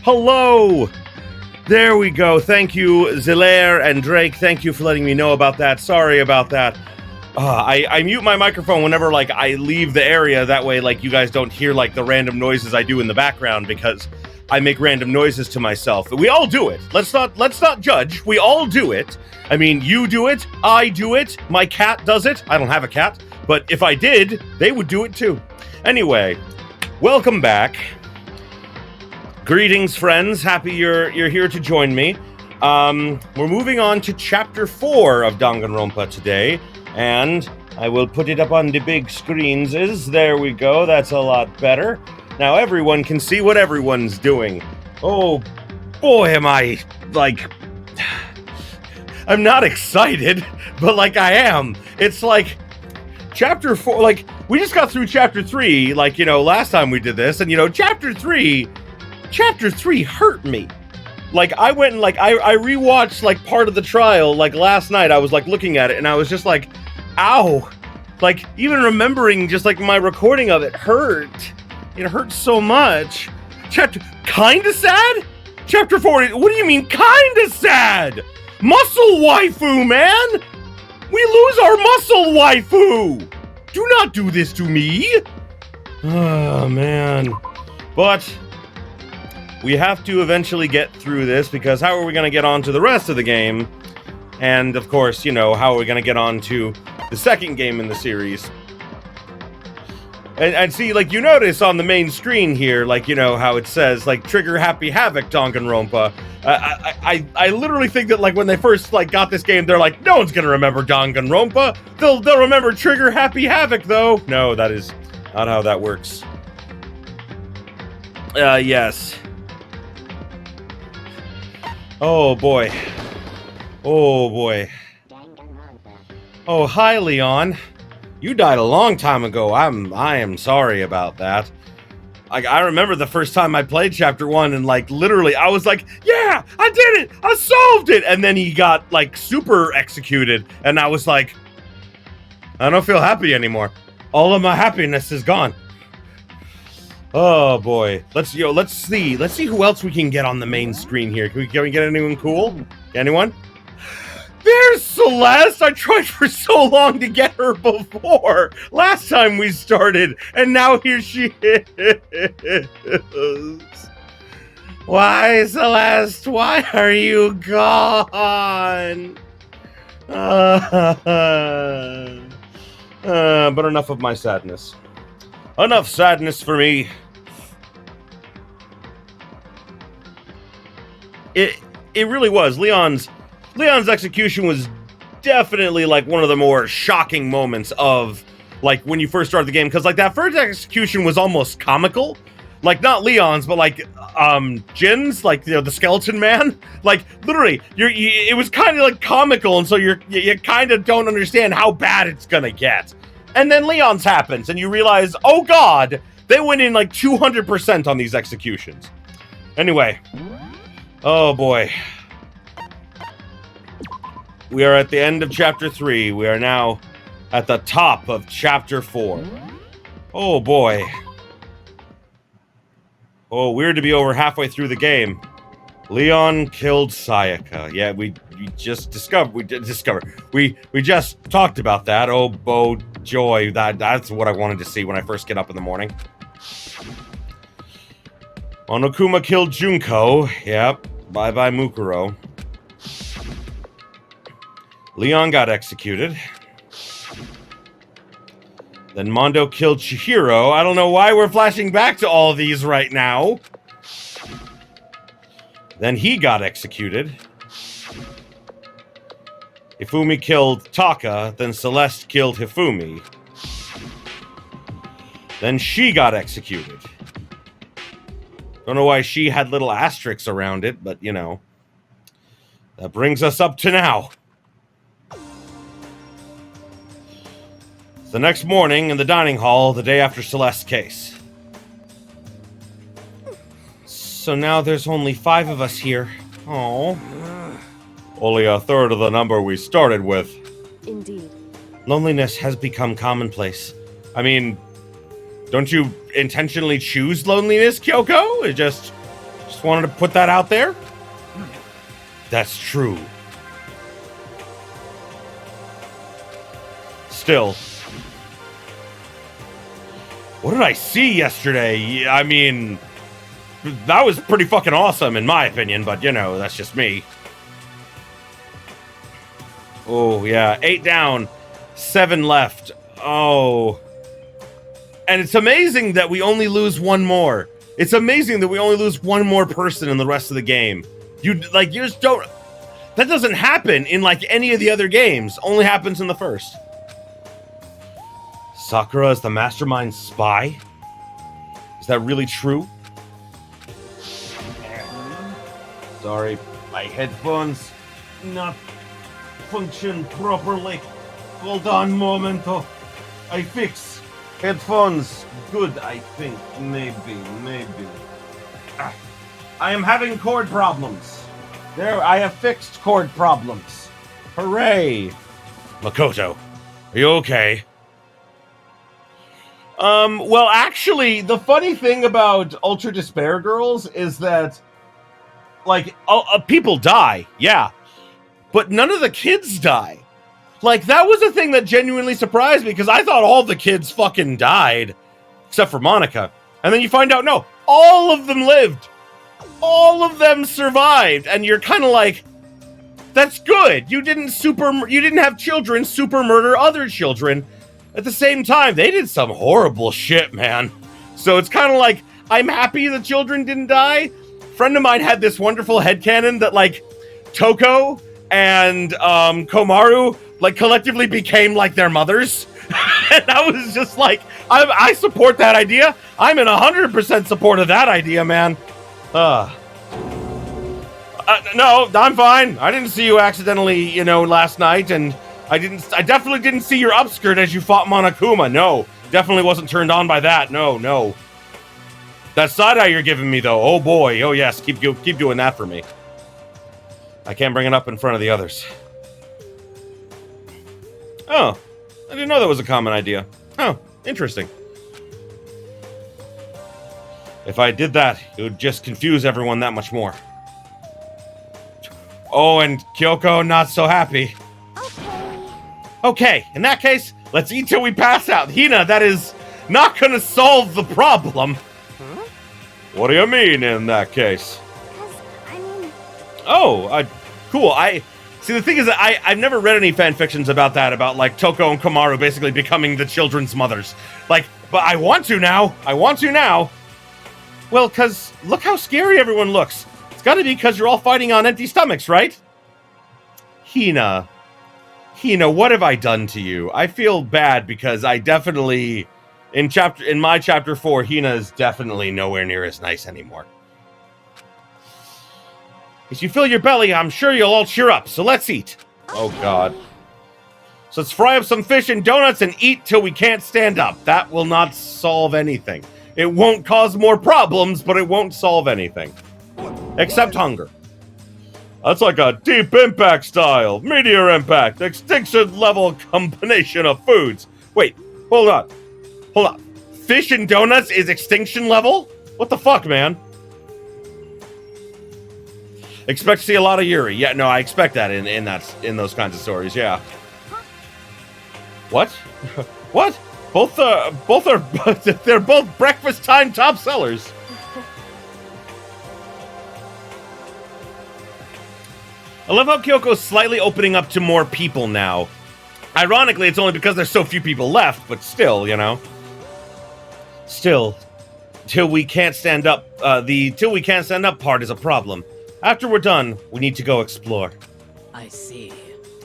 Hello! There we go. Thank you, Zilaire and Drake. Thank you for letting me know about that. Sorry about that. I mute my microphone whenever, like, I leave the area. That way, like, you guys don't hear, like, the random noises I do in the background because I make random noises to myself. We all do it. Let's not judge. We all do it. I mean, you do it. I do it. My cat does it. I don't have a cat. But if I did, they would do it too. Anyway, welcome back. Greetings, friends. Happy you're here to join me. We're moving on to Chapter 4 of Danganronpa today, and I will put it up on the big screens. There we go. That's a lot better. Now everyone can see what everyone's doing. Oh, boy, am I, like... I'm not excited, but, like, I am. It's like... Chapter 4, like, we just got through Chapter 3, like, you know, last time we did this, and, you know, Chapter 3 hurt me. Like, I went and, like, I rewatched, like, part of the trial, like, last night. I was, like, looking at it, and I was just like, ow. Like, even remembering just, like, my recording of it hurt. It hurt so much. Kinda sad? Chapter 4, what do you mean, kinda sad? Muscle waifu, man! We lose our muscle waifu! Do not do this to me! Oh, man. But we have to eventually get through this, because how are we going to get on to the rest of the game? And, of course, you know, how are we going to get on to the second game in the series? And see, like, you notice on the main screen here, like, you know, how it says, like, Trigger Happy Havoc Danganronpa. I literally think that, like, when they first, like, got this game, they're like, no one's gonna remember Danganronpa. They'll remember Trigger Happy Havoc, though. No, that is not how that works. Yes. Oh, boy. Oh, boy. Oh, hi, Leon. You died a long time ago. I am sorry about that. I remember the first time I played Chapter 1 and, like, literally, I was like, yeah, I did it! I solved it! And then he got, like, super executed, and I was like, I don't feel happy anymore. All of my happiness is gone. Oh, boy. Let's see who else we can get on the main screen here. Can we get anyone cool? Anyone? There's Celeste! I tried for so long to get her before! Last time we started, and now here she is! Why, Celeste? Why are you gone? But enough of my sadness. Enough sadness for me. It really was. Leon's execution was definitely, like, one of the more shocking moments of, like, when you first started the game, because, like, that first execution was almost comical. Like, not Leon's, but, like, Jin's, like, you know, the skeleton man. Like, literally, it was kind of, like, comical, and so you kind of don't understand how bad it's gonna get. And then Leon's happens, and you realize, oh god, they went in, like, 200% on these executions. Anyway. Oh, boy. We are at the end of Chapter 3. We are now at the top of Chapter 4. Oh, boy. Oh, weird to be over halfway through the game. Leon killed Sayaka. Yeah, we just discovered. We just talked about that. Oh, joy. That's what I wanted to see when I first get up in the morning. Monokuma killed Junko. Yep. Bye-bye, Mukuro. Leon got executed. Then Mondo killed Chihiro. I don't know why we're flashing back to all these right now. Then he got executed. Hifumi killed Taka. Then Celeste killed Hifumi. Then she got executed. Don't know why she had little asterisks around it, but, you know. That brings us up to now. The next morning in the dining hall, the day after Celeste's case. So now there's only 5 of us here. Oh. Only a third of the number we started with. Indeed. Loneliness has become commonplace. I mean, don't you intentionally choose loneliness, Kyoko? It just Just wanted to put that out there. That's true. Still, what did I see yesterday? I mean, that was pretty fucking awesome in my opinion, but you know, that's just me. Oh, yeah. 8 down, 7 left. Oh. And it's amazing that we only lose one more. It's amazing that we only lose one more person in the rest of the game. You just don't... That doesn't happen in, like, any of the other games. Only happens in the first. Sakura is the Mastermind spy? Is that really true? Sorry, my headphones not function properly. Hold on momento. I fix headphones. Good, I think. Maybe. I am having cord problems. There, I have fixed cord problems. Hooray! Makoto, are you okay? Well, actually, the funny thing about Ultra Despair Girls is that, like, people die, yeah. But none of the kids die. Like, that was a thing that genuinely surprised me, because I thought all the kids fucking died. Except for Monica. And then you find out, no, all of them lived. All of them survived. And you're kind of like, that's good. You didn't have children super murder other children. At the same time, they did some horrible shit, man. So it's kind of like, I'm happy the children didn't die. A friend of mine had this wonderful headcanon that, like, Toko and Komaru, like, collectively became like their mothers. And I was just like, I support that idea. I'm in 100% support of that idea, man. No, I'm fine. I didn't see you accidentally, last night, and I definitely didn't see your upskirt as you fought Monokuma. No, definitely wasn't turned on by that. No. That side eye you're giving me, though. Oh boy. Oh yes. Keep doing that for me. I can't bring it up in front of the others. Oh, I didn't know that was a common idea. Oh, interesting. If I did that, it would just confuse everyone that much more. Oh, and Kyoko not so happy. Okay, in that case, let's eat till we pass out. Hina, that is not gonna solve the problem. Huh? What do you mean, in that case? Oh, cool. See, the thing is that I've never read any fan fictions about that, about, like, Toko and Komaru basically becoming the children's mothers. Like, but I want to now. Well, because look how scary everyone looks. It's gotta be because you're all fighting on empty stomachs, right? Hina, what have I done to you? I feel bad because I definitely, in my chapter 4, Hina is definitely nowhere near as nice anymore. If you fill your belly, I'm sure you'll all cheer up, so let's eat. Oh god. So let's fry up some fish and donuts and eat till we can't stand up. That will not solve anything. It won't cause more problems, but it won't solve anything. Except hunger. That's like a deep impact style, meteor impact, extinction level combination of foods. Wait, hold on. Fish and donuts is extinction level? What the fuck, man? Expect to see a lot of Yuri. Yeah, no, I expect that in those kinds of stories, yeah. What? What? Both are they're both breakfast time top sellers. I love how Kyoko's slightly opening up to more people now. Ironically, it's only because there's so few people left, but still, Still, till we can't stand up, the till we can't stand up part is a problem. After we're done, we need to go explore. I see.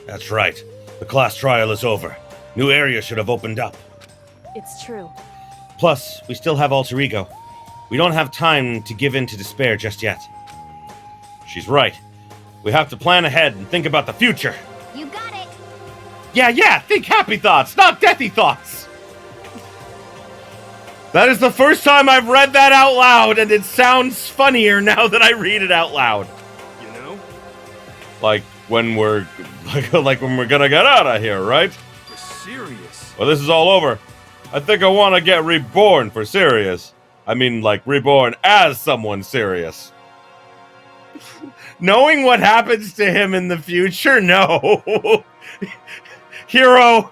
That's right. The class trial is over. New areas should have opened up. It's true. Plus, we still have Alter Ego. We don't have time to give in to despair just yet. She's right. We have to plan ahead and think about the future. You got it. Yeah, think happy thoughts, not deathy thoughts. That is the first time I've read that out loud, and it sounds funnier now that I read it out loud. You know? Like when we're gonna get out of here, right? For serious. Well, this is all over. I think I want to get reborn for serious. I mean, like, reborn as someone serious. Knowing what happens to him in the future, no. Hero,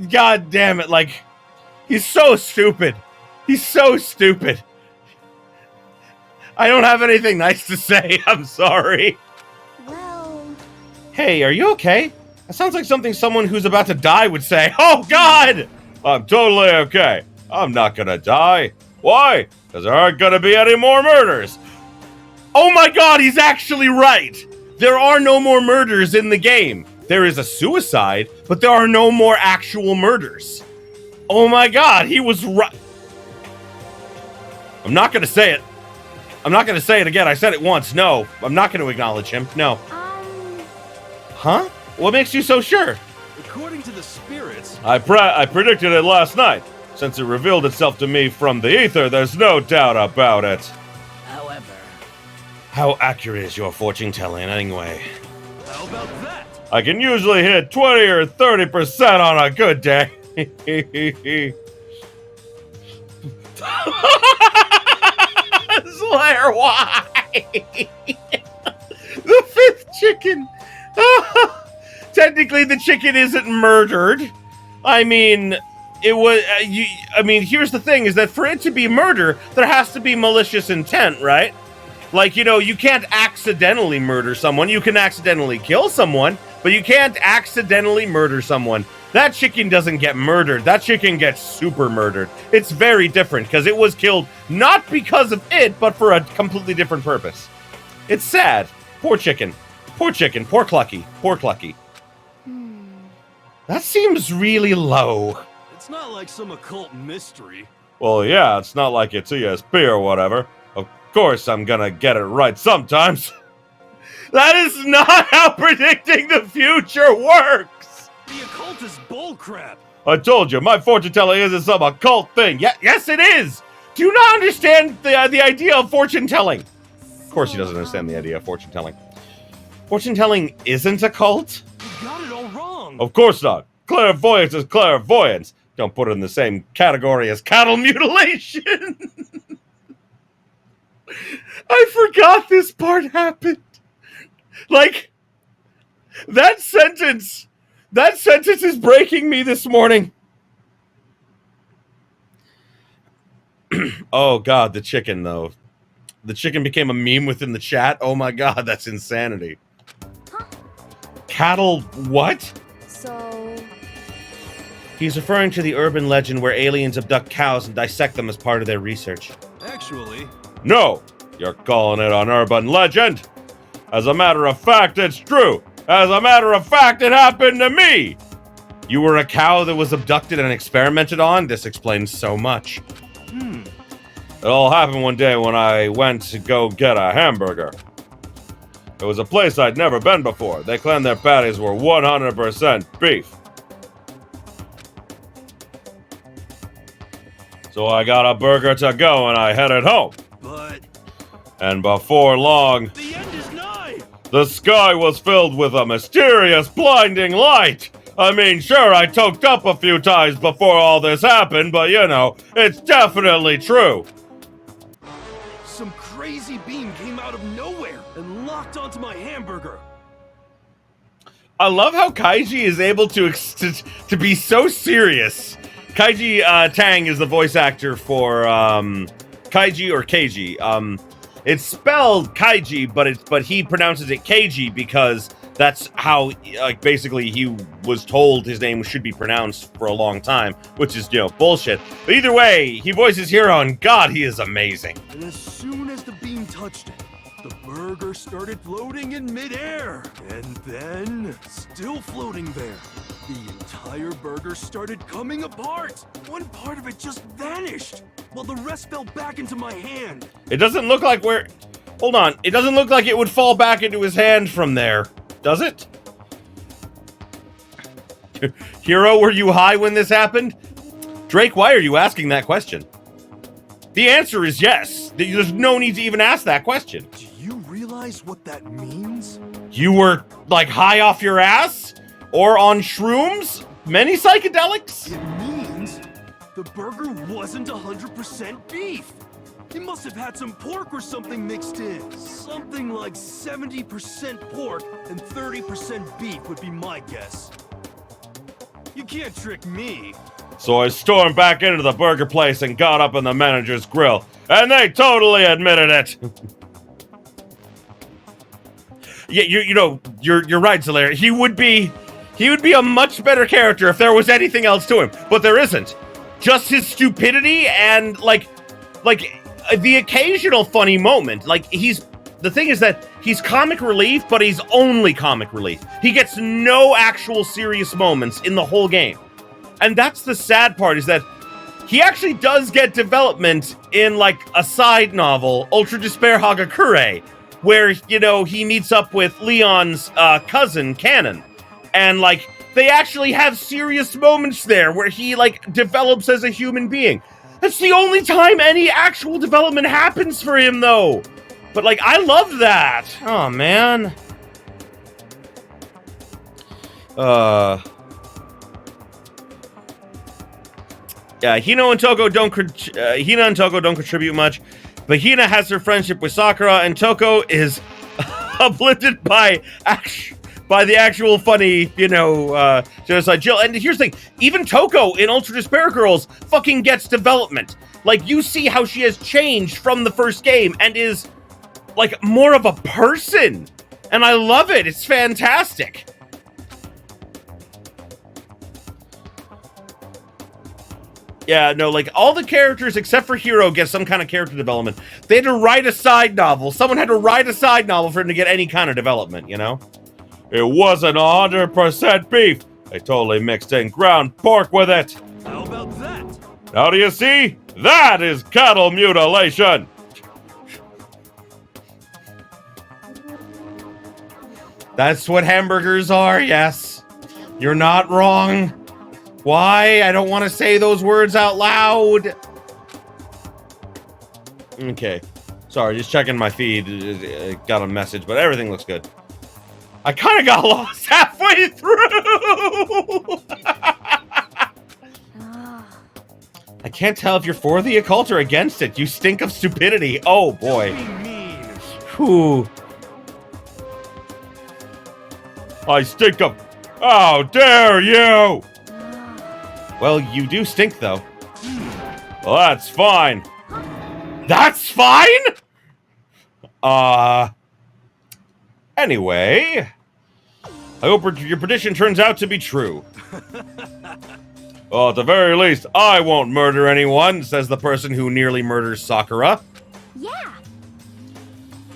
god damn it, like, he's so stupid. He's so stupid. I don't have anything nice to say, I'm sorry. Well... Hey, are you okay? That sounds like something someone who's about to die would say. Oh, God! I'm totally okay. I'm not gonna die. Why? Because there aren't gonna be any more murders. Oh my God, he's actually right. There are no more murders in the game. There is a suicide, but there are no more actual murders. Oh my God, he was right. I'm not gonna say it. I'm not gonna say it again. I said it once. No, I'm not gonna acknowledge him. No. Huh? What makes you so sure? According to the spirits... I predicted it last night. Since it revealed itself to me from the ether, there's no doubt about it. However... How accurate is your fortune telling anyway? How about that? I can usually hit 20 or 30% on a good day. Slayer, why? The fifth chicken. Technically, the chicken isn't murdered. I mean, it was. I mean, here's the thing: is that for it to be murder, there has to be malicious intent, right? Like, you know, you can't accidentally murder someone. You can accidentally kill someone, but you can't accidentally murder someone. That chicken doesn't get murdered. That chicken gets super murdered. It's very different because it was killed not because of it, but for a completely different purpose. It's sad. Poor chicken. Poor chicken. Poor Clucky. Poor Clucky. That seems really low. It's not like some occult mystery. Well, yeah, it's not like it's ESP or whatever. Of course I'm gonna get it right sometimes. That is not how predicting the future works! The occult is bullcrap! I told you, my fortune telling isn't some occult thing. Yes, it is! Do you not understand the idea of fortune telling? Of course he doesn't understand the idea of fortune telling. Fortune telling isn't a cult? You got it all wrong! Of course not. Clairvoyance is clairvoyance. Don't put it in the same category as cattle mutilation. I forgot this part happened. Like, that sentence is breaking me this morning. Oh God, the chicken though. The chicken became a meme within the chat. Oh my God, that's insanity. Huh? Cattle what? So... He's referring to the urban legend where aliens abduct cows and dissect them as part of their research. Actually... No! You're calling it an urban legend! As a matter of fact, it's true! As a matter of fact, it happened to me! You were a cow that was abducted and experimented on? This explains so much. It all happened one day when I went to go get a hamburger. It was a place I'd never been before. They claimed their patties were 100% beef. So I got a burger to go and I headed home. But... And before long, the end is nigh! the sky was filled with a mysterious, blinding light. I mean, sure, I toked up a few times before all this happened, but you know, it's definitely true. Some crazy beam came out of nowhere and locked onto my hamburger. I love how Kaiji is able to be so serious. Kaiji Tang is the voice actor for Kaiji or Keiji. It's spelled Kaiji, but he pronounces it Keiji because that's how, like, basically he was told his name should be pronounced for a long time, which is, you know, bullshit. But either way, he voices Hero, and God, he is amazing. And as soon as the beam touched it, the burger started floating in midair. And then, still floating there, the entire burger started coming apart. One part of it just vanished, while the rest fell back into my hand. It doesn't look like we're... Hold on. It doesn't look like it would fall back into his hand from there. Does it? Hero, were you high when this happened? Drake, why are you asking that question? The answer is yes. There's no need to even ask that question. Do you realize what that means? You were, like, high off your ass? Or on shrooms? Many psychedelics? It means the burger wasn't 100% beef. He must have had some pork or something mixed in. Something like 70% pork and 30% beef would be my guess. You can't trick me. So I stormed back into the burger place and got up in the manager's grill, and they totally admitted it. Yeah, you're right, Zalaire. He would be a much better character if there was anything else to him, but there isn't. Just his stupidity and like the occasional funny moment. Like the thing is that he's comic relief, but he's only comic relief. He gets no actual serious moments in the whole game. And that's the sad part, is that he actually does get development in, like, a side novel, Ultra Despair Hagakure, where, he meets up with Leon's cousin, Canon. And, like, they actually have serious moments there where he, like, develops as a human being. That's the only time any actual development happens for him, though. But, like, I love that. Oh, man. Yeah, Hina and Toko don't contribute much, but Hina has her friendship with Sakura, and Toko is uplifted by the actual funny, genocide Jill. And here's the thing, even Toko in Ultra Despair Girls fucking gets development. Like, you see how she has changed from the first game and is, like, more of a person. And I love it. It's fantastic. Yeah, no, like, all the characters except for Hiro get some kind of character development. They had to write a side novel. Someone had to write a side novel for him to get any kind of development, It wasn't 100% beef. They totally mixed in ground pork with it. How about that? Now do you see? That is cattle mutilation. That's what hamburgers are, yes. You're not wrong. Why? I don't want to say those words out loud. Okay. Sorry, just checking my feed. Got a message, but everything looks good. I kind of got lost halfway through. I can't tell if you're for the occult or against it. You stink of stupidity. Oh, boy. Whew. I stink of... How dare you! Well, you do stink, though. Well, that's fine. That's fine?! Anyway... I hope your prediction turns out to be true. Well, at the very least, I won't murder anyone, says the person who nearly murders Sakura. Yeah.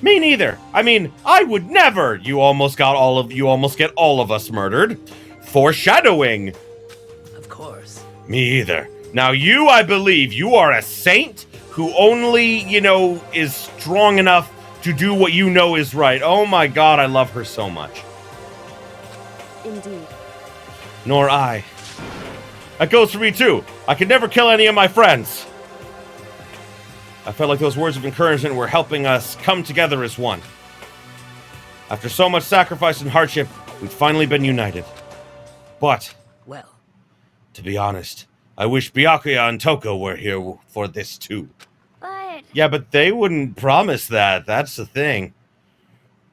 Me neither. I mean, I would never. You almost get all of us murdered. Foreshadowing. Of course. Me either. Now you, I believe, you are a saint who only, is strong enough to do what you know is right. Oh my god, I love her so much. Indeed. Nor I. That goes for me too. I could never kill any of my friends. I felt like those words of encouragement were helping us come together as one. After so much sacrifice and hardship, we've finally been united. But, Well, to be honest, I wish Byakuya and Toko were here for this too. But... Yeah, but they wouldn't promise that. That's the thing.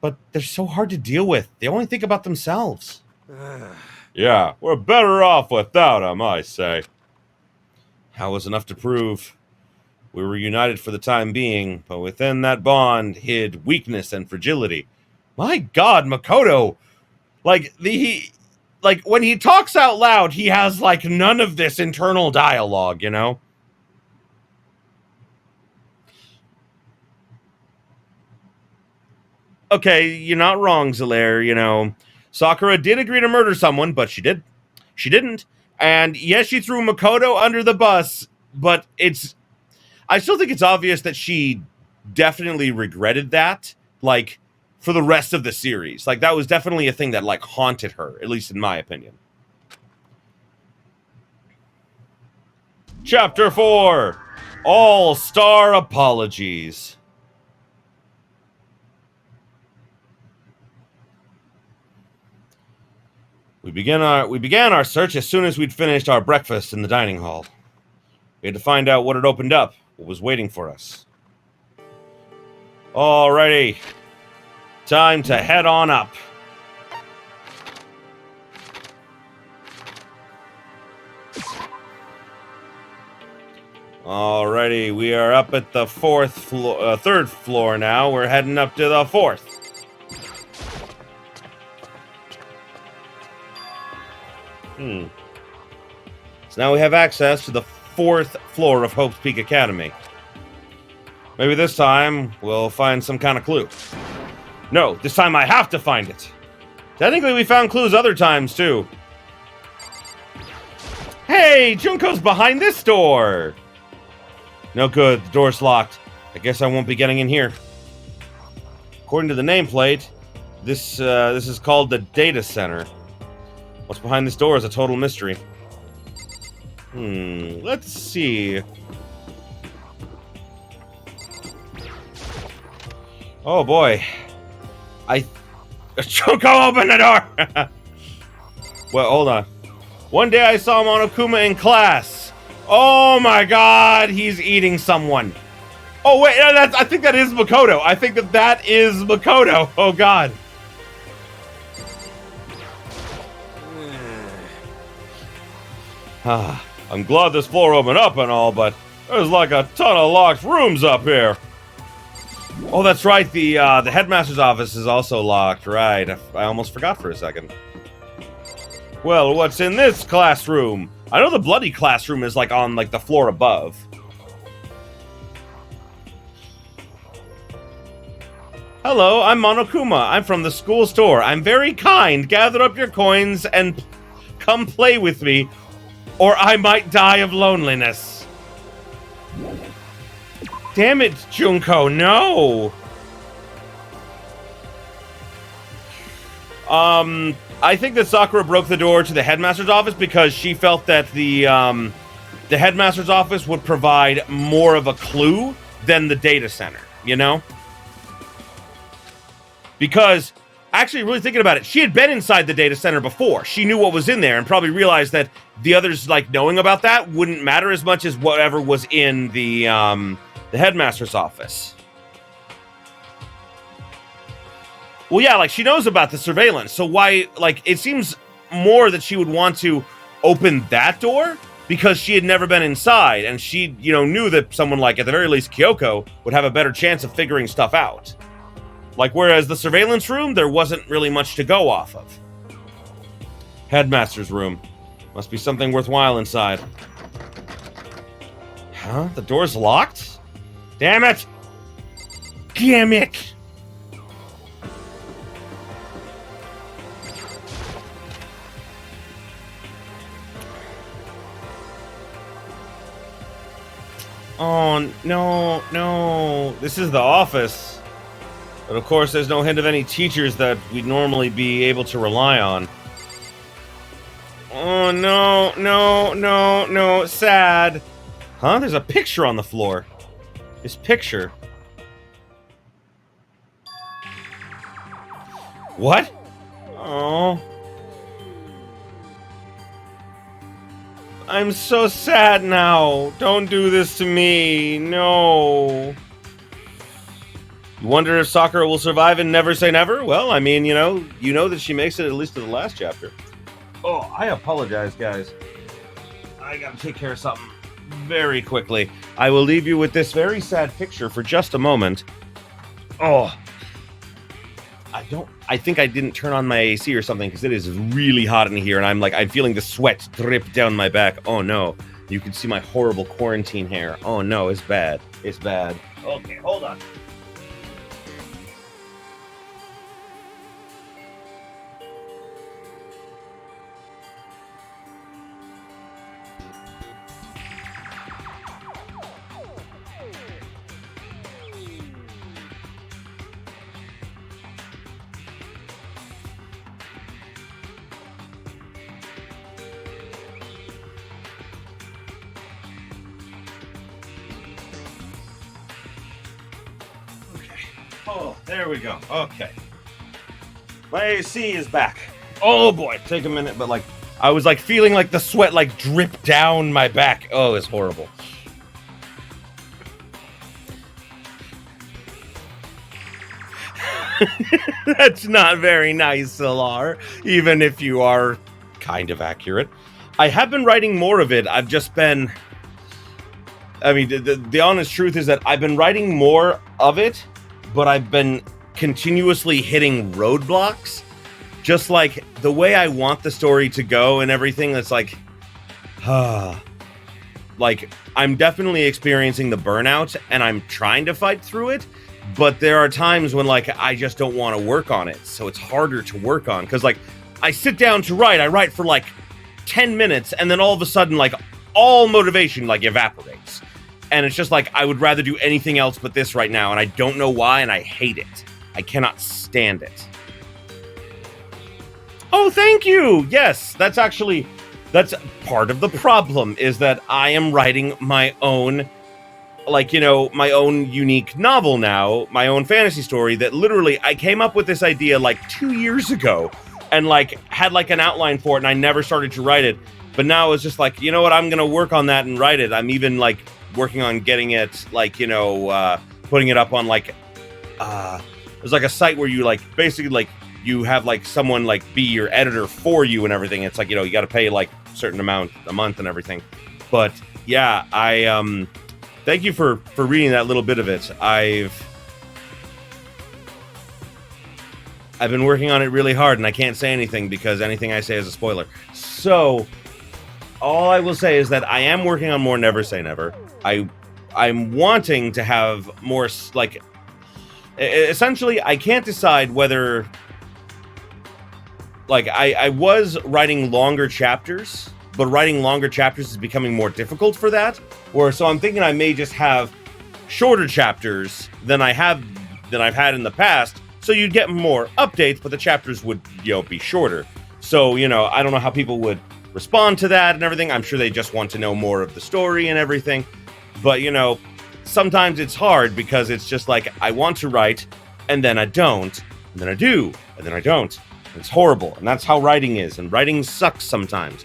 But they're so hard to deal with. They only think about themselves. Yeah, we're better off without them, I say. That was enough to prove we were united for the time being, but within that bond hid weakness and fragility. My god, Makoto! Like, when he talks out loud, he has, like, none of this internal dialogue, Okay, you're not wrong, Zalaire, Sakura did agree to murder someone, but she didn't. And yes, she threw Makoto under the bus, but I still think it's obvious that she definitely regretted that, like, for the rest of the series. Like, that was definitely a thing that, like, haunted her, at least in my opinion. Chapter 4, All-Star Apologies. We began our search as soon as we'd finished our breakfast in the dining hall. We had to find out what had opened up, what was waiting for us. Alrighty. Time to head on up. Alrighty, we are up at the third floor now. We're heading up to the fourth. So now we have access to the fourth floor of Hope's Peak Academy. Maybe this time we'll find some kind of clue. No, this time I have to find it. Technically, we found clues other times, too. Hey, Junko's behind this door! No good, the door's locked. I guess I won't be getting in here. According to the nameplate, this is called the Data Center. What's behind this door is a total mystery. Let's see. Oh boy. Junko, open the door! Well, hold on. One day I saw Monokuma in class. Oh my god, he's eating someone. Oh wait, I think that is Makoto. I think that is Makoto. Oh god. I'm glad this floor opened up and all, but there's like a ton of locked rooms up here. Oh, that's right. The headmaster's office is also locked. Right. I almost forgot for a second. Well, what's in this classroom? I know the bloody classroom is like on like the floor above. Hello, I'm Monokuma. I'm from the school store. I'm very kind. Gather up your coins and come play with me, or I might die of loneliness. Damn it, Junko, no! I think that Sakura broke the door to the headmaster's office because she felt that the headmaster's office would provide more of a clue than the data center, you know? Because, actually, really thinking about it, she had been inside the data center before. She knew what was in there and probably realized that the others, like, knowing about that wouldn't matter as much as whatever was in the headmaster's office. Well, yeah, like, she knows about the surveillance, so why, like, it seems more that she would want to open that door because she had never been inside, and she, you know, knew that someone like, at the very least, Kyoko, would have a better chance of figuring stuff out. Like, whereas the surveillance room, there wasn't really much to go off of. Headmaster's room. Must be something worthwhile inside. Huh? The door's locked? Damn it! Damn it! Oh, no, no. This is the office. But of course, there's no hint of any teachers that we'd normally be able to rely on. Oh, no, no, no, no. Sad. Huh? There's a picture on the floor. This picture. What? Oh. I'm so sad now. Don't do this to me. No. You wonder if Sakura will survive and never say never? Well, I mean, you know that she makes it at least to the last chapter. Oh, I apologize, guys. I gotta take care of something very quickly. I will leave you with this very sad picture for just a moment. Oh. I think I didn't turn on my AC or something because it is really hot in here and I'm feeling the sweat drip down my back. Oh no. You can see my horrible quarantine hair. Oh no, it's bad. It's bad. Okay, hold on. Oh, there we go. Okay. My AC is back. Oh boy, take a minute, but I was feeling like the sweat drip down my back. Oh, it's horrible. That's not very nice, Solar, even if you are kind of accurate. I have been writing more of it. I've just been... I mean, the honest truth is that I've been writing more of it, but I've been continuously hitting roadblocks. Just like the way I want the story to go and everything, that's like... like, I'm definitely experiencing the burnout, and I'm trying to fight through it, but there are times when, like, I just don't want to work on it, so it's harder to work on, because, like, I sit down to write, I write for, like, 10 minutes, and then all of a sudden, like, all motivation, like, evaporates, and it's just like, I would rather do anything else but this right now, and I don't know why, and I hate it. I cannot stand it. Oh, thank you! Yes, that's part of the problem, is that I am writing my own, like, you know, my own unique novel now, my own fantasy story that literally, I came up with this idea like 2 years ago and like had like an outline for it and I never started to write it. But now it's just like, you know what, I'm going to work on that and write it. I'm even like working on getting it, like, you know, putting it up on like, there's like a site where you like basically like you have like someone like be your editor for you and everything. It's like, you know, you got to pay like a certain amount a month and everything. But yeah, I thank you for reading that little bit of it. I've been working on it really hard and I can't say anything because anything I say is a spoiler. So all I will say is that I am working on more Never Say Never. I'm wanting to have more, like, essentially I can't decide whether, like, I was writing longer chapters, but writing longer chapters is becoming more difficult for that. Or so I'm thinking I may just have shorter chapters than I've had in the past, so you'd get more updates, but the chapters would, you know, be shorter. So, you know, I don't know how people would respond to that and everything. I'm sure they just want to know more of the story and everything. But, you know, sometimes it's hard because it's just like I want to write and then I don't, and then I do, and then I don't. It's horrible, and that's how writing is, and writing sucks sometimes.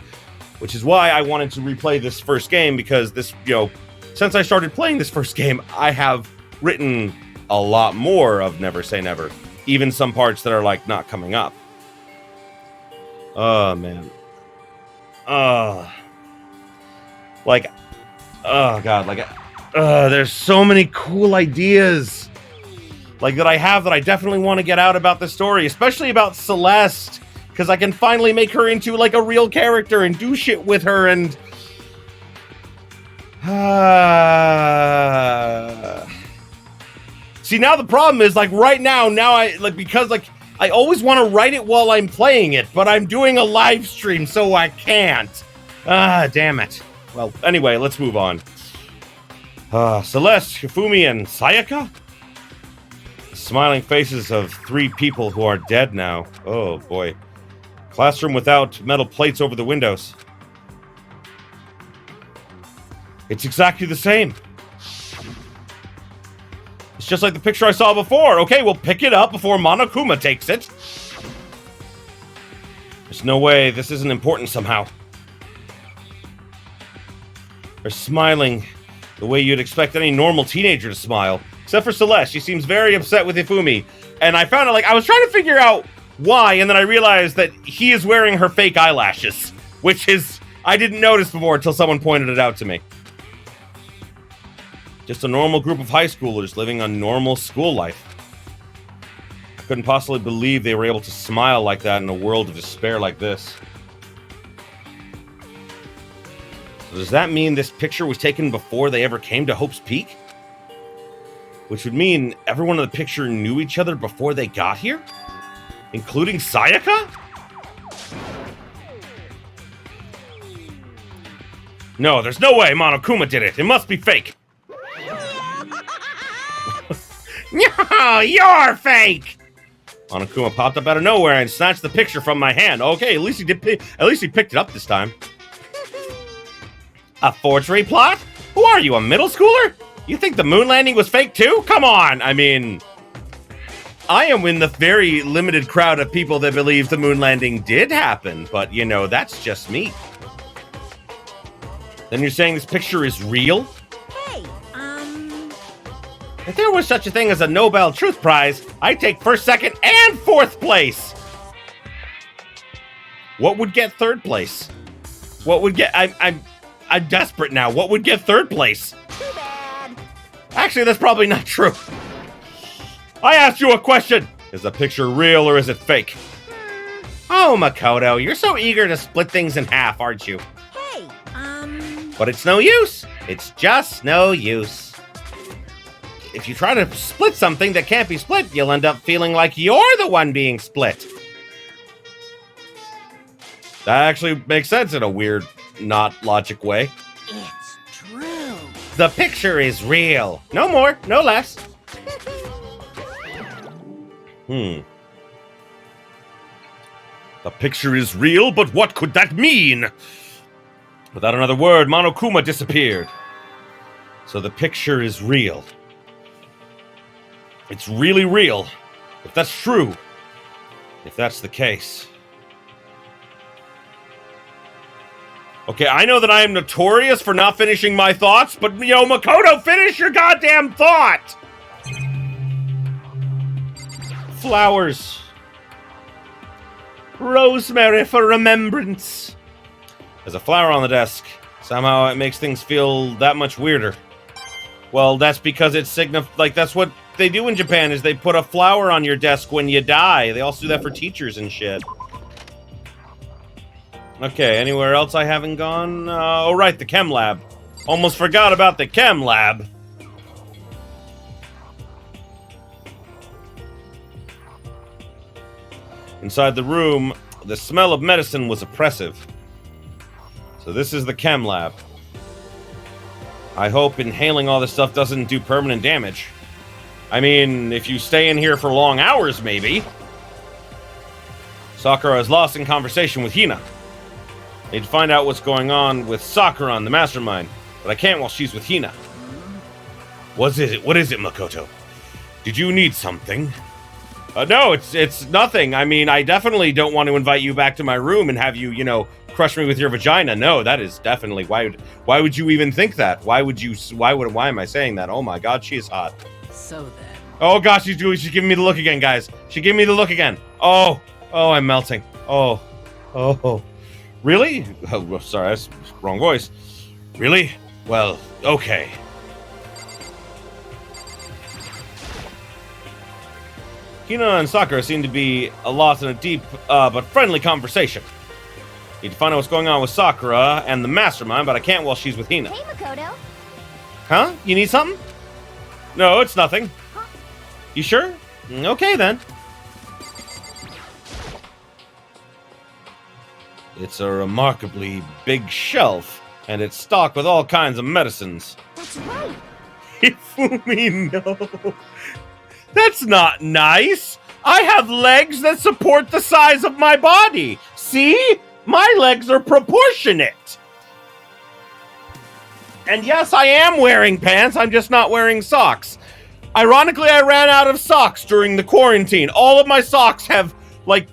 Which is why I wanted to replay this first game, because this, you know, since I started playing this first game, I have written a lot more of Never Say Never. Even some parts that are, like, not coming up. Oh, man. Like, oh, God, like, there's so many cool ideas, like, that I have that I definitely want to get out about the story, especially about Celeste, because I can finally make her into, like, a real character and do shit with her, and... See, now the problem is, like, right now I, like, because, like, I always want to write it while I'm playing it, but I'm doing a live stream, so I can't. Damn it. Well, anyway, let's move on. Celeste, Hifumi, and Sayaka? The smiling faces of 3 people who are dead now. Oh, boy. Classroom without metal plates over the windows. It's exactly the same. It's just like the picture I saw before. Okay, we'll pick it up before Monokuma takes it. There's no way this isn't important somehow. They're smiling the way you'd expect any normal teenager to smile. Except for Celeste. She seems very upset with Hifumi. And I found out, like, I was trying to figure out why, and then I realized that he is wearing her fake eyelashes. Which is, I didn't notice before until someone pointed it out to me. Just a normal group of high schoolers living a normal school life. I couldn't possibly believe they were able to smile like that in a world of despair like this. So does that mean this picture was taken before they ever came to Hope's Peak? Which would mean everyone in the picture knew each other before they got here? Including Sayaka? No, there's no way Monokuma did it. It must be fake. No, you're fake! Monokuma popped up out of nowhere and snatched the picture from my hand. Okay, at least he picked it up this time. A forgery plot? Who are you, a middle schooler? You think the moon landing was fake too? Come on! I mean, I am in the very limited crowd of people that believe the moon landing did happen, but, you know, that's just me. Then you're saying this picture is real? Hey, If there was such a thing as a Nobel Truth Prize, I'd take first, second, and fourth place. What would get third place? What would get... I'm desperate now. What would get third place? Too bad. Actually, that's probably not true. I asked you a question. Is the picture real or is it fake? Oh, Makoto, you're so eager to split things in half, aren't you? Hey, But it's no use. It's just no use. If you try to split something that can't be split, you'll end up feeling like you're the one being split. That actually makes sense in a weird, not logic way. it's true. The picture is real. No more, no less. The picture is real, but what could that mean? Without another word, Monokuma disappeared. So the picture is real. It's really real. If that's true. If that's the case. Okay, I know that I am notorious for not finishing my thoughts, but, Makoto, finish your goddamn thought! Flowers. Rosemary for remembrance. There's a flower on the desk. Somehow it makes things feel that much weirder. Well, that's because it's that's what they do in Japan, is they put a flower on your desk when you die. They also do that for teachers and shit. Okay, anywhere else I haven't gone? Oh, right, the Chem Lab. Almost forgot about the Chem Lab. Inside the room, the smell of medicine was oppressive. So this is the Chem Lab. I hope inhaling all this stuff doesn't do permanent damage. I mean, if you stay in here for long hours, maybe. Sakura is lost in conversation with Hina. Need to find out what's going on with Sakura on the Mastermind, but I can't while she's with Hina. What is it, Makoto? Did you need something? No, it's nothing. I mean, I definitely don't want to invite you back to my room and have you, crush me with your vagina. No, that is definitely... Why would you even think that? Why am I saying that? Oh my god, she is hot. So then. Oh gosh, she's giving me the look again, guys. She's giving me the look again. Oh, I'm melting. Oh. Really? Oh, sorry, that's wrong voice. Really? Well, okay. Hina and Sakura seem to be lost in a deep but friendly conversation. Need to find out what's going on with Sakura and the Mastermind, but I can't while she's with Hina. Hey, Makoto. Huh? You need something? No, it's nothing. Huh? You sure? Okay, then. It's a remarkably big shelf, and it's stocked with all kinds of medicines. That's right. Ifumi, no. That's not nice. I have legs that support the size of my body. See? My legs are proportionate. And yes, I am wearing pants. I'm just not wearing socks. Ironically, I ran out of socks during the quarantine. All of my socks have,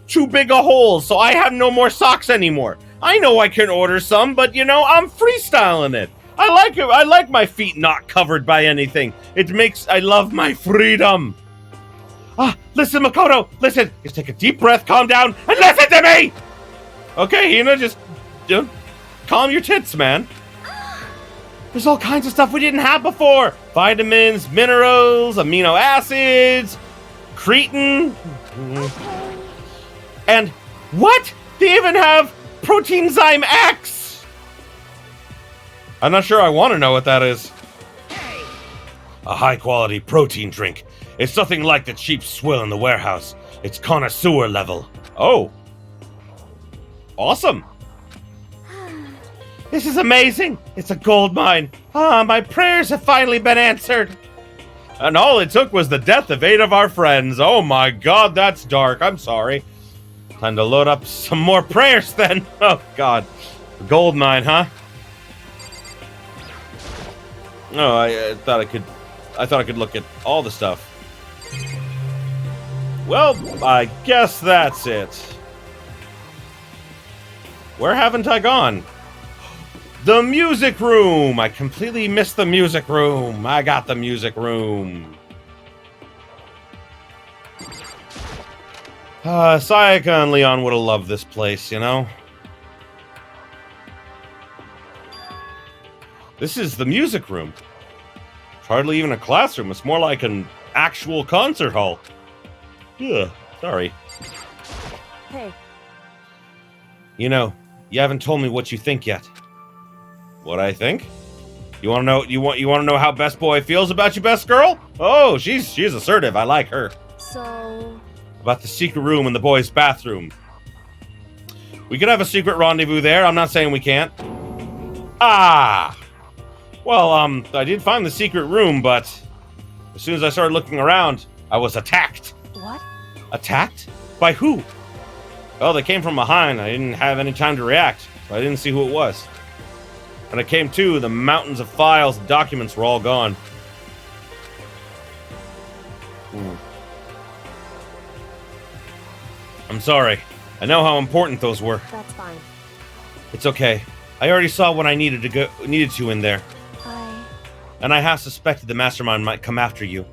too big a holes, so I have no more socks anymore. I know I can order some, but, I'm freestyling it. I like it. I like my feet not covered by anything. I love my freedom. Listen, Makoto, listen. Just take a deep breath, calm down, and listen to me! Okay, Hina, just calm your tits, man. There's all kinds of stuff we didn't have before. Vitamins, minerals, amino acids, creatine. Okay. And what? They even have Proteinzyme X! I'm not sure I want to know what that is. A high-quality protein drink. It's nothing like the cheap swill in the warehouse. It's connoisseur level. Oh. Awesome. This is amazing. It's a gold mine. My prayers have finally been answered. And all it took was the death of 8 of our friends. Oh my god, that's dark. I'm sorry. Time to load up some more prayers then. Oh god. A gold mine, huh? No, I thought I could look at all the stuff. Well, I guess that's it. Where haven't I gone? The music room! I completely missed the music room. I got the music room. Sayaka and Leon would have loved this place, you know? This is the music room. It's hardly even a classroom. It's more like an actual concert hall. Ugh, sorry. Hey, You know, you haven't told me what you think yet. What I think? You want to know? You want to know how Best Boy feels about you, Best Girl? Oh, she's assertive. I like her. so... About the secret room in the boys' bathroom. We could have a secret rendezvous there. I'm not saying we can't. Ah! Well, I did find the secret room, but as soon as I started looking around, I was attacked. What? Attacked? By who? Well, they came from behind. I didn't have any time to react, so I didn't see who it was. When I came to, the mountains of files and documents were all gone. I'm sorry. I know how important those were. That's fine. It's okay. I already saw what I needed to in there. And I half suspected the Mastermind might come after you.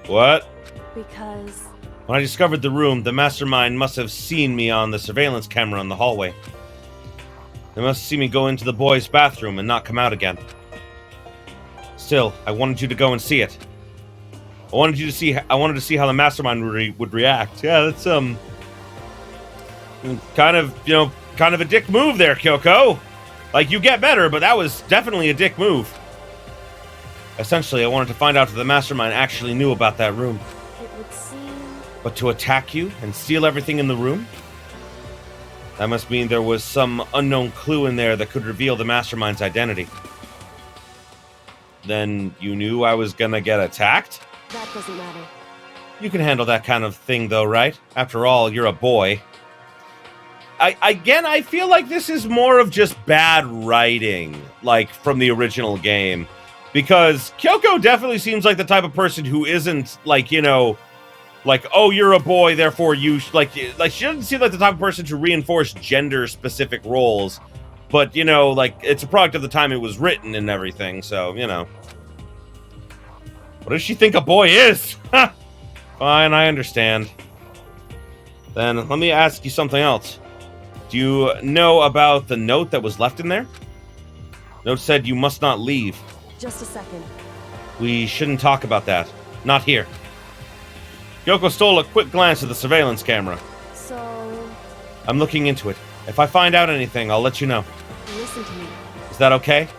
What? Because... When I discovered the room, the Mastermind must have seen me on the surveillance camera in the hallway. They must see me go into the boys' bathroom and not come out again. Still, I wanted you to go and see it. I wanted to see how the Mastermind would react. Yeah, that's kind of a dick move there, Kyoko. Like, you get better, but that was definitely a dick move. Essentially, I wanted to find out if the Mastermind actually knew about that room. It would seem... But to attack you and steal everything in the room? That must mean there was some unknown clue in there that could reveal the Mastermind's identity. Then you knew I was gonna get attacked? That doesn't matter. You can handle that kind of thing though, right? After all, you're a boy. I feel like this is more of just bad writing, like, from the original game. Because Kyoko definitely seems like the type of person who isn't, like, you know, like, oh, you're a boy, therefore you, like, she doesn't seem like the type of person to reinforce gender-specific roles. But, you know, like, it's a product of the time it was written and everything, so, you know. What does she think a boy is? Ha! Fine, I understand. Then, let me ask you something else. Do you know about the note that was left in there? Note said you must not leave. Just a second. We shouldn't talk about that. Not here. Kyoko stole a quick glance at the surveillance camera. So... I'm looking into it. If I find out anything, I'll let you know. Listen to me. Is that okay?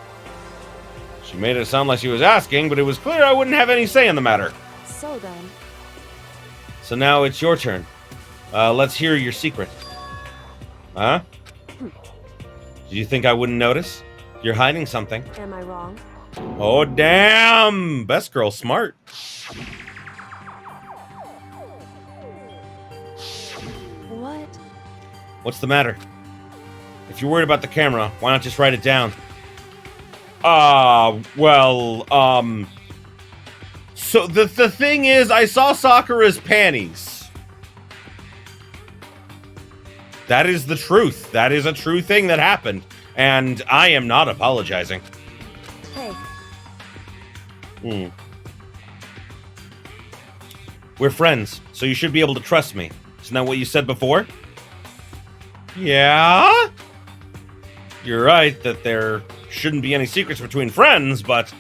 She made it sound like she was asking, but it was clear I wouldn't have any say in the matter. So then... So now it's your turn. Let's hear your secret. Huh? Did you think I wouldn't notice? You're hiding something. Am I wrong? Oh, damn! Best girl smart. What? What's the matter? If you're worried about the camera, why not just write it down? So the thing is, I saw Sakura's panties. That is the truth. That is a true thing that happened. And I am not apologizing. Hey. We're friends, so you should be able to trust me. Isn't that what you said before? Yeah? You're right that there shouldn't be any secrets between friends, but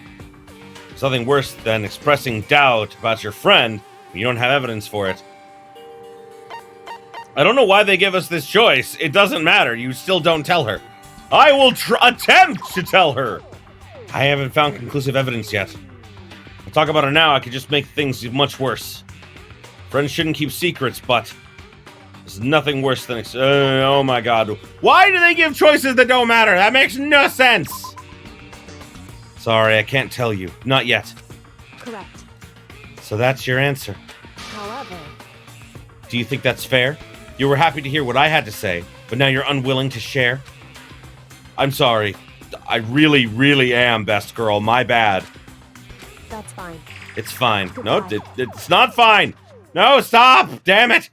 there's nothing worse than expressing doubt about your friend when you don't have evidence for it. I don't know why they give us this choice. It doesn't matter. You still don't tell her. I will attempt to tell her. I haven't found conclusive evidence yet. I'll talk about it now. I could just make things much worse. Friends shouldn't keep secrets, but there's nothing worse than... oh my god. Why do they give choices that don't matter? That makes no sense. Sorry, I can't tell you. Not yet. Correct. So that's your answer. However... Do you think that's fair? You were happy to hear what I had to say, but now you're unwilling to share? I'm sorry. I really, really am, best girl. My bad. That's fine. It's fine. Goodbye. No, it's not fine. No, stop! Damn it!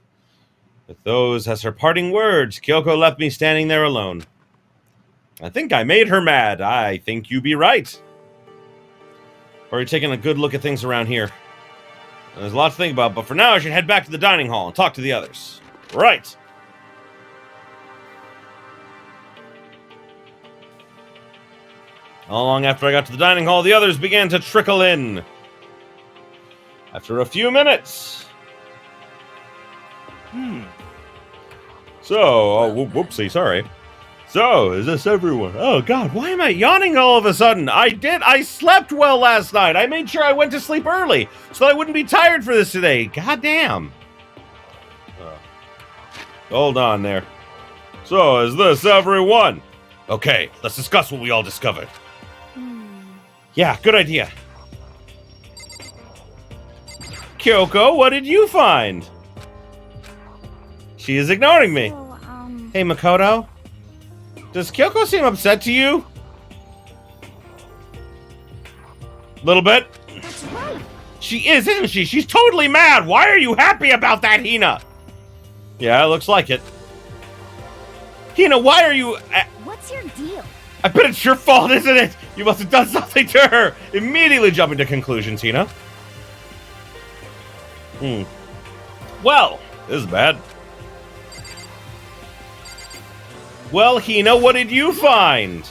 With those as her parting words, Kyoko left me standing there alone. I think I made her mad. I think you be right. Already taking a good look at things around here. There's a lot to think about, but for now I should head back to the dining hall and talk to the others. Right. Not long after I got to the dining hall, the others began to trickle in. After a few minutes. So, whoopsie, sorry. So, is this everyone? Oh god, why am I yawning all of a sudden? I slept well last night. I made sure I went to sleep early so I wouldn't be tired for this today. God damn. Hold on there. So, is this everyone? Okay, let's discuss what we all discovered. Yeah, good idea. Kyoko, what did you find? She is ignoring me. So, Hey, Makoto. Does Kyoko seem upset to you? Little bit? that's right. She is, isn't she? She's totally mad. Why are you happy about that, Hina? Yeah, it looks like it. Hina, why are you... What's your deal? I bet it's your fault, isn't it? You must have done something to her. Immediately jumping to conclusions, Hina. Well, this is bad. Well, Hina, what did you find?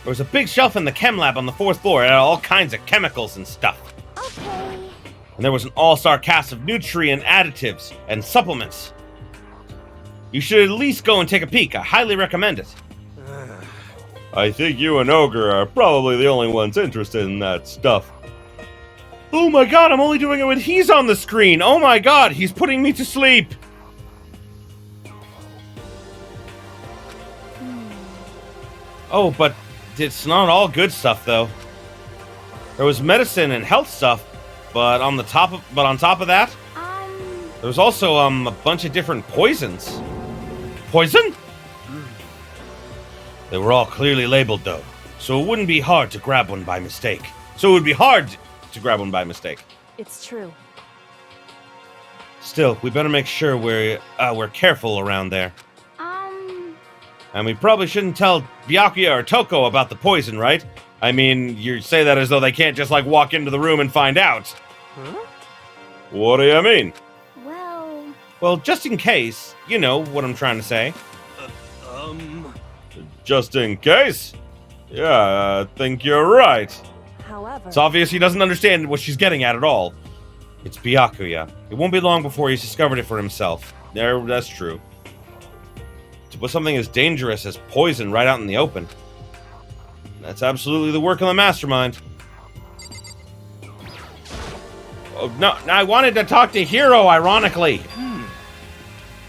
There was a big shelf in the Chem Lab on the 4th floor. It had all kinds of chemicals and stuff. Okay. And there was an all-star cast of nutrient additives and supplements. You should at least go and take a peek. I highly recommend it. I think you and Ogre are probably the only ones interested in that stuff. Oh my god, I'm only doing it when he's on the screen. Oh my god, he's putting me to sleep. Oh, but it's not all good stuff, though. There was medicine and health stuff, but on top of that, there was also a bunch of different poisons. Poison? They were all clearly labeled, though, so it wouldn't be hard to grab one by mistake. It's true. Still, we better make sure we're careful around there. And we probably shouldn't tell Byakuya or Toko about the poison, right? I mean, you say that as though they can't just, like, walk into the room and find out. Huh? What do you mean? Well, just in case. You know what I'm trying to say. Just in case? Yeah, I think you're right. however... It's obvious he doesn't understand what she's getting at all. It's Byakuya. It won't be long before he's discovered it for himself. That's true. To put something as dangerous as poison right out in the open. That's absolutely the work of the Mastermind. Oh, no, I wanted to talk to Hiro, ironically.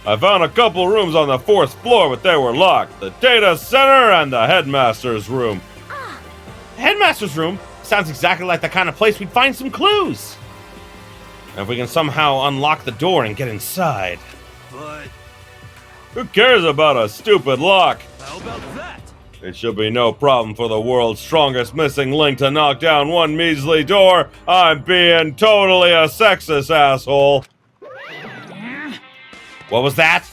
I found a couple rooms on the 4th floor, but they were locked. The data center and the headmaster's room. Headmaster's room? Sounds exactly like the kind of place we'd find some clues. And if we can somehow unlock the door and get inside. But Who cares about a stupid lock? how about that? It should be no problem for the world's strongest missing link to knock down one measly door. I'm being totally a sexist asshole. What was that?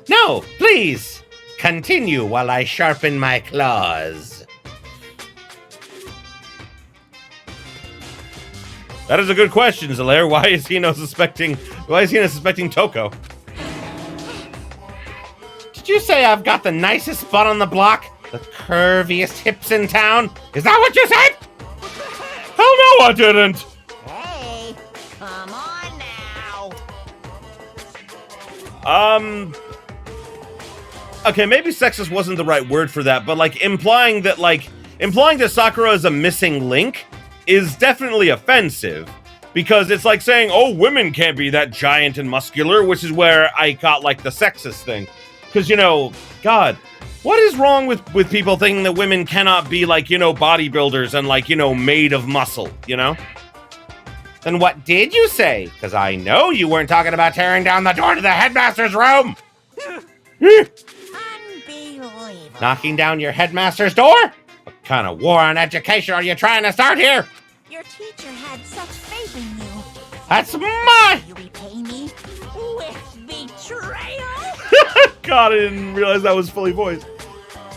No, please. Continue while I sharpen my claws. That is a good question, Zalaire. Why is Hino suspecting Toko? Did you say I've got the nicest spot on the block? The curviest hips in town? Is that what you said? Hell no, I didn't! Hey, come on now. Okay, maybe sexist wasn't the right word for that, but implying that Sakura is a missing link is definitely offensive. Because it's like saying, oh, women can't be that giant and muscular, which is where I got, the sexist thing. Because, God, what is wrong with people thinking that women cannot be, bodybuilders and, made of muscle, Then what did you say? Because I know you weren't talking about tearing down the door to the headmaster's room! Unbelievable. Knocking down your headmaster's door? What kind of war on education are you trying to start here? Your teacher had such faith in you. That's my... You repay me with betrayal? God, I didn't realize that was fully voiced.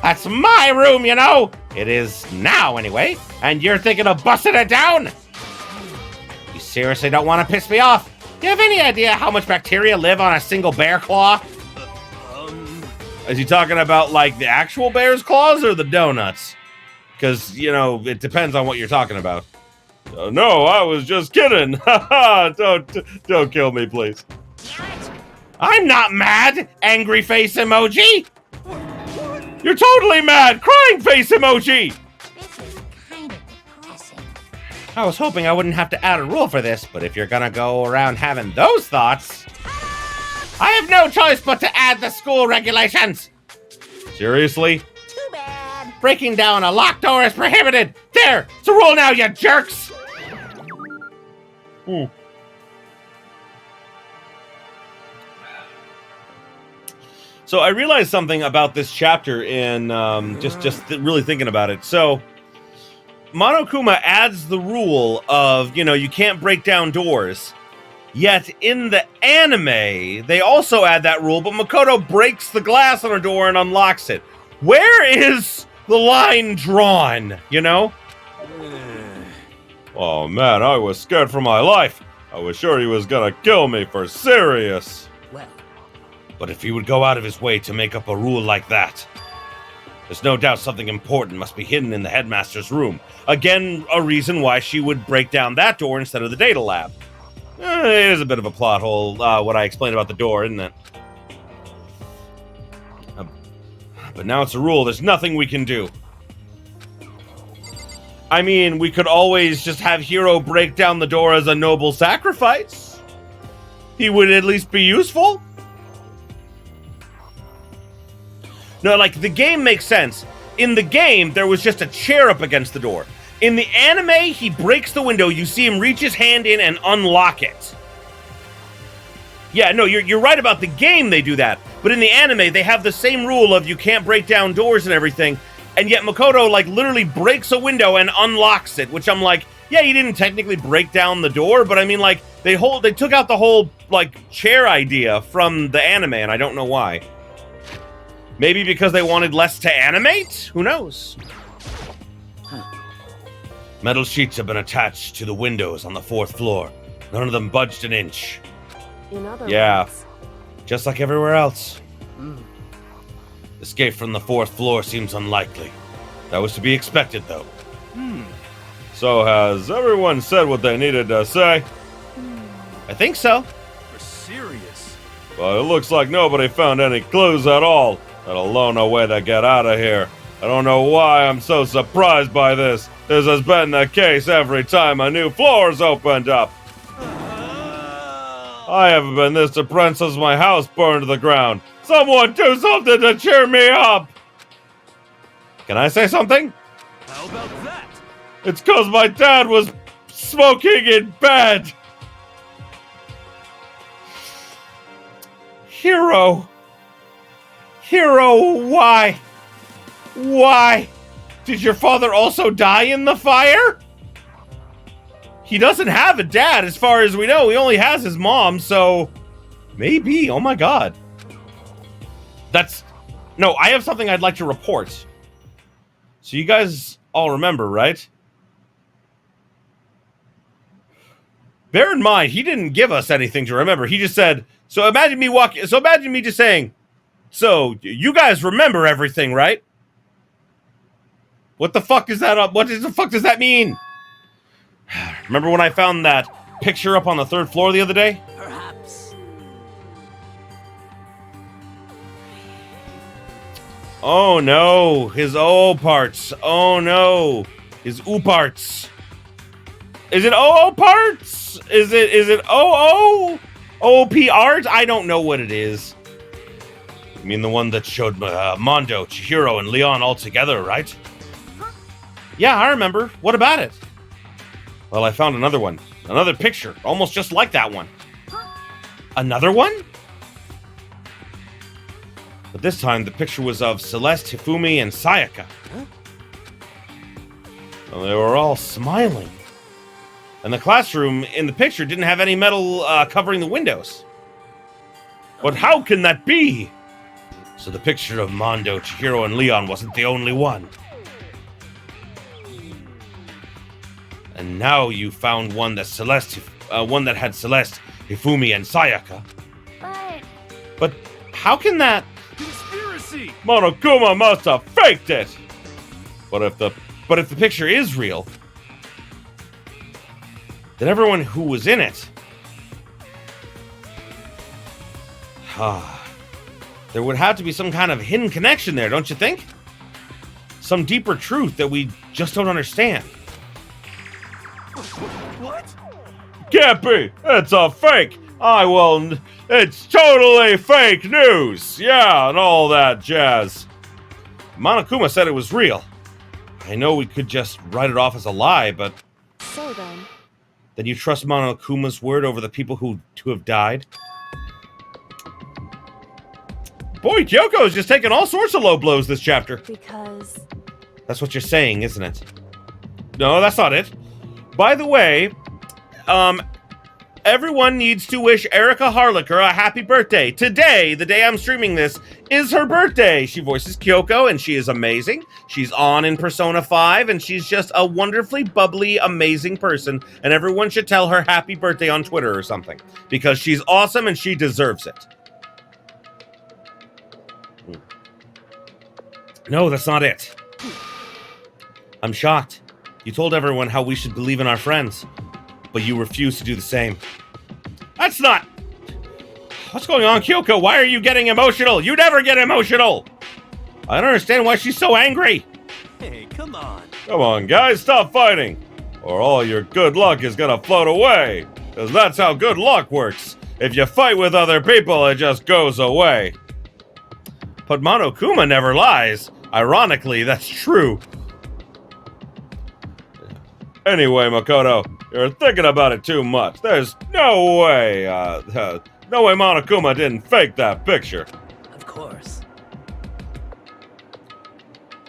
That's my room, It is now, anyway. And you're thinking of busting it down? seriously don't want to piss me off. Do you have any idea how much bacteria live on a single bear claw? Is he talking about, like, the actual bear's claws or the donuts? Because, you know, it depends on what you're talking about. No, I was just kidding. Don't kill me, please. I'm not mad, angry face emoji. You're totally mad, crying face emoji. This is kind of depressing. I was hoping I wouldn't have to add a rule for this, but if you're gonna go around having those thoughts, I have no choice but to add the school regulations. Seriously? Too bad. Breaking down a locked door is prohibited. There, it's a rule now, you jerks. So I realized something about this chapter in really thinking about it. So Monokuma adds the rule of, you know, you can't break down doors. Yet in the anime, they also add that rule, but Makoto breaks the glass on her door and unlocks it. Where is the line drawn, you know? Oh man, I was scared for my life. I was sure he was gonna kill me for serious. Well. But if he would go out of his way to make up a rule like that, there's no doubt something important must be hidden in the headmaster's room. Again, a reason why she would break down that door instead of the data lab. It is a bit of a plot hole, what I explained about the door, isn't it? But now it's a rule, there's nothing we can do. I mean, we could always just have Hiro break down the door as a noble sacrifice. He would at least be useful. No, like, the game makes sense. In the game, there was just a chair up against the door. In the anime, he breaks the window, you see him reach his hand in and unlock it. Yeah, no, you're right about the game, they do that. But in the anime, they have the same rule of you can't break down doors and everything. And yet Makoto, like, literally breaks a window and unlocks it, which I'm like, yeah, he didn't technically break down the door, but I mean, like, they took out the whole, like, chair idea from the anime, and I don't know why. Maybe because they wanted less to animate? Who knows? Metal sheets have been attached to the windows on the 4th floor. None of them budged an inch. In other Yeah, words, just like everywhere else. Escape from the 4th floor seems unlikely. That was to be expected, though. So has everyone said what they needed to say? I think so. You're serious? But it looks like nobody found any clues at all, let alone a way to get out of here. I don't know why I'm so surprised by this. This has been the case every time a new floor's opened up. I haven't been this depressed since my house burned to the ground. Someone do something to cheer me up! Can I say something? How about that? It's 'cause my dad was smoking in bed! Hiro, why? Why? Did your father also die in the fire? He doesn't have a dad, as far as we know. He only has his mom, so... Maybe. Oh my god. No, I have something I'd like to report. So you guys all remember, right? Bear in mind, he didn't give us anything to remember. He just said, so imagine me just saying, so you guys remember everything, right? What the fuck is that? What the fuck does that mean? Remember when I found that picture up on the 3rd floor the other day? Perhaps. Oh no, his O parts. Oh no, his O parts. Is it OO parts? Is it OO? OP art? I don't know what it is. You mean the one that showed Mondo, Chihiro, and Leon all together, right? Yeah, I remember. What about it? Well, I found another one. Another picture, almost just like that one. Another one? But this time, the picture was of Celeste, Hifumi, and Sayaka. Well, they were all smiling. And the classroom in the picture didn't have any metal covering the windows. But how can that be? So the picture of Mondo, Chihiro, and Leon wasn't the only one. And now you found one that Celeste, one that had Celeste, Hifumi, and Sayaka. But how can that... Conspiracy! Monokuma must have faked it! But if the picture is real, then everyone who was in it... there would have to be some kind of hidden connection there, don't you think? Some deeper truth that we just don't understand. What? Can't be! It's a fake! It's totally fake news! Yeah, and all that jazz. Monokuma said it was real. I know we could just write it off as a lie, but... So then... Then you trust Monokuma's word over the people who have died? Boy, Kyoko is just taking all sorts of low blows this chapter. Because... That's what you're saying, isn't it? No, that's not it. By the way, everyone needs to wish Erica Harlicker a happy birthday. Today, the day I'm streaming this, is her birthday. She voices Kyoko, and she is amazing. She's on in Persona 5, and she's just a wonderfully bubbly, amazing person. And everyone should tell her happy birthday on Twitter or something. Because she's awesome, and she deserves it. No, that's not it. I'm shocked. You told everyone how we should believe in our friends, but you refused to do the same. That's not... What's going on, Kyoko? Why are you getting emotional? You never get emotional! I don't understand why she's so angry. Hey, come on. Come on, guys, stop fighting, or all your good luck is gonna float away. Because that's how good luck works. If you fight with other people, it just goes away. But Monokuma never lies. Ironically, that's true. Anyway, Makoto, you're thinking about it too much. There's no way, no way Monokuma didn't fake that picture. Of course.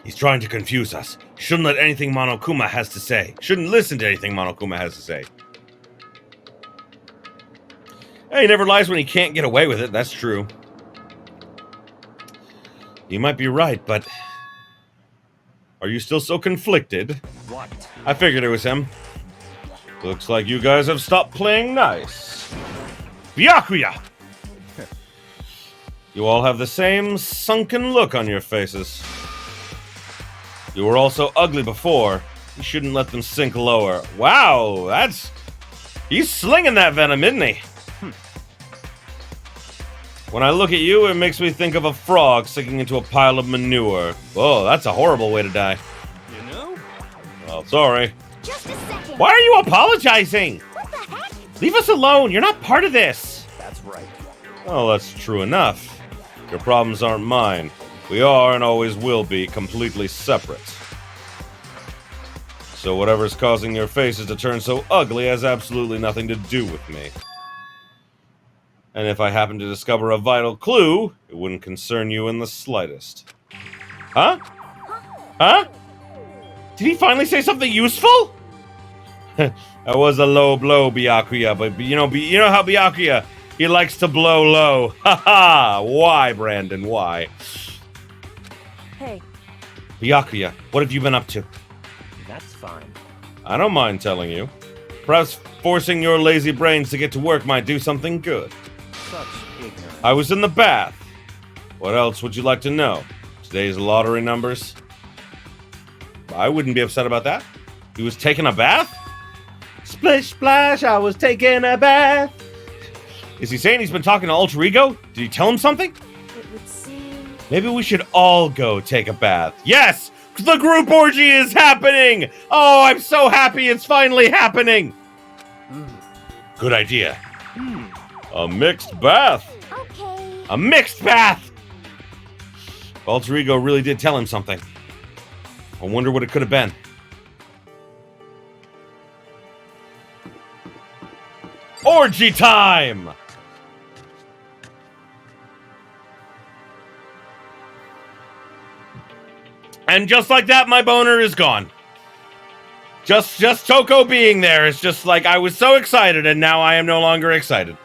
He's trying to confuse us. Shouldn't let anything Monokuma has to say. Shouldn't listen to anything Monokuma has to say. Hey, he never lies when he can't get away with it, that's true. You might be right, but... Are you still so conflicted? What? I figured it was him. Looks like you guys have stopped playing nice. Byakuya! You all have the same sunken look on your faces. You were also ugly before. You shouldn't let them sink lower. Wow, that's... He's slinging that venom, isn't he? When I look at you, it makes me think of a frog sinking into a pile of manure. Whoa, that's a horrible way to die. You know? Well, sorry. Just a second. Why are you apologizing? What the heck? Leave us alone. You're not part of this. That's right. Oh, that's true enough. Your problems aren't mine. We are and always will be completely separate. So whatever's causing your faces to turn so ugly has absolutely nothing to do with me. And if I happen to discover a vital clue, it wouldn't concern you in the slightest. Huh? Huh? Did he finally say something useful? That was a low blow, Byakuya, but you know how Byakuya, he likes to blow low. Ha! Why, Brandon, why? Hey. Byakuya, what have you been up to? That's fine. I don't mind telling you. Perhaps forcing your lazy brains to get to work might do something good. Such ignorance. I was in the bath. What else would you like to know? Today's lottery numbers? I wouldn't be upset about that. He was taking a bath? Splish splash, I was taking a bath. Is he saying he's been talking to Alter Ego? Did he tell him something? It would seem... Maybe we should all go take a bath. Yes! The group orgy is happening! Oh, I'm so happy it's finally happening! Good idea. A mixed bath. Okay. A mixed bath! Alter Ego really did tell him something. I wonder what it could have been. Orgy time! And just like that, my boner is gone. Just Toko being there is just like, I was so excited, and now I am no longer excited.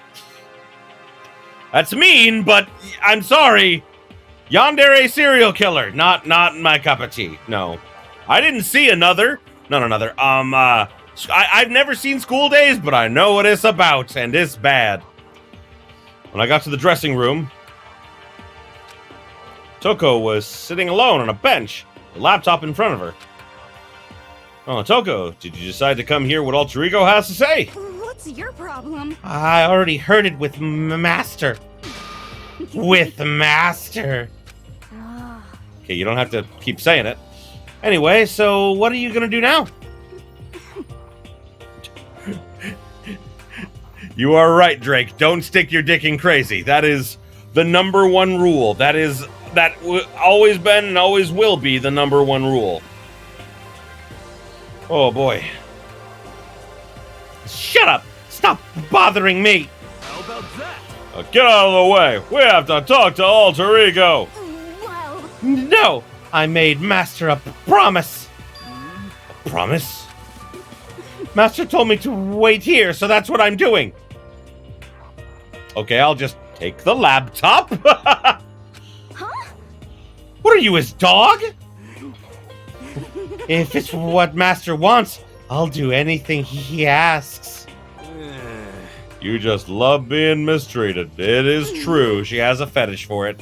That's mean, but I'm sorry. Yandere serial killer, not my cup of tea. No. I didn't see another. Not another. I've never seen School Days, but I know what it's about, and it's bad. When I got to the dressing room, Toko was sitting alone on a bench, a laptop in front of her. Oh, Toko, did you decide to come hear what Alter Ego has to say? What's your problem? I already heard it with Master. With Master. Ah, Okay, you don't have to keep saying it. Anyway, so what are you gonna do now? You are right, Drake. Don't stick your dick in crazy. That is the #1 rule. That always been and always will be the #1 rule. Oh boy. Shut up! Stop bothering me! How about that? Get out of the way! We have to talk to Alter Ego! Well, No! I made Master a promise! A promise? Master told me to wait here, so that's what I'm doing! Okay, I'll just take the laptop! huh? What are you, his dog? If it's what Master wants, I'll do anything he asks. You just love being mistreated. It is true. She has a fetish for it.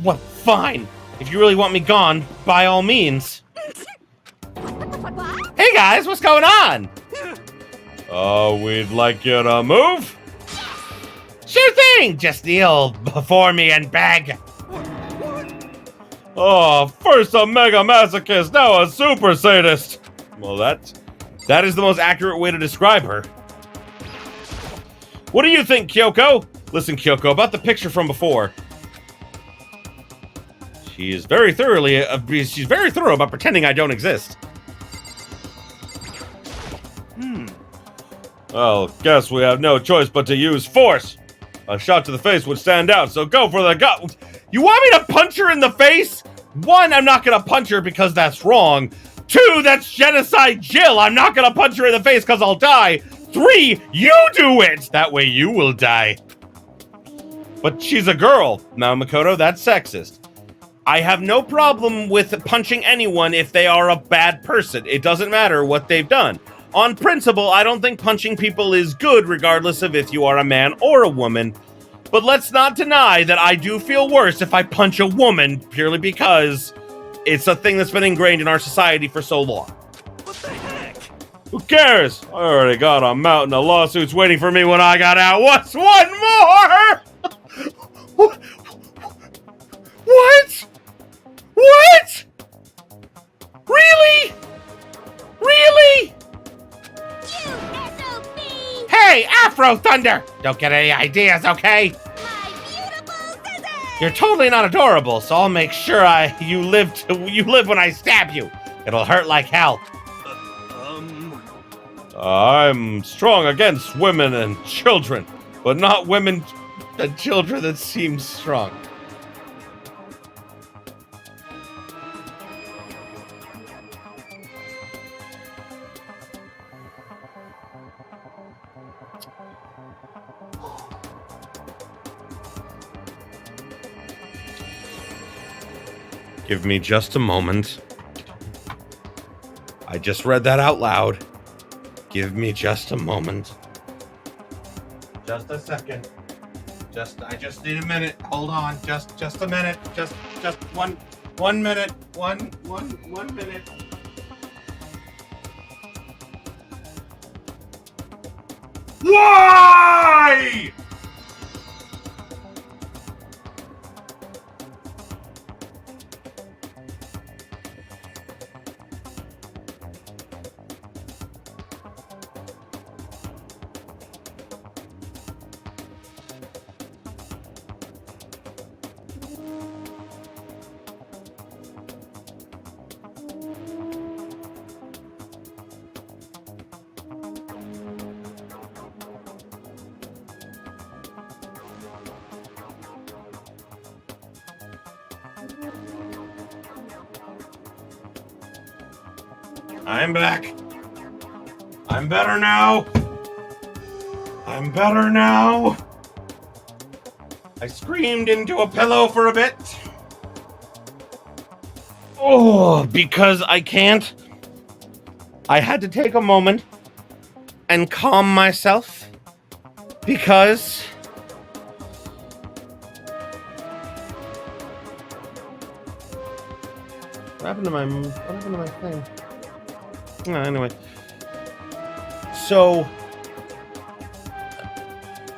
What? Fine. If you really want me gone, by all means. What? Hey guys, what's going on? We'd like you to move. Sure thing. Just kneel before me and beg. Oh, first a mega masochist, now a super sadist. Well, that is the most accurate way to describe her. What do you think, Kyoko? Listen, Kyoko, about the picture from before. She's very thorough about pretending I don't exist. Well, guess we have no choice but to use force. A shot to the face would stand out, so go for the gut. You want me to punch her in the face? 1, I'm not gonna punch her because that's wrong. 2, that's genocide Jill. I'm not gonna punch her in the face because I'll die. 3, you do it! That way you will die. But she's a girl. Now, Makoto, that's sexist. I have no problem with punching anyone if they are a bad person. It doesn't matter what they've done. On principle, I don't think punching people is good regardless of if you are a man or a woman. But let's not deny that I do feel worse if I punch a woman purely because it's a thing that's been ingrained in our society for so long. What the heck? Who cares? I already got a mountain of lawsuits waiting for me when I got out. What's one more? What? What? Really? Really? You SOB! Hey, Afro Thunder! Don't get any ideas, okay? My beautiful scissors! You're totally not adorable, so I'll make sure you live when I stab you. It'll hurt like hell. I'm strong against women and children, but not women and children that seem strong. Give me just a moment. I just read that out loud. Give me just a moment. Just a second. I just need a minute. Hold on. Just a minute. Just one minute. One minute. Why? I'm back. I'm better now. I screamed into a pillow for a bit. Oh, because I can't. I had to take a moment and calm myself because what happened to my thing? Anyway. So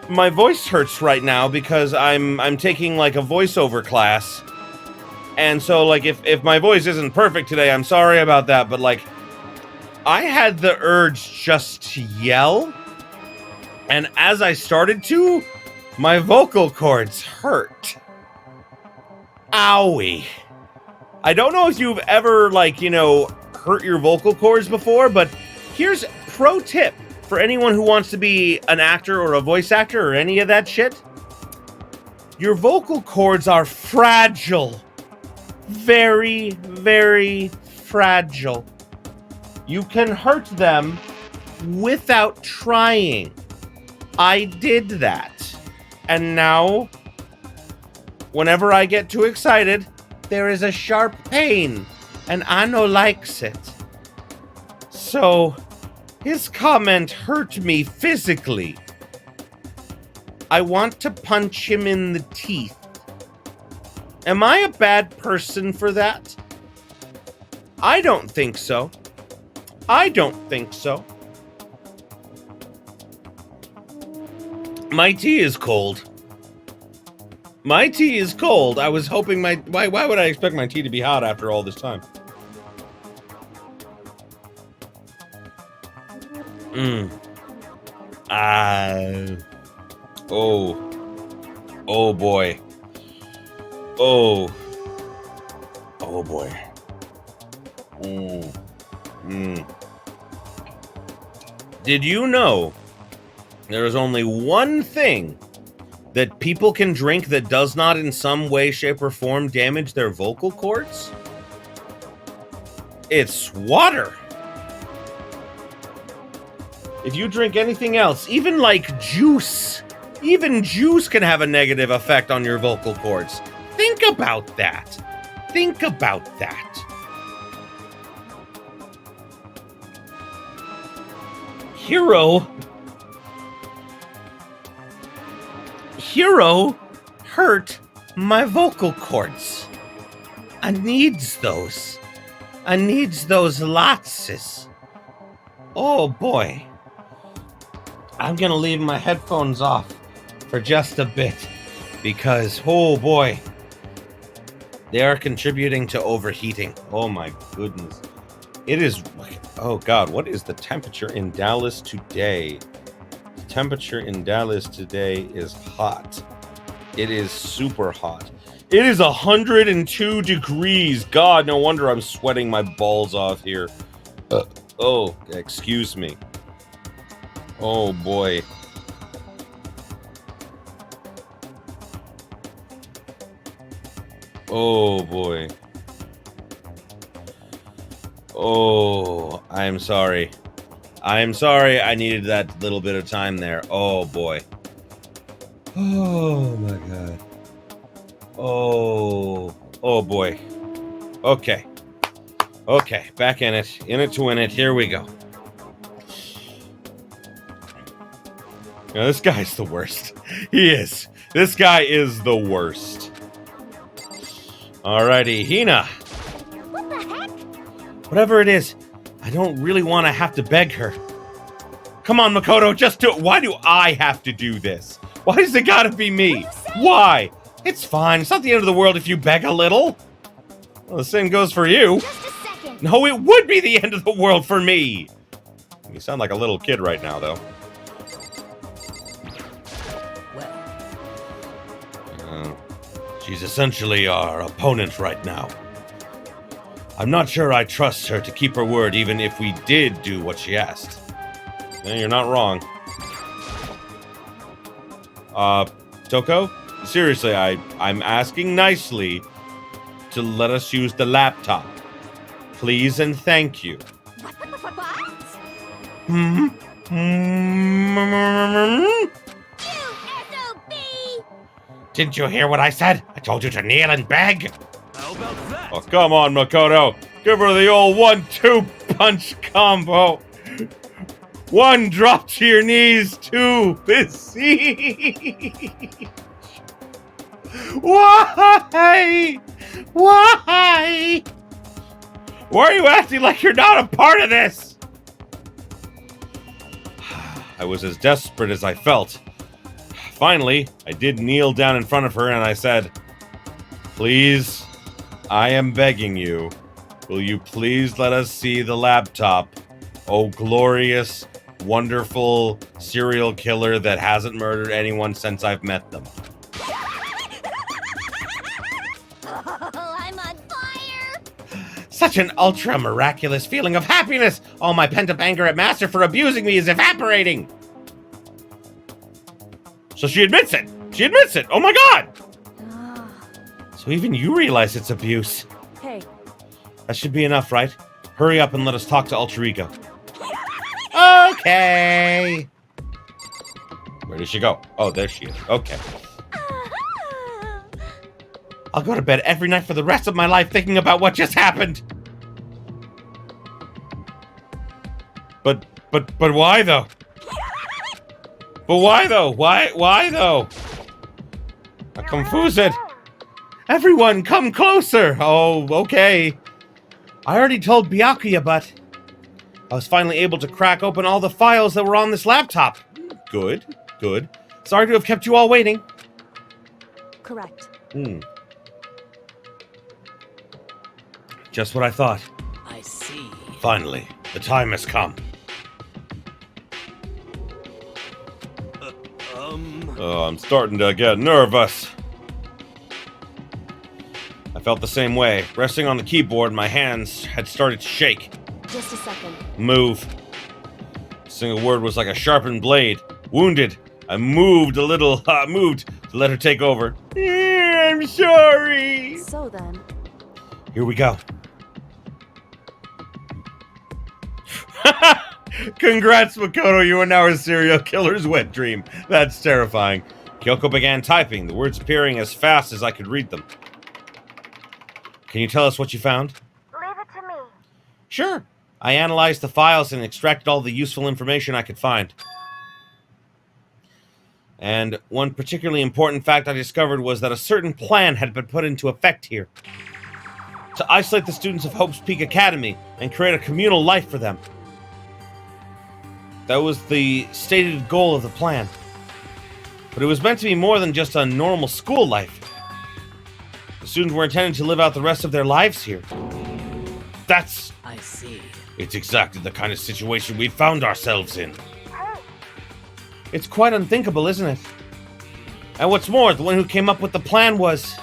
my voice hurts right now because I'm taking like a voiceover class. And so like if my voice isn't perfect today, I'm sorry about that, but like I had the urge just to yell, and as I started to, my vocal cords hurt. Owie. I don't know if you've ever, like, you know, hurt your vocal cords before, but here's a pro tip for anyone who wants to be an actor or a voice actor or any of that shit. Your vocal cords are fragile. Very, very fragile. You can hurt them without trying. I did that. And now, whenever I get too excited, there is a sharp pain, and I no likes it. So, his comment hurt me physically. I want to punch him in the teeth. Am I a bad person for that? I don't think so. I don't think so. My tea is cold. My tea is cold. I was hoping my... Why would I expect my tea to be hot after all this time? Oh boy. Oh boy. Did you know there is only one thing that people can drink that does not in some way, shape, or form damage their vocal cords? It's water. If you drink anything else, even like juice, even juice can have a negative effect on your vocal cords. Think about that. Think about that. Hero hurt my vocal cords. I needs those. I needs those lotses. Oh boy. I'm gonna leave my headphones off for just a bit because, oh boy, they are contributing to overheating. Oh my goodness. It is, oh God, what is the temperature in Dallas today? The temperature in Dallas today is hot. It is super hot. It is 102 degrees. God, no wonder I'm sweating my balls off here. Oh, excuse me. Oh boy. Oh boy. Oh, I'm sorry. I'm sorry I needed that little bit of time there. Oh boy. Oh my God. Oh boy. Okay. Okay, back in it. In it to win it. Here we go. Now, this guy's the worst. He is. This guy is the worst. Alrighty, Hina. What the heck? Whatever it is, I don't really want to have to beg her. Come on, Makoto, just do it. Why do I have to do this? Why does it gotta be me? Why? It's fine. It's not the end of the world if you beg a little. Well, the same goes for you. Just a second. No, it would be the end of the world for me. You sound like a little kid right now, though. She's essentially our opponent right now. I'm not sure I trust her to keep her word even if we did do what she asked. Yeah, you're not wrong. Toko? Seriously, I'm asking nicely to let us use the laptop. Please and thank you. What? SOB! Didn't you hear what I said? I told you to kneel and beg. How about that? Oh, come on, Makoto. Give her the old 1-2 punch combo. 1, drop to your knees. 2, beseech. Why? Why? Why are you acting like you're not a part of this? I was as desperate as I felt. Finally, I did kneel down in front of her and I said, "Please, I am begging you. Will you please let us see the laptop? Oh, glorious, wonderful serial killer that hasn't murdered anyone since I've met them." Oh, I'm on fire! Such an ultra-miraculous feeling of happiness! All my pent-up anger at Master for abusing me is evaporating! So she admits it! She admits it! Oh my god! Ah. So even you realize it's abuse. Hey, That should be enough, right? Hurry up and let us talk to Alter Ego. Okay! Where did she go? Oh, there she is. Okay. I'll go to bed every night for the rest of my life thinking about what just happened. But why though? But why though? Why though? I'm confused. Everyone, come closer. Oh, okay. I already told Byakuya, but I was finally able to crack open all the files that were on this laptop. Good, good. Sorry to have kept you all waiting. correct. Just what I thought. I see. Finally, the time has come. Oh, I'm starting to get nervous. I felt the same way. Resting on the keyboard, my hands had started to shake. Just a second. Move. A single word was like a sharpened blade. Wounded. I moved a little. Moved to let her take over. I'm sorry. So then, Here we go. Congrats, Makoto. You are now a serial killer's wet dream. That's terrifying. Kyoko began typing, the words appearing as fast as I could read them. Can you tell us what you found? Leave it to me. Sure. I analyzed the files and extracted all the useful information I could find. And one particularly important fact I discovered was that a certain plan had been put into effect here. To isolate the students of Hope's Peak Academy and create a communal life for them. That was the stated goal of the plan. But it was meant to be more than just a normal school life. The students were intended to live out the rest of their lives here. That's... I see. It's exactly the kind of situation we found ourselves in. It's quite unthinkable, isn't it? And what's more, the one who came up with the plan was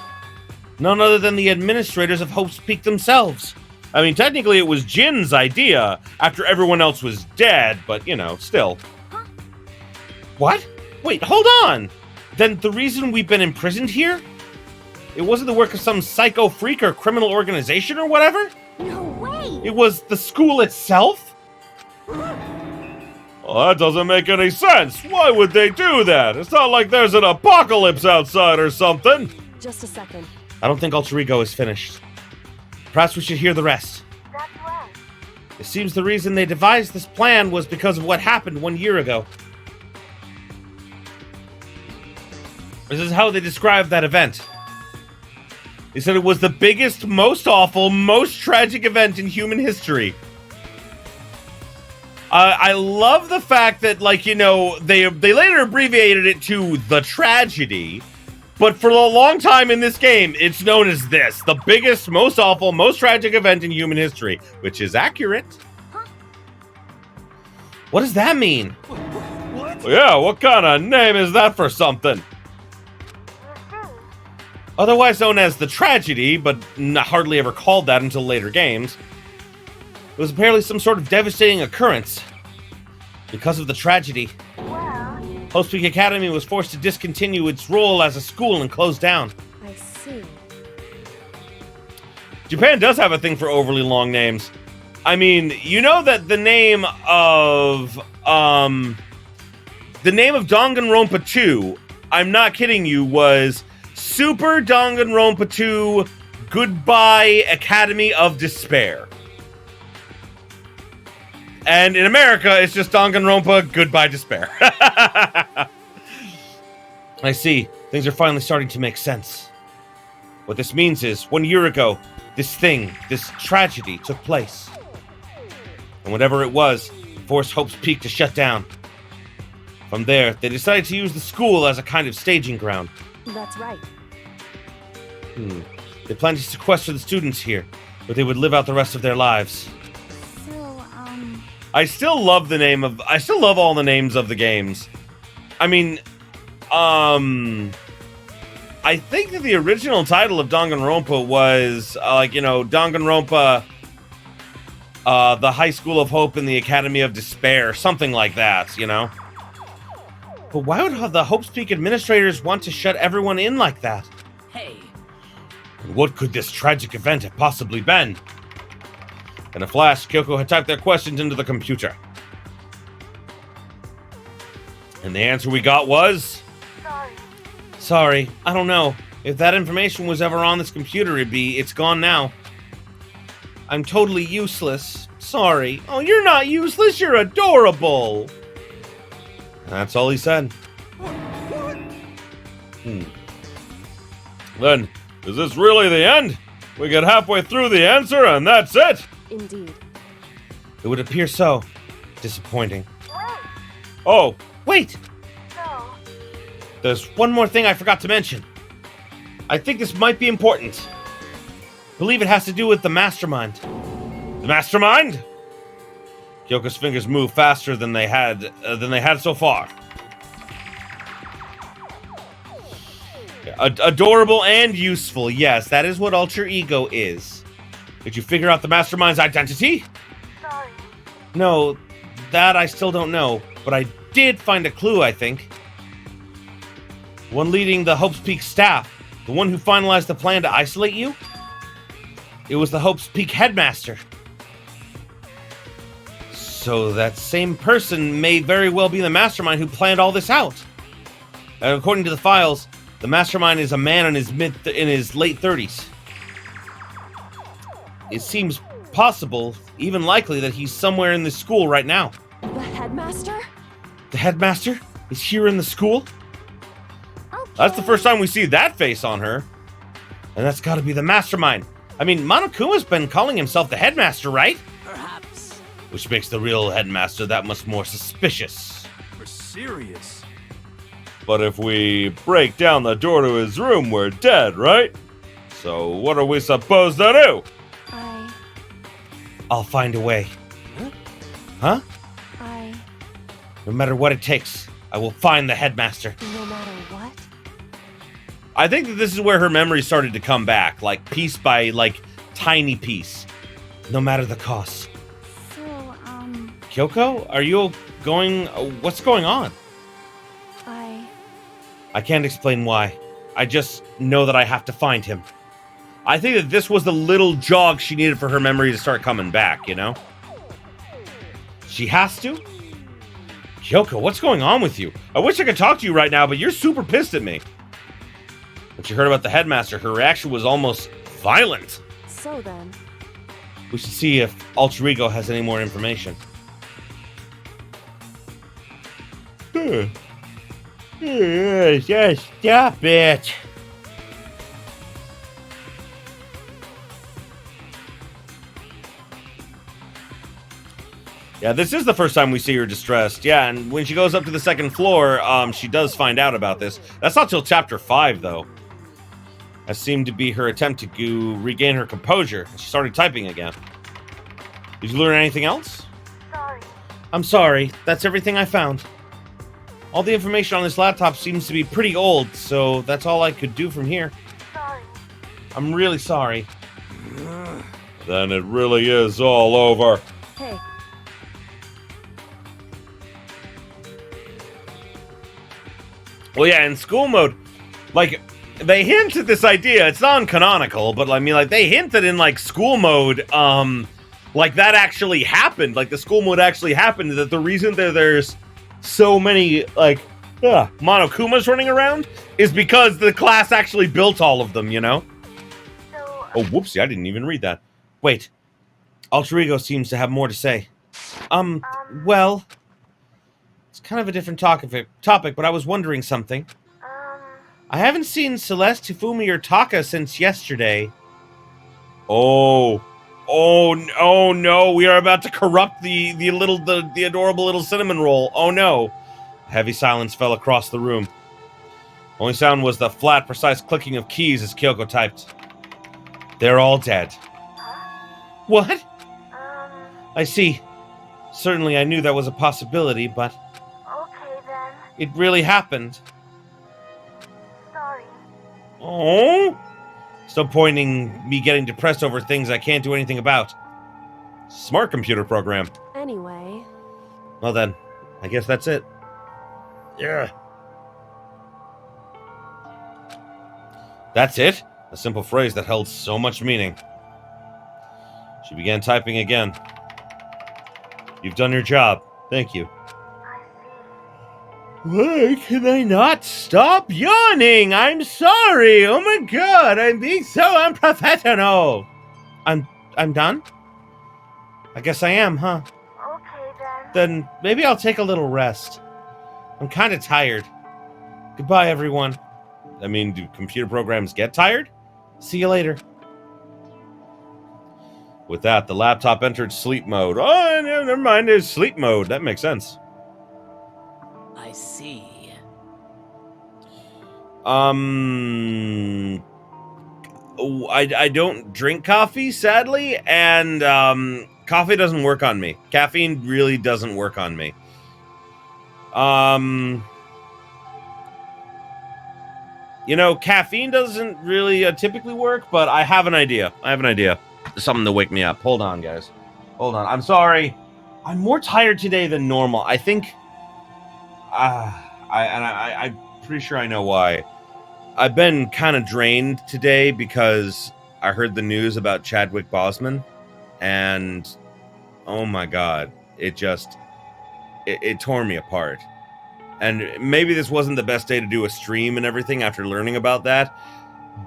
none other than the administrators of Hope's Peak themselves. I mean, technically it was Jin's idea after everyone else was dead, but, you know, still. What? Wait, hold on! Then the reason we've been imprisoned here? It wasn't the work of some psycho freak or criminal organization or whatever? No way! It was the school itself? Well, that doesn't make any sense. Why would they do that? It's not like there's an apocalypse outside or something. just a second. I don't think Alter Ego is finished. Perhaps we should hear the rest. That's when. It seems the reason they devised this plan was because of what happened 1 year ago. This is how they described that event. They said it was the biggest, most awful, most tragic event in human history. I love the fact that, like, you know, they later abbreviated it to the tragedy, but for a long time in this game, it's known as this, the biggest, most awful, most tragic event in human history, which is accurate. What does that mean? What? Yeah, what kind of name is that for something? You see, Otherwise known as the tragedy, but hardly ever called that until later games. It was apparently some sort of devastating occurrence. Because of the tragedy, well, Hope's Peak Academy was forced to discontinue its role as a school and close down. I see. Japan does have a thing for overly long names. I mean, you know that the name of Danganronpa 2, I'm not kidding you, was Super Danganronpa 2 Goodbye Academy of Despair. And in America, it's just Danganronpa, Goodbye Despair. I see. Things are finally starting to make sense. What this means is, 1 year ago, this tragedy took place. And whatever it was, forced Hope's Peak to shut down. From there, they decided to use the school as a kind of staging ground. That's right. They planned to sequester the students here, where they would live out the rest of their lives. So, I still love all the names of the games. I mean, I think that the original title of Danganronpa was, Danganronpa, the High School of Hope and the Academy of Despair, something like that, you know? But why would the Hope's Peak administrators want to shut everyone in like that? Hey. And what could this tragic event have possibly been? In a flash, Kyoko had typed their questions into the computer. And the answer we got was... Sorry, I don't know. If that information was ever on this computer, it's gone now. I'm totally useless. Sorry. Oh, you're not useless, you're adorable. That's all he said. Then, is this really the end? We get halfway through the answer and that's it? Indeed. It would appear so. Disappointing. Oh, wait! There's one more thing I forgot to mention. I think this might be important. I believe it has to do with the Mastermind. The Mastermind? Kyoko's fingers move faster than they had so far. Adorable and useful. Yes, that is what Alter Ego is. Did you figure out the Mastermind's identity? Sorry. No, that I still don't know, but I did find a clue, I think. One leading the Hope's Peak staff, the one who finalized the plan to isolate you? It was the Hope's Peak headmaster. So that same person may very well be the Mastermind who planned all this out. And according to the files, the Mastermind is a man in his late 30s. It seems possible, even likely, that he's somewhere in this school right now. The headmaster? The headmaster is here in the school? That's the first time we see that face on her. And that's gotta be the Mastermind. I mean, Monokuma's been calling himself the headmaster, right? Perhaps. Which makes the real headmaster that much more suspicious. We're serious. But if we break down the door to his room, we're dead, right? So what are we supposed to do? I'll find a way. Huh? No matter what it takes, I will find the headmaster. No matter what? I think that this is where her memory started to come back, like piece by tiny piece. No matter the cost. So, Kyoko, are you going... what's going on? I can't explain why. I just know that I have to find him. I think that this was the little jog she needed for her memory to start coming back, you know? She has to? Kyoko, what's going on with you? I wish I could talk to you right now, but you're super pissed at me. When she heard about the headmaster, her reaction was almost violent. So then... We should see if Alter Ego has any more information. Just stop it. Yeah, this is the first time we see her distressed. Yeah, and when she goes up to the second floor, she does find out about this. That's not till chapter 5, though. That seemed to be her attempt to regain her composure. She started typing again. Did you learn anything else? Sorry. I'm sorry. That's everything I found. All the information on this laptop seems to be pretty old, so that's all I could do from here. Sorry. I'm really sorry. Then it really is all over. Hey. Well, yeah, in school mode, they hint at this idea. It's non-canonical, but they hint that in school mode, that actually happened. The school mode actually happened. That the reason that there's so many Monokumas running around is because the class actually built all of them. You know. So, Oh, whoopsie! I didn't even read that. Wait, Alter Ego seems to have more to say. Well, it's kind of a different topic, but I was wondering something. I haven't seen Celeste, Hifumi, or Taka since yesterday. Oh no, we are about to corrupt the adorable little cinnamon roll. Oh no. A heavy silence fell across the room. Only sound was the flat, precise clicking of keys as Kyoko typed. They're all dead. What? I see. Certainly I knew that was a possibility, but Okay then. it really happened. Sorry. Oh? Stop pointing me getting depressed over things I can't do anything about. Smart computer program. Anyway, Well then, I guess that's it. Yeah. That's it? A simple phrase that held so much meaning. She began typing again. You've done your job. Thank you. I see. Why can I not stop yawning? I'm sorry. Oh my god, I'm being so unprofessional. I'm done? I guess I am, huh? Okay then. Then maybe I'll take a little rest. I'm kind of tired. Goodbye, everyone. I mean, do computer programs get tired? See you later. With that, the laptop entered sleep mode. Oh, no, never mind, it's sleep mode. That makes sense. I see. I don't drink coffee, sadly, and coffee doesn't work on me. Caffeine really doesn't work on me. You know, caffeine doesn't really typically work, but I have an idea. Something to wake me up. Hold on, guys. Hold on. I'm sorry. I'm more tired today than normal. I think. I'm pretty sure I know why. I've been kind of drained today because I heard the news about Chadwick Boseman, and oh my god, it tore me apart. And maybe this wasn't the best day to do a stream and everything after learning about that,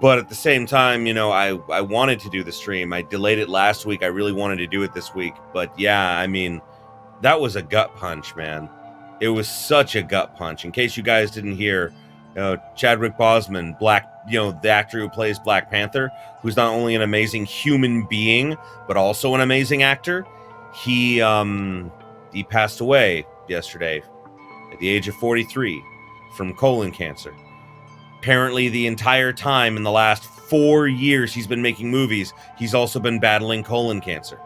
but at the same time, you know, I wanted to do the stream. I delayed it last week. I really wanted to do it this week, but yeah, I mean, that was a gut punch, man. It was such a gut punch. In case you guys didn't hear, Chadwick Boseman, the actor who plays Black Panther, who's not only an amazing human being but also an amazing actor. He passed away yesterday at the age of 43 from colon cancer. Apparently, the entire time in the last 4 years he's been making movies, he's also been battling colon cancer.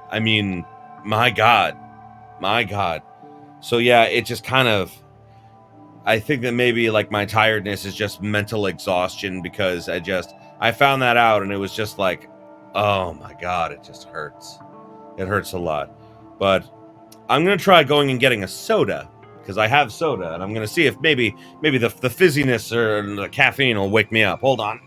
I mean, my God. So yeah, it just kind of, I think that maybe like my tiredness is just mental exhaustion, because I found that out and it was just like, oh my God, it just hurts. It hurts a lot. But I'm going to try going and getting a soda, because I have soda, and I'm going to see if maybe the fizziness or the caffeine will wake me up. Hold on.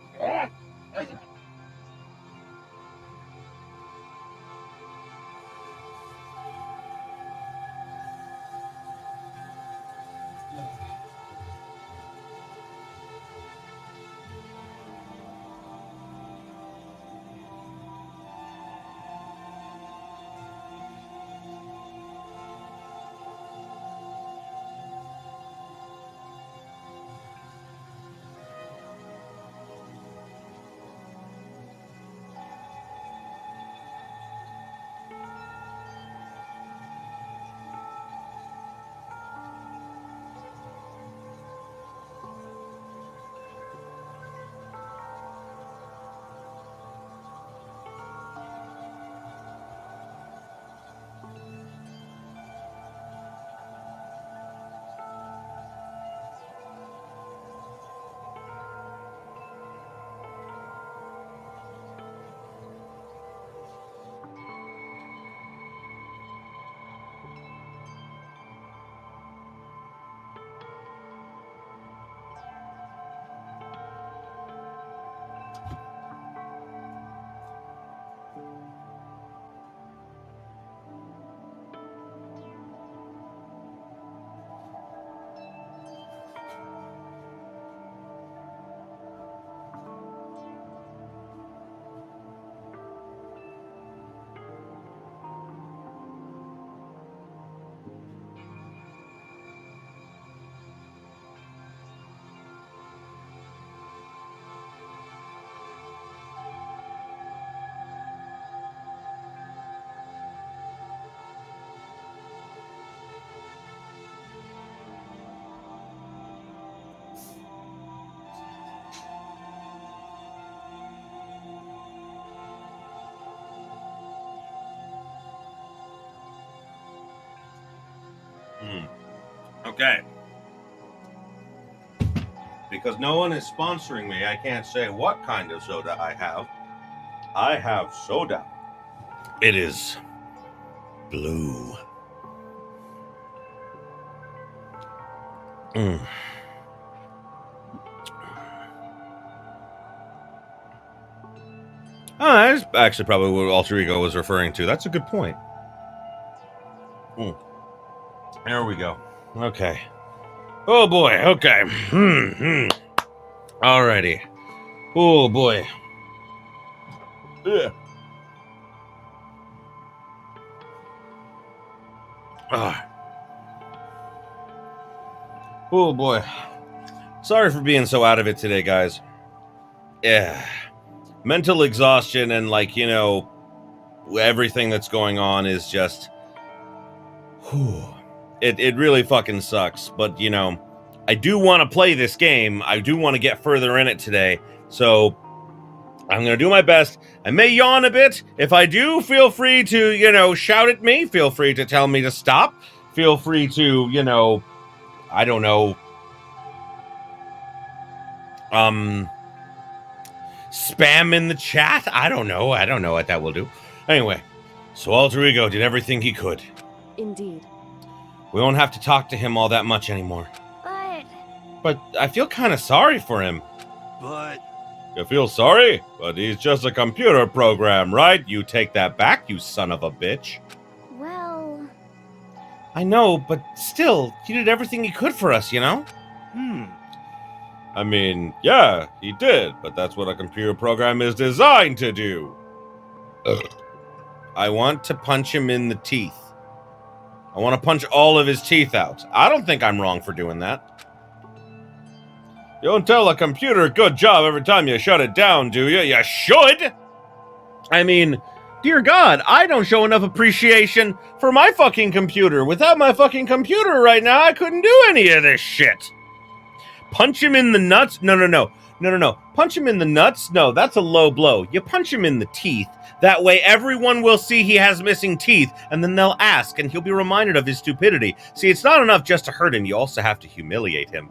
Okay. Because no one is sponsoring me, I can't say what kind of soda I have. I have soda. It is blue. Oh, that's actually probably what Alter Ego was referring to. That's a good point. There we go. Okay. Oh boy. Okay. Alrighty. Oh boy. Ugh. Oh boy. Sorry for being so out of it today, guys. Yeah. Mental exhaustion and, like, you know, everything that's going on is just... Whew. It really fucking sucks. But, you know, I do want to play this game. I do want to get further in it today. So, I'm going to do my best. I may yawn a bit. If I do, feel free to, you know, shout at me. Feel free to tell me to stop. Feel free to, you know, I don't know, spam in the chat. I don't know what that will do. Anyway, so Alter Ego did everything he could. Indeed. We won't have to talk to him all that much anymore. But I feel kind of sorry for him. But... You feel sorry? But he's just a computer program, right? You take that back, you son of a bitch. Well... I know, but still, he did everything he could for us, you know? I mean, yeah, he did, but that's what a computer program is designed to do. I want to punch him in the teeth. I want to punch all of his teeth out. I don't think I'm wrong for doing that. You don't tell a computer good job every time you shut it down, do you? You should! I mean, dear God, I don't show enough appreciation for my fucking computer. Without my fucking computer right now, I couldn't do any of this shit. Punch him in the nuts? No. Punch him in the nuts? No, that's a low blow. You punch him in the teeth. That way everyone will see he has missing teeth, and then they'll ask, and he'll be reminded of his stupidity. See, it's not enough just to hurt him. You also have to humiliate him.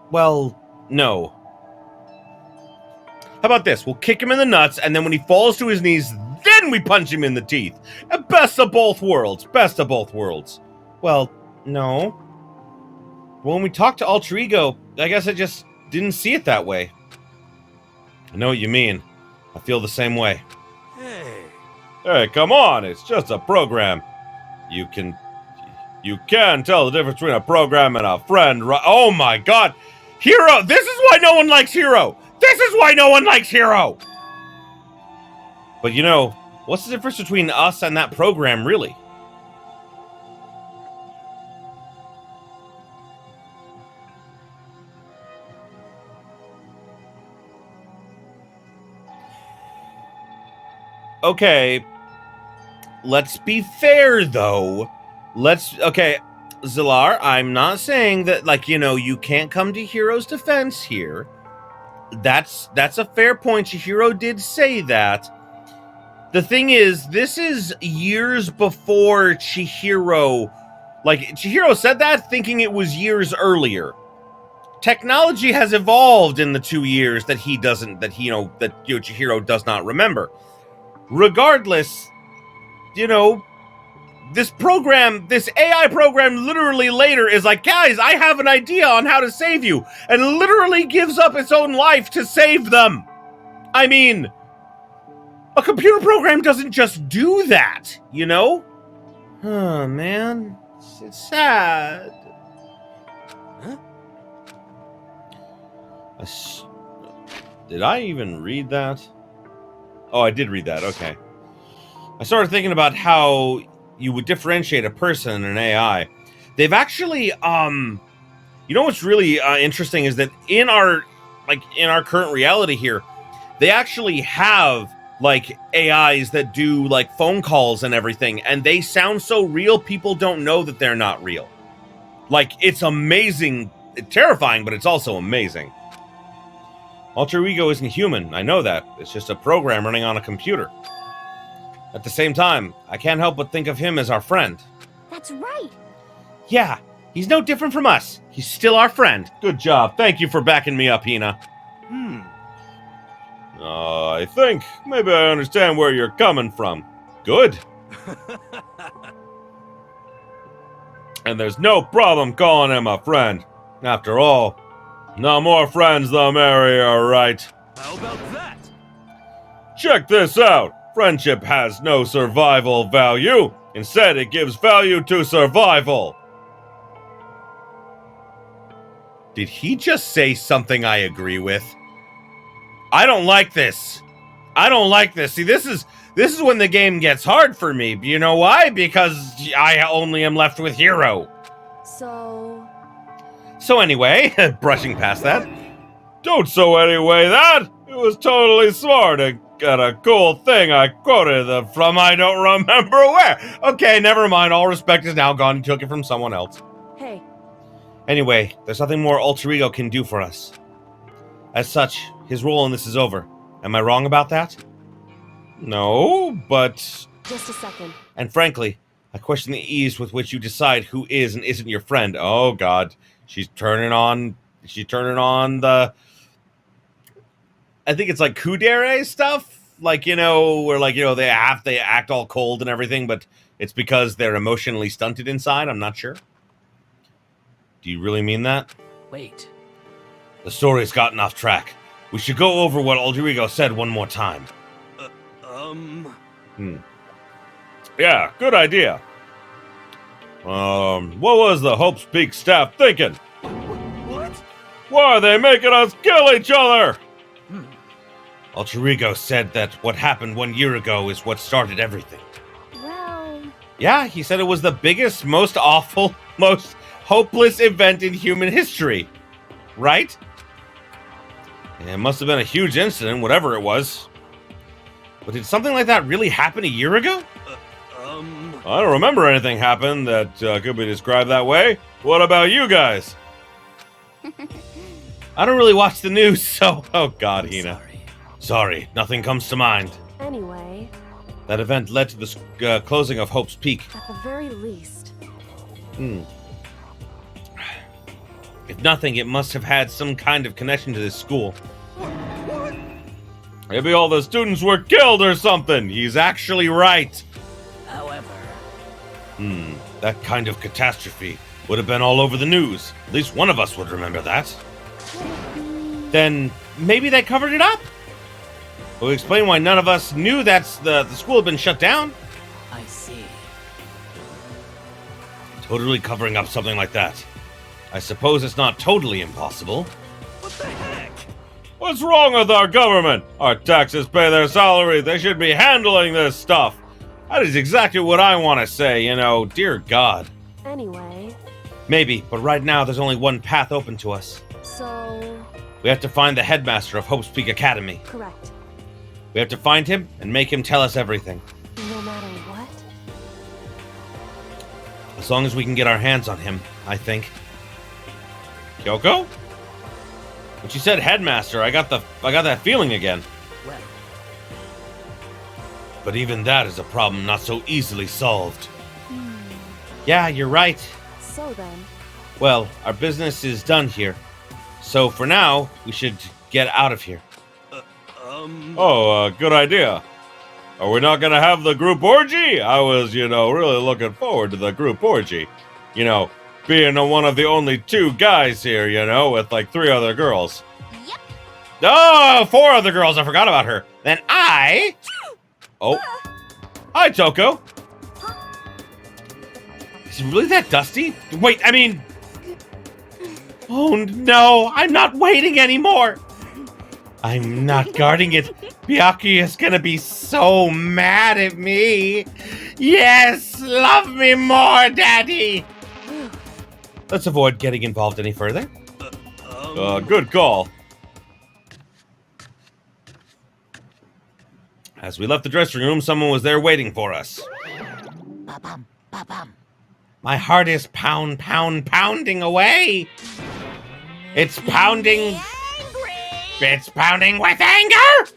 Well, no. How about this? We'll kick him in the nuts, and then when he falls to his knees, then we punch him in the teeth. Best of both worlds. Best of both worlds. Well, no. When we talked to Alter Ego, I guess I just didn't see it that way. I know what you mean. I feel the same way. Hey, come on. It's just a program. You can tell the difference between a program and a friend, right? Oh my God. Hero! This is why no one likes Hero! This is why no one likes Hero! But you know, what's the difference between us and that program, really? Okay. Let's be fair, though. Okay, Zilar, I'm not saying that, like, you know, you can't come to Hiro's defense here. That's a fair point. Chihiro did say that. The thing is, this is years before Chihiro. Like, Chihiro said that thinking it was years earlier. Technology has evolved in the 2 years that Chihiro does not remember. Regardless, you know, this AI program literally later is like, guys, I have an idea on how to save you, and literally gives up its own life to save them. I mean, a computer program doesn't just do that, you know? Oh, man. It's sad. Huh? Did I even read that? Oh, I did read that. Okay. I started thinking about how you would differentiate a person and an AI. They've actually, you know what's really interesting is that in our current reality here, they actually have like AIs that do like phone calls and everything, and they sound so real, people don't know that they're not real. Like, it's amazing, terrifying, but it's also amazing. Alter Ego isn't human, I know that. It's just a program running on a computer. At the same time, I can't help but think of him as our friend. That's right. Yeah, he's no different from us. He's still our friend. Good job. Thank you for backing me up, Hina. I think maybe I understand where you're coming from. Good. And there's no problem calling him a friend. After all, the more friends the merrier, right? How about that? Check this out. Friendship has no survival value. Instead, it gives value to survival. Did he just say something I agree with? I don't like this. I don't like this. See, this is when the game gets hard for me. You know why? Because I only am left with Hero. So anyway, brushing past that. Don't anyway that. It was totally smart and got a cool thing I quoted them from I don't remember where. Okay, never mind. All respect is now gone. He took it from someone else. Hey. Anyway, there's nothing more Alter Ego can do for us. As such, his role in this is over. Am I wrong about that? No, but... Just a second. And frankly, I question the ease with which you decide who is and isn't your friend. Oh God, she's turning on the... I think it's like kudere stuff. Like, where they act all cold and everything, but it's because they're emotionally stunted inside. I'm not sure. Do you really mean that? Wait. The story's gotten off track. We should go over what Alter Ego said one more time. Yeah, good idea. What was the Hope's Peak staff thinking? What? Why are they making us kill each other? Alter Ego said that what happened 1 year ago is what started everything. Well... Yeah, he said it was the biggest, most awful, most hopeless event in human history. Right? It must have been a huge incident, whatever it was. But did something like that really happen a year ago? I don't remember anything happen that could be described that way. What about you guys? I don't really watch the news, so... Oh God, Hina. Sorry, nothing comes to mind. Anyway... That event led to the closing of Hope's Peak. At the very least. If nothing, it must have had some kind of connection to this school. Maybe all the students were killed or something. He's actually right. However... That kind of catastrophe would have been all over the news. At least one of us would remember that. Then maybe they covered it up? Will you explain why none of us knew that the school had been shut down? I see. Totally covering up something like that. I suppose it's not totally impossible. What the heck? What's wrong with our government? Our taxes pay their salary. They should be handling this stuff. That is exactly what I want to say, dear God. Anyway... Maybe, but right now there's only one path open to us. So... We have to find the headmaster of Hope's Peak Academy. Correct. We have to find him and make him tell us everything. No matter what? As long as we can get our hands on him, I think. Kyoko? When she said headmaster, I got that feeling again. Well, But even that is a problem not so easily solved. Yeah, you're right. So then... Well, our business is done here. So for now, we should get out of here. Good idea. Are we not gonna have the group orgy? I was, really looking forward to the group orgy. Being one of the only 2 guys here, with like 3 other girls. Yep. Oh, 4 other girls. I forgot about her. Then I... Oh. Hi, Toko. Is it really that dusty? Wait, I mean... Oh, no. I'm not waiting anymore. I'm not guarding it. Byakuya is gonna be so mad at me. Yes, love me more, Daddy. Let's avoid getting involved any further. Good call. As we left the dressing room, someone was there waiting for us. Ba-bum, ba-bum. My heart is pounding away. It's pounding. Angry. It's pounding with anger.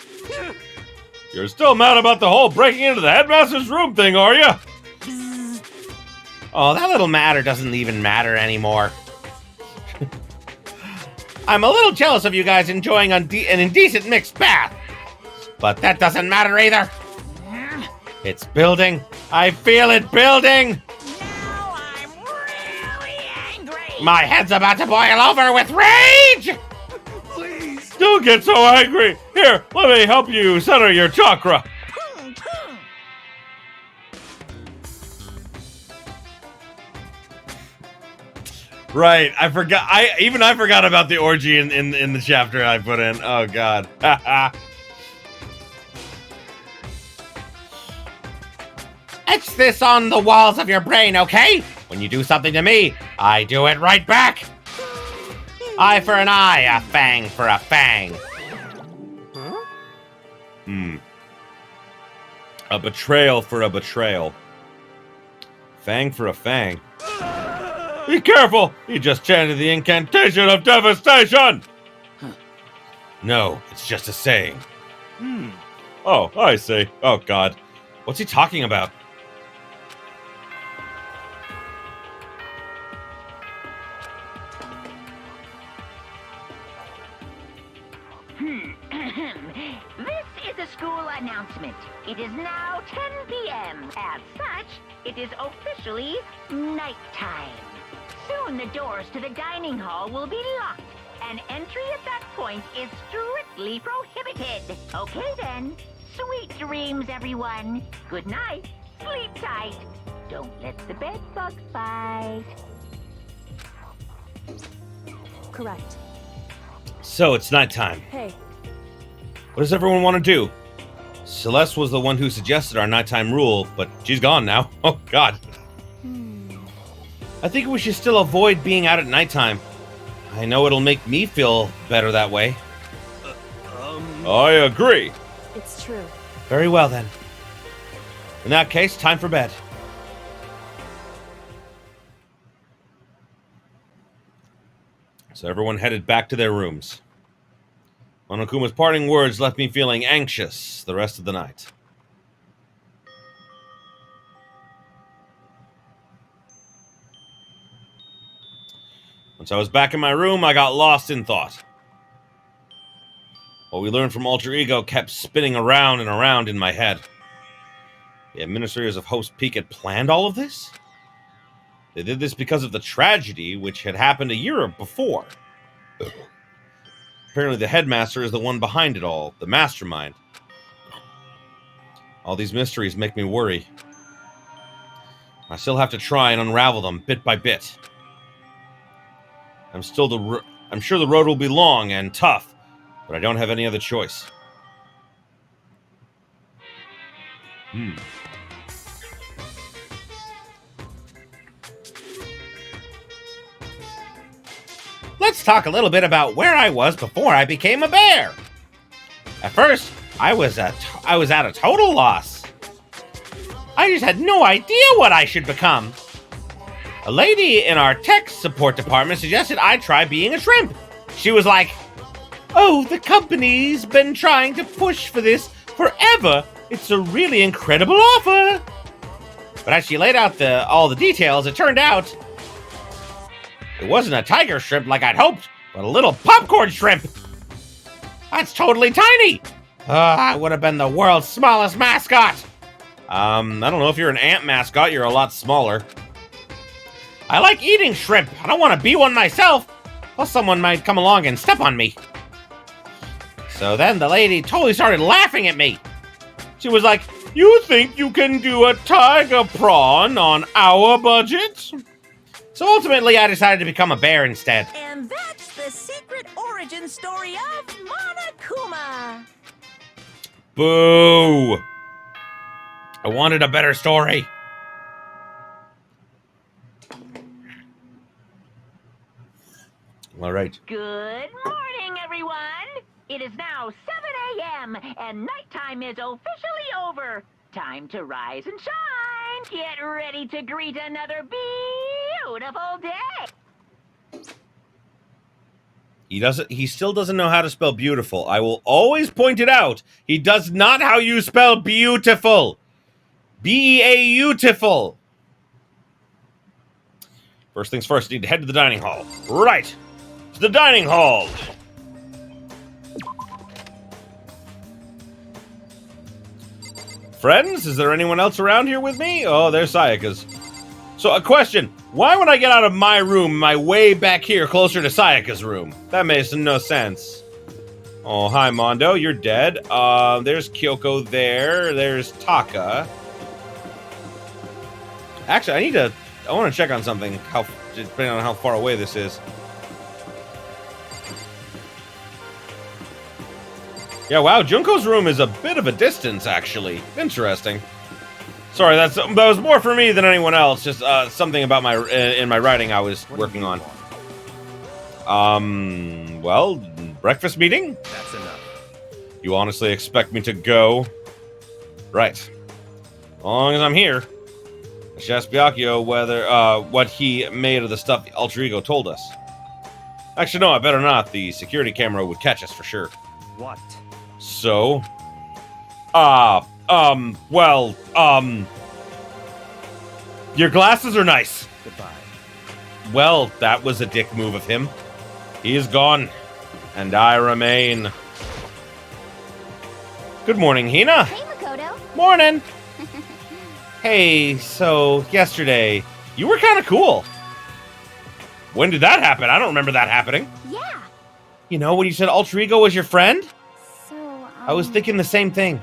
You're still mad about the whole breaking into the headmaster's room thing, are you? Oh, that little matter doesn't even matter anymore. I'm a little jealous of you guys enjoying an indecent mixed bath. But that doesn't matter either. It's building. I feel it building. Now I'm really angry. My head's about to boil over with rage. Please! Don't get so angry. Here, let me help you center your chakra. Pung, pung. Right, I forgot. I forgot about the orgy in the chapter I put in. Oh God. Etch this on the walls of your brain, okay? When you do something to me, I do it right back. Eye for an eye, a fang for a fang. A betrayal for a betrayal. Fang for a fang. Be careful! He just chanted the incantation of devastation! No, it's just a saying. Oh, I see. Oh, God. What's he talking about? This is a school announcement. It is now 10 p.m. As such, it is officially nighttime. Soon the doors to the dining hall will be locked, and entry at that point is strictly prohibited. Okay then. Sweet dreams, everyone. Good night. Sleep tight. Don't let the bed bugs bite. Correct. So, it's nighttime. Hey, What does everyone want to do? Celeste was the one who suggested our nighttime rule, but she's gone now. Oh, God. I think we should still avoid being out at nighttime. I know it'll make me feel better that way. I agree. it's true. Very well, then. In that case, time for bed. So everyone headed back to their rooms. Monokuma's parting words left me feeling anxious the rest of the night. Once I was back in my room, I got lost in thought. What we learned from Alter Ego kept spinning around and around in my head. The administrators of Host Peak had planned all of this? They did this because of the tragedy which had happened a year before. Apparently the headmaster is the one behind it all, the Mastermind. All these mysteries make me worry. I still have to try and unravel them bit by bit. I'm sure the road will be long and tough, but I don't have any other choice. Let's talk a little bit about where I was before I became a bear. At first, I was at a total loss. I just had no idea what I should become. A lady in our tech support department suggested I try being a shrimp. She was like, "Oh, the company's been trying to push for this forever. It's a really incredible offer." But as she laid out all the details, it turned out it wasn't a tiger shrimp like I'd hoped, but a little popcorn shrimp. That's totally tiny. I would have been the world's smallest mascot. I don't know if you're an ant mascot, you're a lot smaller. I like eating shrimp. I don't want to be one myself. Plus someone might come along and step on me. So then the lady totally started laughing at me. She was like, "You think you can do a tiger prawn on our budget?" So ultimately I decided to become a bear instead. And that's the secret origin story of Monokuma. Boo! I wanted a better story. All right. Good morning, everyone. It is now 7 a.m. and nighttime is officially over. Time to rise and shine. Get ready to greet another beautiful day. He still doesn't know how to spell beautiful. I will always point it out. He does not how you spell beautiful. B-E-A-utiful. First things first, need to head to the dining hall. Right! To the dining hall! Friends, is there anyone else around here with me? Oh, there's Sayaka's. So, a question. Why would I get out of my room, my way back here, closer to Sayaka's room? That makes no sense. Oh, hi, Mondo. You're dead. There's Kyoko there. There's Taka. Actually, I want to check on something, depending on how far away this is. Yeah, wow, Junko's room is a bit of a distance, actually. Interesting. Sorry, that was more for me than anyone else. Just something about in my writing I was working on. Well, breakfast meeting? That's enough. You honestly expect me to go? Right. As long as I'm here. I should ask Byakuya whether, what he made of the stuff the Alter Ego told us. Actually, no, I better not. The security camera would catch us for sure. What? So? Your glasses are nice. Goodbye. Well, that was a dick move of him. He is gone, and I remain. Good morning, Hina. Hey, Makoto. Morning. Hey, so yesterday, you were kind of cool. When did that happen? I don't remember that happening. Yeah. You know, when you said Alter Ego was your friend? So, I was thinking the same thing.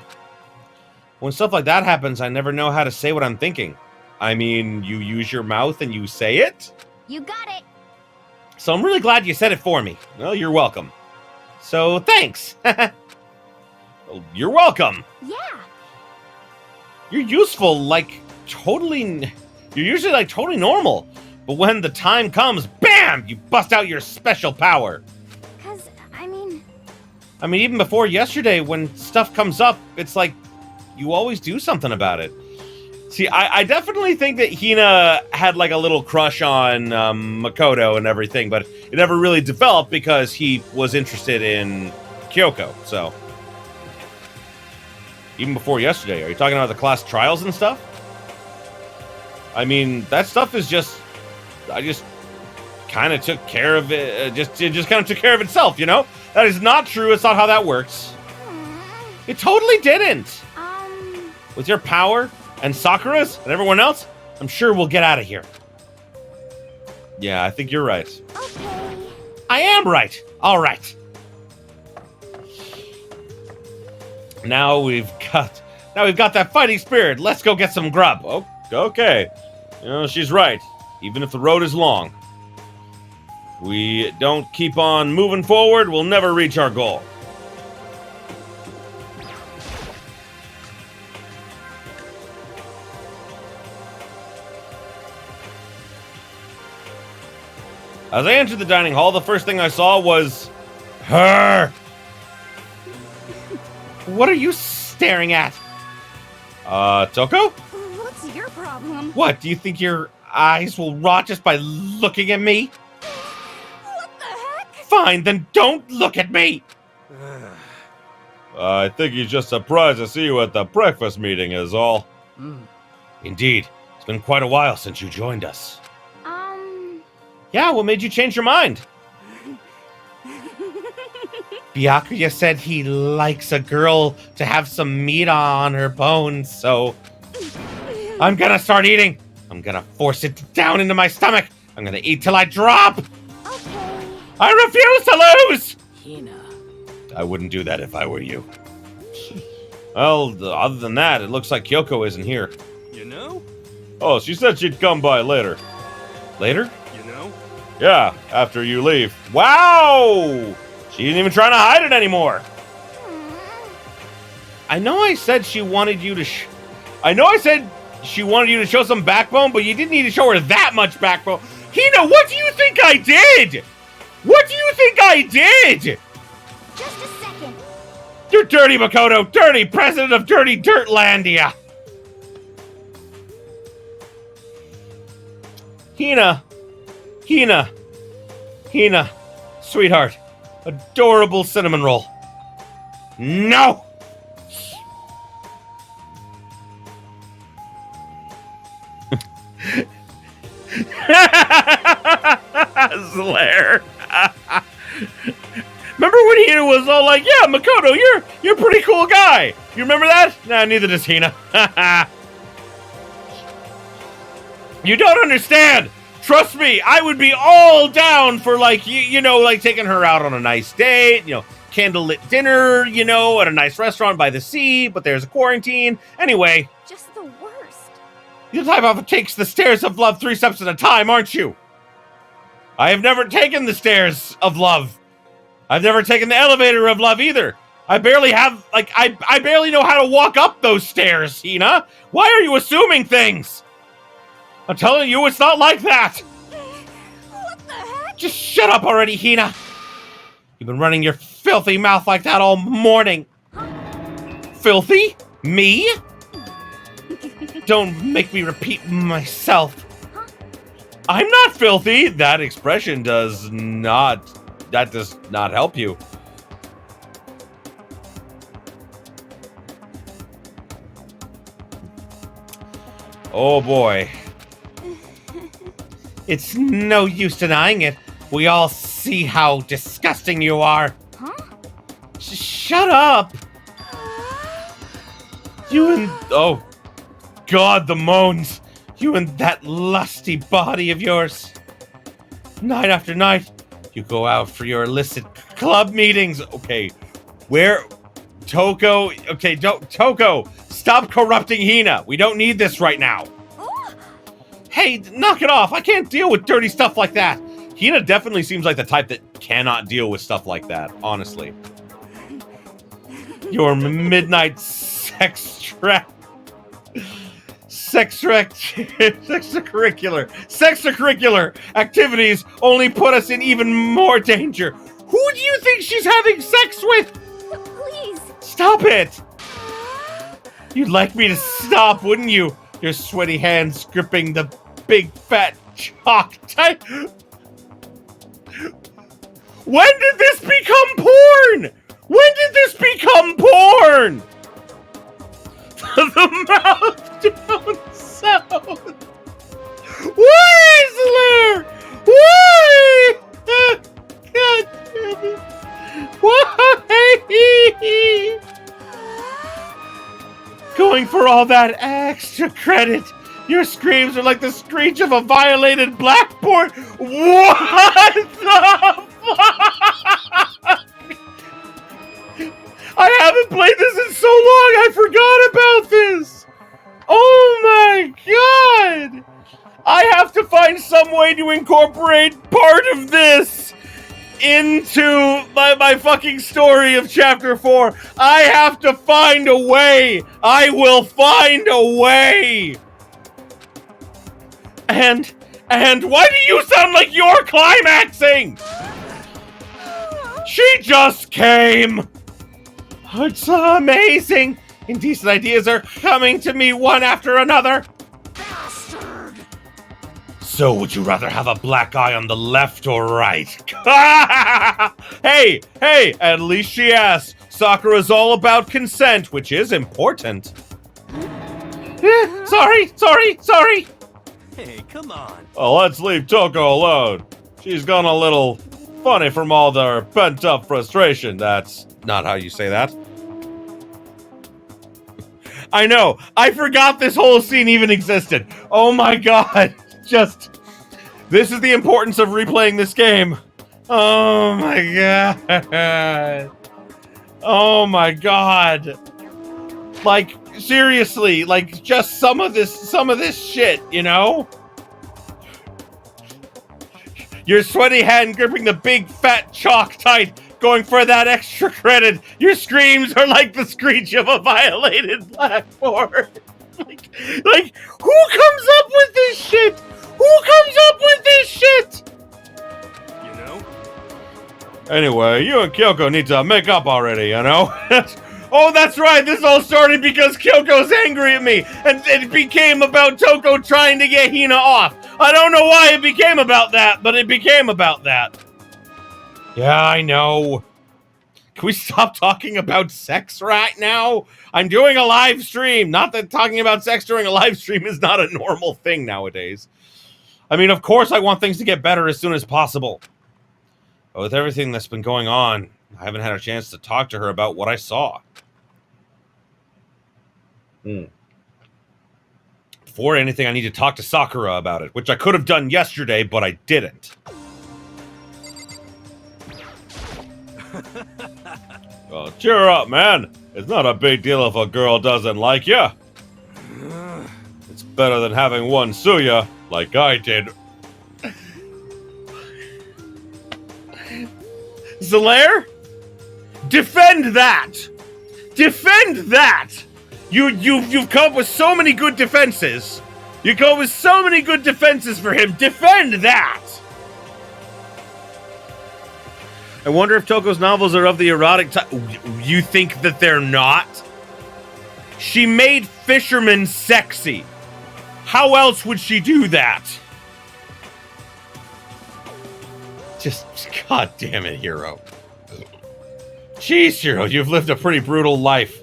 When stuff like that happens, I never know how to say what I'm thinking. I mean, you use your mouth and you say it? You got it. So I'm really glad you said it for me. Well, you're welcome. So, thanks. Well, you're welcome. Yeah. You're useful, like, totally... You're usually, like, totally normal. But when the time comes, BAM! You bust out your special power. I mean, even before yesterday, when stuff comes up, it's like, you always do something about it. See, I definitely think that Hina had, like, a little crush on Makoto and everything, but it never really developed because he was interested in Kyoko, so... Even before yesterday, are you talking about the class trials and stuff? I mean, that stuff is just... I just kind of took care of it. It just kind of took care of itself, you know? That is not true. It's not how that works. It totally didn't. With your power and Sakura's and everyone else, I'm sure we'll get out of here. Yeah, I think you're right. okay. I am right. All right. Now we've got that fighting spirit. Let's go get some grub. Oh, okay. You know, she's right. Even if the road is long. We don't keep on moving forward, we'll never reach our goal. As I entered the dining hall, the first thing I saw was her. What are you staring at? Toko? What's your problem? What, do you think your eyes will rot just by looking at me? What the heck? Fine, then don't look at me! I think he's just surprised to see you at the breakfast meeting is all. Indeed. It's been quite a while since you joined us. Yeah, what made you change your mind? Byakuya said he likes a girl to have some meat on her bones, so... I'm gonna start eating! I'm gonna force it down into my stomach! I'm gonna eat till I drop! Okay. I refuse to lose! Hina. I wouldn't do that if I were you. Well, other than that, it looks like Kyoko isn't here. You know? Oh, she said she'd come by later. Later? You know? Yeah, after you leave. Wow! She isn't even trying to hide it anymore. I know I said she wanted you to she wanted you to show some backbone, but you didn't need to show her that much backbone. Hina, what do you think I did? What do you think I did? Just a second. You're dirty, Makoto. Dirty, president of Dirty Dirtlandia. Hina. Sweetheart. Adorable cinnamon roll. No! lair. Remember when Hina was all like, yeah, Makoto, you're a pretty cool guy. You remember that? Nah, neither does Hina. You don't understand. Trust me, I would be all down for, like, you know, like taking her out on a nice date, you know, candlelit dinner, you know, at a nice restaurant by the sea, but there's a quarantine. Anyway. Just the worst. You're the type of takes the stairs of love 3 steps at a time, aren't you? I have never taken the stairs of love. I've never taken the elevator of love either. I barely have, like, I barely know how to walk up those stairs, Hina. Why are you assuming things? I'm telling you, it's not like that. What the heck? Just shut up already, Hina. You've been running your filthy mouth like that all morning. Filthy? Me? Don't make me repeat myself. I'm not filthy. That expression does not help you. Oh boy. It's no use denying it. We all see how disgusting you are. Huh? Shut up. You and... Oh. God, the moans. You and that lusty body of yours. Night after night, you go out for your illicit club meetings. Okay, where... Toko... Okay, Toko, stop corrupting Hina. We don't need this right now. Hey, knock it off. I can't deal with dirty stuff like that. Hina definitely seems like the type that cannot deal with stuff like that, honestly. Your midnight extracurricular activities only put us in even more danger. Who do you think she's having sex with? Please. Stop it. You'd like me to stop, wouldn't you? Your sweaty hands gripping the big fat chalk type. When did this become porn? When did this become porn? The mouth down sound. Why, Slayer? Why? God damn it. Why? Going for all that extra credit. Your screams are like the screech of a violated blackboard. What the fuck? I haven't played this in so long, I forgot about this. Oh my god. I have to find some way to incorporate part of this into my fucking story of chapter 4. I have to find a way. I will find a way. And why do you sound like you're climaxing? She just came. It's amazing. Indecent ideas are coming to me one after another. Bastard! So would you rather have a black eye on the left or right? Hey, at least she asked. Sakura's all about consent, which is important. Sorry. Hey, come on. Well, let's leave Toko alone. She's gone a little funny from all their pent-up frustration. That's not how you say that. I know. I forgot this whole scene even existed. Oh my god. This is the importance of replaying this game. Oh my god. Oh my god. Like, seriously, like, just some of this shit, you know? Your sweaty hand gripping the big fat chalk tight, going for that extra credit. Your screams are like the screech of a violated blackboard. like, who comes up with this shit? Who comes up with this shit? You know? Anyway, you and Kyoko need to make up already, you know? Oh, that's right. This all started because Kyoko's angry at me, and it became about Toko trying to get Hina off. I don't know why it became about that, but it became about that. Yeah, I know. Can we stop talking about sex right now? I'm doing a live stream. Not that talking about sex during a live stream is not a normal thing nowadays. I mean, of course I want things to get better as soon as possible. But with everything that's been going on, I haven't had a chance to talk to her about what I saw. Before anything, I need to talk to Sakura about it, which I could have done yesterday, but I didn't. Well, cheer up, man. It's not a big deal if a girl doesn't like you. It's better than having one sue ya, like I did. Zelaire? Defend that! Defend that! You've come up with so many good defenses. You come up with so many good defenses for him. Defend that! I wonder if Toko's novels are of the erotic type. You think that they're not? She made fishermen sexy. How else would she do that? Just, god damn it, Hiro. Jeez, Hiro, you've lived a pretty brutal life.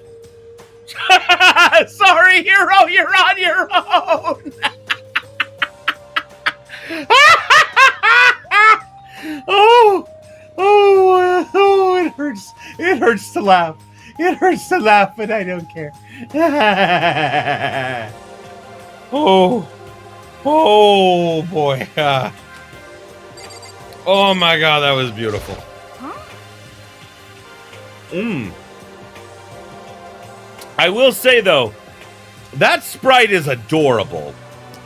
Sorry, Hiro, you're on your own. Oh, it hurts. It hurts to laugh. It hurts to laugh, but I don't care. Oh boy. Oh my god, that was beautiful. I will say though, that sprite is adorable.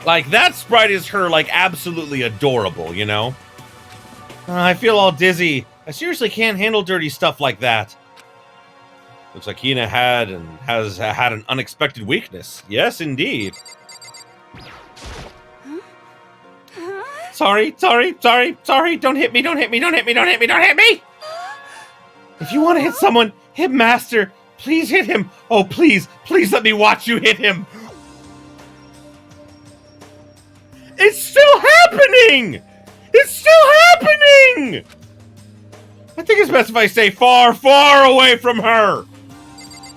Like, that sprite is her, like, absolutely adorable, you know? I feel all dizzy. I seriously can't handle dirty stuff like that. Looks like Hina has had an unexpected weakness. Yes, indeed. Sorry. Don't hit me. If you want to hit someone, hit Master. Please hit him. Oh, please let me watch you hit him. It's still happening! It's still happening! I think it's best if I stay far, far away from her.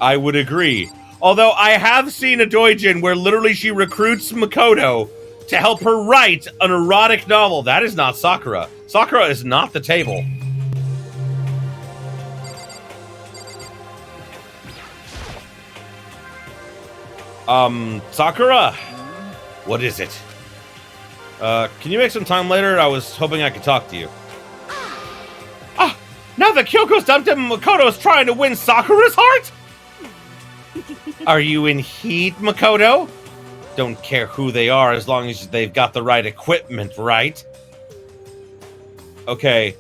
I would agree. Although I have seen a doujin where literally she recruits Makoto to help her write an erotic novel. That is not Sakura. Sakura is not the table. Sakura? What is it? Can you make some time later? I was hoping I could talk to you. Now that Kyoko's dumped him, Makoto's trying to win Sakura's heart? Are you in heat, Makoto? Don't care who they are as long as they've got the right equipment, right? Okay.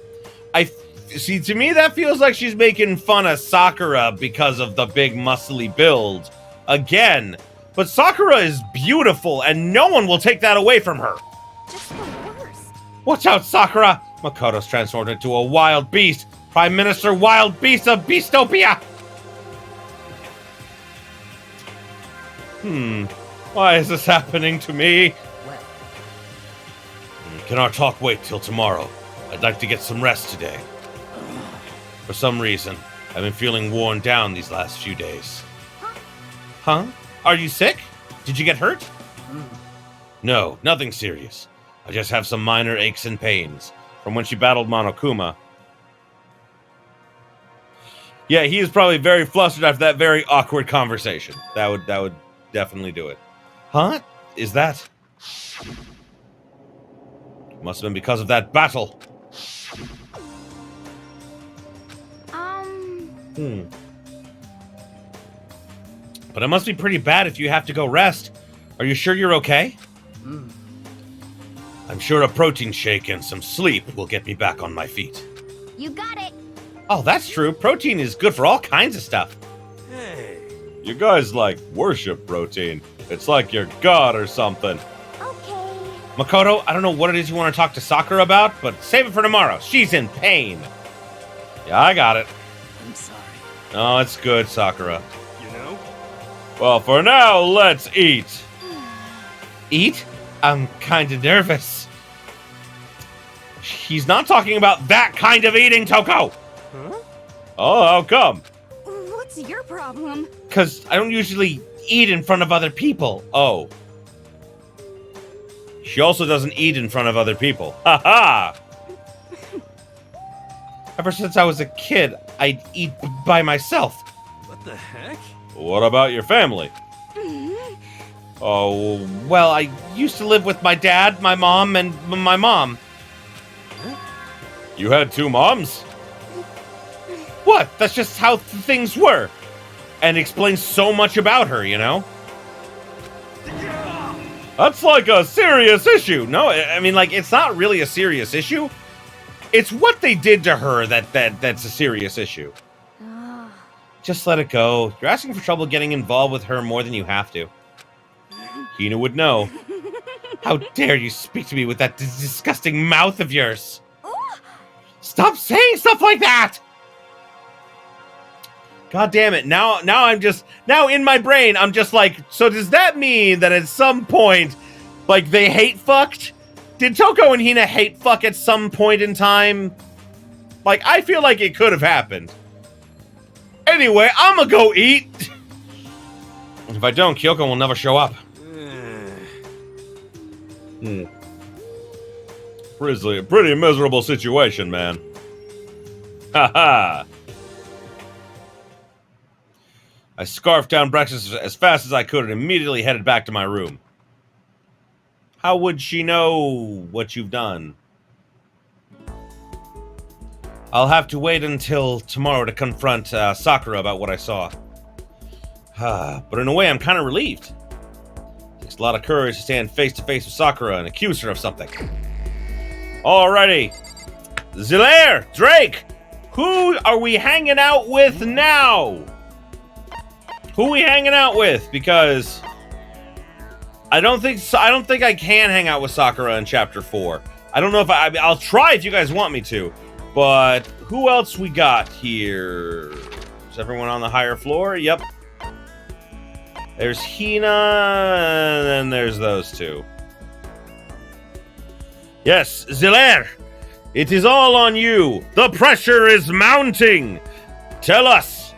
See, to me, that feels like she's making fun of Sakura because of the big muscly build. Again. But Sakura is beautiful, and no one will take that away from her. Just the worst. Watch out, Sakura! Makoto's transformed into a wild beast. Prime Minister Wild Beast of Beastopia! Why is this happening to me? Well, Can our talk wait till tomorrow? I'd like to get some rest today. For some reason, I've been feeling worn down these last few days. Huh? Are you sick? Did you get hurt? No, nothing serious. I just have some minor aches and pains from when she battled Monokuma. Yeah, he is probably very flustered after that very awkward conversation. That would definitely do it. Huh? Is that? Must have been because of that battle. But it must be pretty bad if you have to go rest. Are you sure you're okay? I'm sure a protein shake and some sleep will get me back on my feet. You got it. Oh, that's true. Protein is good for all kinds of stuff. Hey. You guys, like, worship protein. It's like you're God or something. Okay. Makoto, I don't know what it is you want to talk to Sakura about, but save it for tomorrow. She's in pain. Yeah, I got it. I'm sorry. Oh, it's good, Sakura. You know? Well, for now, let's eat. Eat? I'm kind of nervous. He's not talking about that kind of eating, Toko! Huh? Oh, how come? What's your problem? Because I don't usually eat in front of other people. Oh. She also doesn't eat in front of other people. Ha ha! Ever since I was a kid, I'd eat by myself. What the heck? What about your family? Oh, well, I used to live with my dad, my mom, and my mom. You had 2 moms? What? That's just how things were. And explains so much about her, you know? That's like a serious issue. No, I mean, like, it's not really a serious issue. It's what they did to her that's a serious issue. Just let it go. You're asking for trouble getting involved with her more than you have to. Hina would know. How dare you speak to me with that disgusting mouth of yours? Stop saying stuff like that! God damn it. Now in my brain, I'm just like, so does that mean that at some point, like, they hate fucked? Did Toko and Hina hate fuck at some point in time? Like, I feel like it could have happened. Anyway, I'm gonna go eat. If I don't, Kyoko will never show up. Pretty miserable situation, man. Haha. I scarfed down breakfast as fast as I could and immediately headed back to my room. How would she know what you've done? I'll have to wait until tomorrow to confront Sakura about what I saw. But in a way, I'm kind of relieved. It takes a lot of courage to stand face to face with Sakura and accuse her of something. Alrighty. Zilaire, Drake, who are we hanging out with now? Who are we hanging out with? Because I don't think I can hang out with Sakura in Chapter 4. I don't know if I'll try if you guys want me to. But who else we got here? Is everyone on the higher floor? Yep. There's Hina, and then there's those 2. Yes, Zilaire, it is all on you. The pressure is mounting. Tell us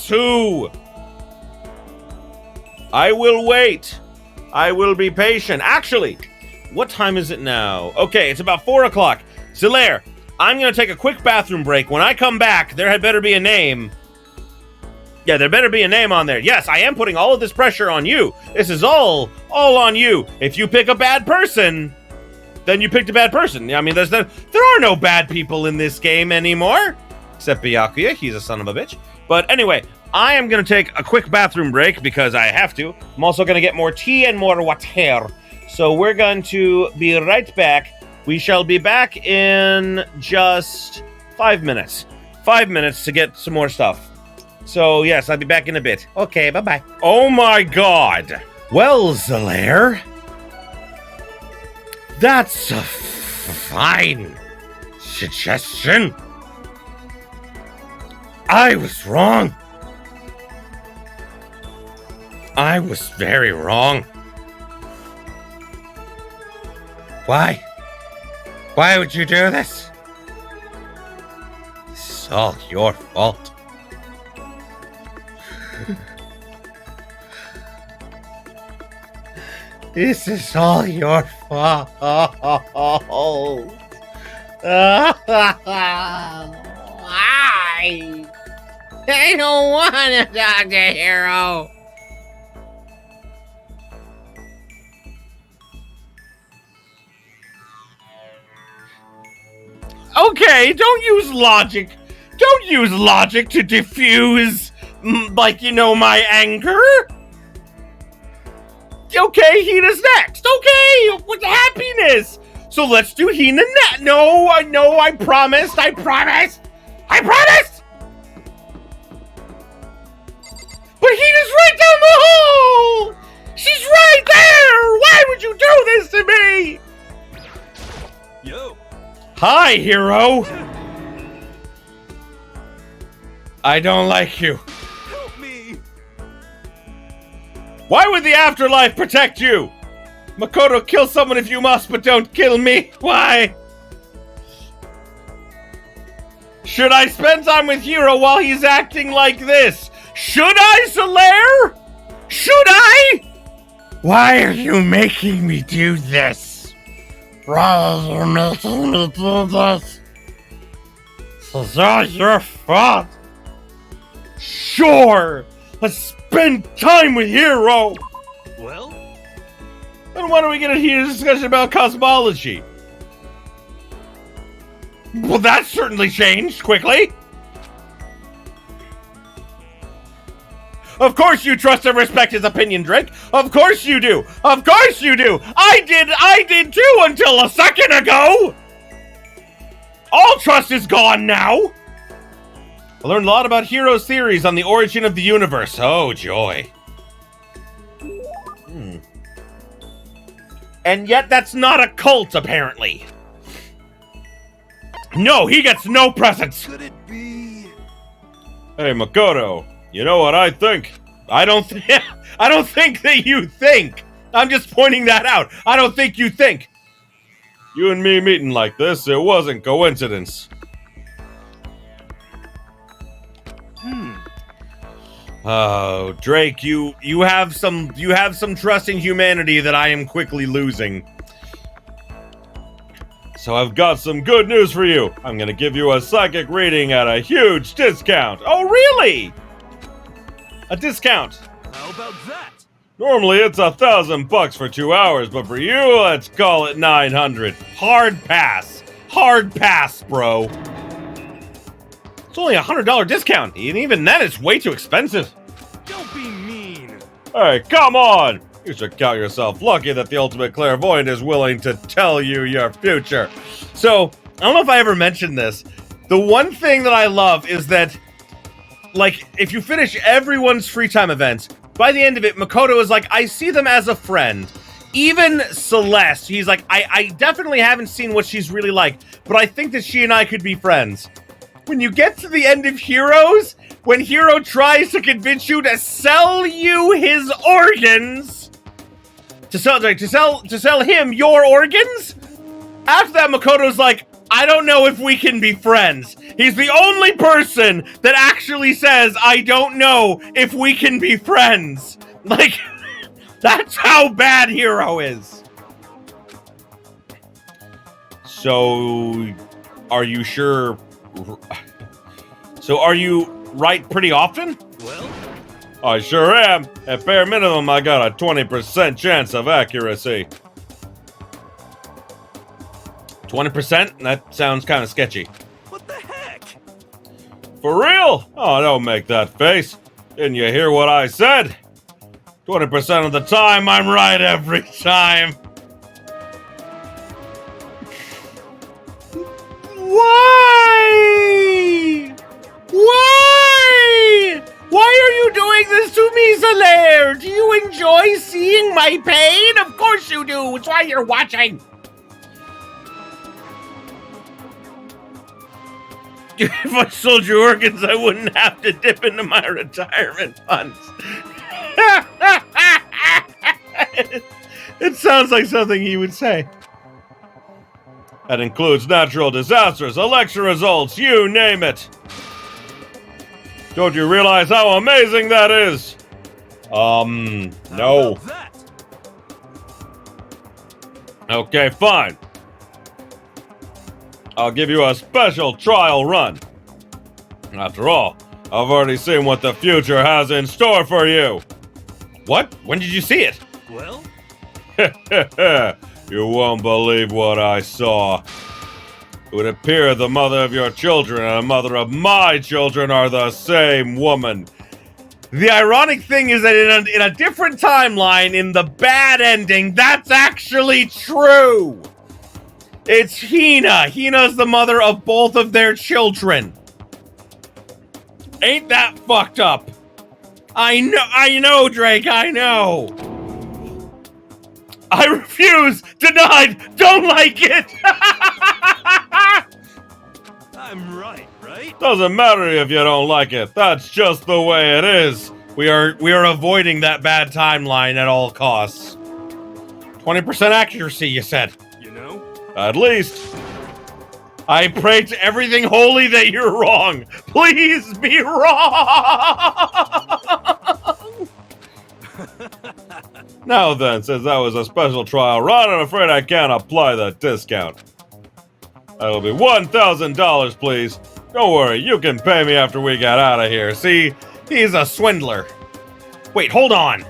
who. I will wait. I will be patient. Actually, what time is it now? Okay, it's about 4 o'clock. Zilaire, I'm going to take a quick bathroom break. When I come back, there had better be a name. Yeah, there better be a name on there. Yes, I am putting all of this pressure on you. This is all on you. If you pick a bad person, then you picked a bad person. I mean, there are no bad people in this game anymore. Except Byakuya, he's a son of a bitch. But anyway, I am going to take a quick bathroom break because I have to. I'm also going to get more tea and more water. So we're going to be right back. We shall be back in just 5 minutes. 5 minutes to get some more stuff. So, yes, I'll be back in a bit. Okay, bye-bye. Oh, my God. Well, Zilaire, that's a fine suggestion. I was wrong. I was very wrong. Why? Why would you do this? This is all your fault. This is all your fault. Why? I don't want to talk to Hero. Okay, don't use logic. Don't use logic to diffuse, my anger. Okay, Hina's next. Okay, with happiness. So let's do Hina next. No, I promised. I promised. But Hina's right down the hall. She's right there. Why would you do this to me? Yo. Hi, Hero. I don't like you. Help me. Why would the afterlife protect you? Makoto, kill someone if you must, but don't kill me. Why? Should I spend time with Hiro while he's acting like this? Should I, Zilaire? Should I? Why are you making me do this? Why are you making me do this? Is that your fault? Sure! Let's spend time with Hero! Well, Then why don't we get a heated discussion about cosmology? Well, that certainly changed quickly. Of course you trust and respect his opinion, Drake. Of course you do. Of course you do. I did too until a second ago. All trust is gone now. I learned a lot about Hero's theories on the origin of the universe. Oh, joy. And yet that's not a cult, apparently. No, he gets no presents. could it be? Hey, Makoto, you know what I think? I don't think that you think. I'm just pointing that out. I don't think you think. You and me meeting like this, it wasn't coincidence. Oh, Drake, you have some trust in humanity that I am quickly losing. So I've got some good news for you. I'm gonna give you a psychic reading at a huge discount. Oh, really? A discount. How about that? Normally it's $1,000 for 2 hours, but for you, let's call it 900. Hard pass. Hard pass, bro. It's only a $100 discount, and even then it's way too expensive. Don't be mean. Hey, come on! You should count yourself lucky that the ultimate clairvoyant is willing to tell you your future. So, I don't know if I ever mentioned this. The one thing that I love is that, like, if you finish everyone's free time events, by the end of it, Makoto is like, I see them as a friend. Even Celeste, he's like, I definitely haven't seen what she's really like, but I think that she and I could be friends. When you get to the end of Heroes, when Hero tries to convince you to sell you his organs, to sell him your organs, after that Makoto's like, I don't know if we can be friends. He's the only person that actually says, I don't know if we can be friends. Like, that's how bad Hero is. So, are you sure? So, are you right pretty often? Well, I sure am. At bare minimum, I got a 20% chance of accuracy. 20%? That sounds kind of sketchy. what the heck? For real? Oh, don't make that face. Didn't you hear what I said? 20% of the time, I'm right every time. Why? Why? Why are you doing this to me, Solaire? Do you enjoy seeing my pain? Of course you do. It's why you're watching. If I sold your organs, I wouldn't have to dip into my retirement funds. It sounds like something he would say. That includes natural disasters, election results, you name it. Don't you realize how amazing that is? How No. about that? Okay, fine. I'll give you a special trial run. After all, I've already seen what the future has in store for you. What? When did you see it? Well, You won't believe what I saw. It would appear the mother of your children and the mother of my children are the same woman. The ironic thing is that in a different timeline, in the bad ending, that's actually true. It's Hina. Hina's the mother of both of their children. Ain't that fucked up? I know, Drake, I know. I refuse, denied, don't like it. I'm right? Doesn't matter if you don't like it. That's just the way it is. We are avoiding that bad timeline at all costs. 20% accuracy, you said. You know? At least. I pray to everything holy that you're wrong. Please be wrong. Now then, since that was a special trial run, I'm afraid I can't apply the discount. That'll be $1,000, please. Don't worry, you can pay me after we get out of here. See, he's a swindler. Wait, hold on.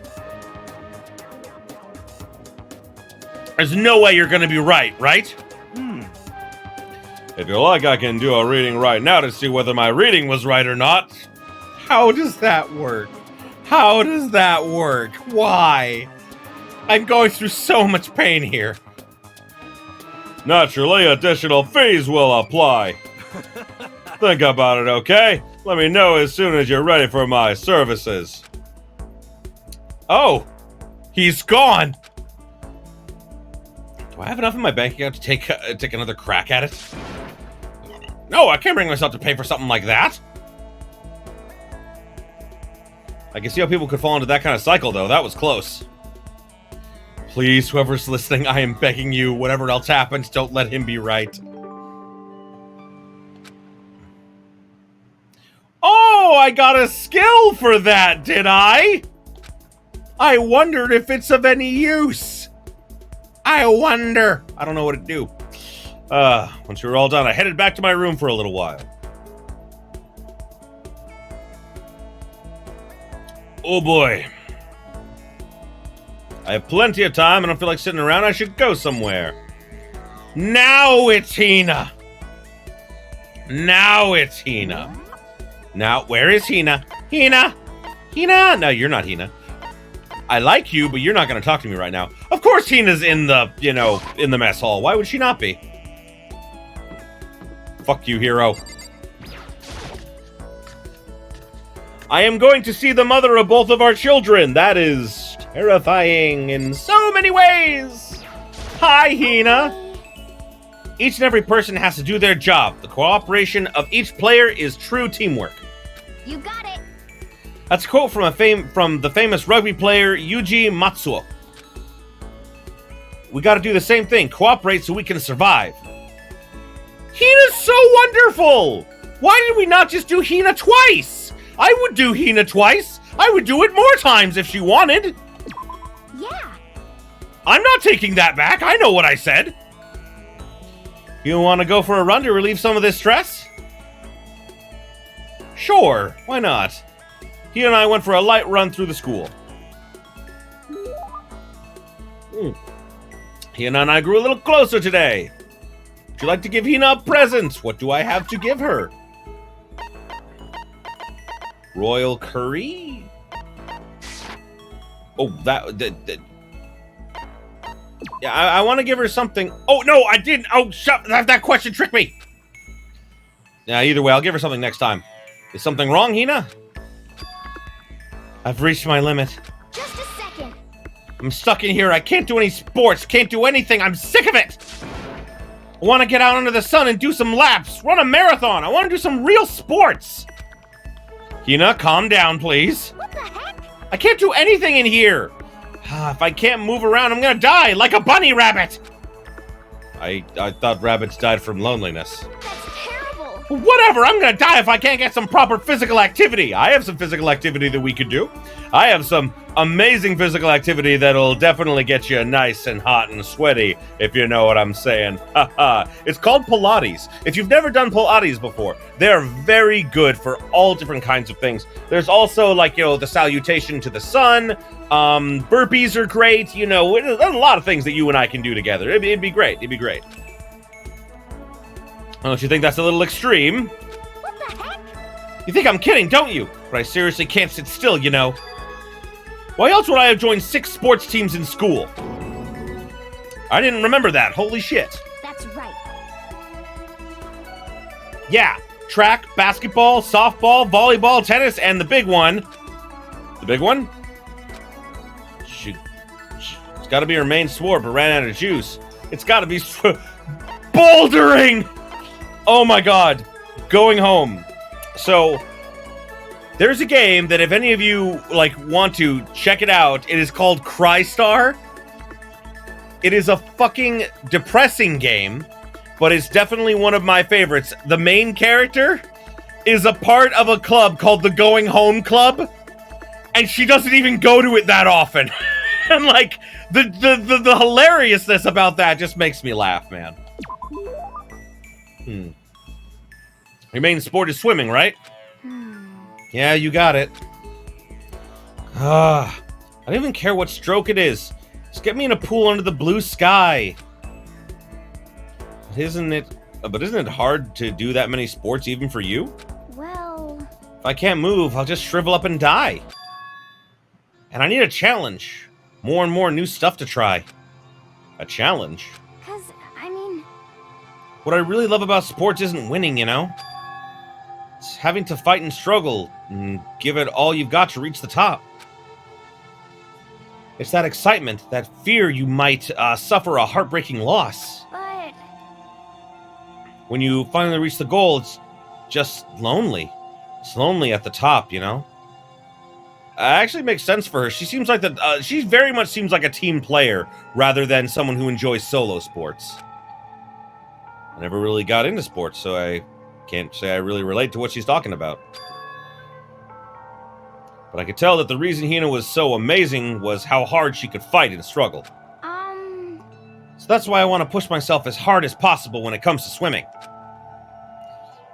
There's no way you're gonna be right? If you like, I can do a reading right now to see whether my reading was right or not. How does that work? How does that work? Why? I'm going through so much pain here. Naturally, additional fees will apply. Think about it, okay? Let me know as soon as you're ready for my services. Oh, he's gone. Do I have enough in my bank account to take another crack at it? No, I can't bring myself to pay for something like that. I can see how people could fall into that kind of cycle, though. That was close. Please, whoever's listening, I am begging you, whatever else happens, don't let him be right. Oh, I got a skill for that, did I? I wondered if it's of any use. I wonder. I don't know what to do. Once we were all done, I headed back to my room for a little while. Oh boy. I have plenty of time. I don't feel like sitting around. I should go somewhere. Now it's Hina. Now it's Hina. Now, where is Hina? Hina! Hina! No, you're not Hina. I like you, but you're not going to talk to me right now. Of course Hina's in the, in the mess hall. Why would she not be? Fuck you, hero. I am going to see the mother of both of our children. That is terrifying in so many ways. Hi, Hina. Each and every person has to do their job. The cooperation of each player is true teamwork. You got it. That's a quote from the famous rugby player Yuji Matsuo. We got to do the same thing. Cooperate so we can survive. Hina's so wonderful. Why did we not just do Hina twice? I would do Hina twice. I would do it more times if she wanted. Yeah. I'm not taking that back. I know what I said. You want to go for a run to relieve some of this stress? Sure, why not? He and I went for a light run through the school. Hina and I grew a little closer today. Would you like to give Hina a present? What do I have to give her? Royal curry? Oh, yeah, I want to give her something. Oh, no, I didn't. Oh, shut. That question tricked me. Yeah, either way, I'll give her something next time. Is something wrong, Hina? I've reached my limit. Just a second. I'm stuck in here. I can't do any sports. Can't do anything. I'm sick of it. I want to get out under the sun and do some laps. Run a marathon. I want to do some real sports. Hina, calm down, please. What the heck? I can't do anything in here. If I can't move around, I'm gonna die like a bunny rabbit. I thought rabbits died from loneliness. That's terrible. Whatever, I'm gonna die if I can't get some proper physical activity. I have some physical activity that we could do. I have some amazing physical activity that'll definitely get you nice and hot and sweaty, if you know what I'm saying. It's called Pilates. If you've never done Pilates before, they're very good for all different kinds of things. There's also, like, the salutation to the sun. Burpees are great. There's a lot of things that you and I can do together. It'd be great. It'd be great. Don't you think that's a little extreme? What the heck? You think I'm kidding, don't you? But I seriously can't sit still, Why else would I have joined 6 sports teams in school? I didn't remember that. Holy shit. That's right. Yeah. Track, basketball, softball, volleyball, tennis, and the big one. The big one? It's got to be her main sport, but ran out of juice. It's got to be bouldering! Oh my god. Going home. So, there's a game that if any of you, want to check it out, it is called Crystar. It is a fucking depressing game, but it's definitely one of my favorites. The main character is a part of a club called the Going Home Club, and she doesn't even go to it that often. And like the hilariousness about that just makes me laugh, man. Your main sport is swimming, right? Yeah, you got it. I don't even care what stroke it is. Just get me in a pool under the blue sky. But isn't it hard to do that many sports even for you? Well... If I can't move, I'll just shrivel up and die. And I need a challenge. More and more new stuff to try. A challenge? 'Cause, I mean... What I really love about sports isn't winning, you know? It's having to fight and struggle and give it all you've got to reach the top. It's that excitement, that fear you might suffer a heartbreaking loss. But... When you finally reach the goal, it's just lonely. It's lonely at the top, you know? Actually makes sense for her. She seems like she very much seems like a team player rather than someone who enjoys solo sports. I never really got into sports, so I can't say I really relate to what she's talking about. But I could tell that the reason Hina was so amazing was how hard she could fight and struggle. So that's why I want to push myself as hard as possible when it comes to swimming.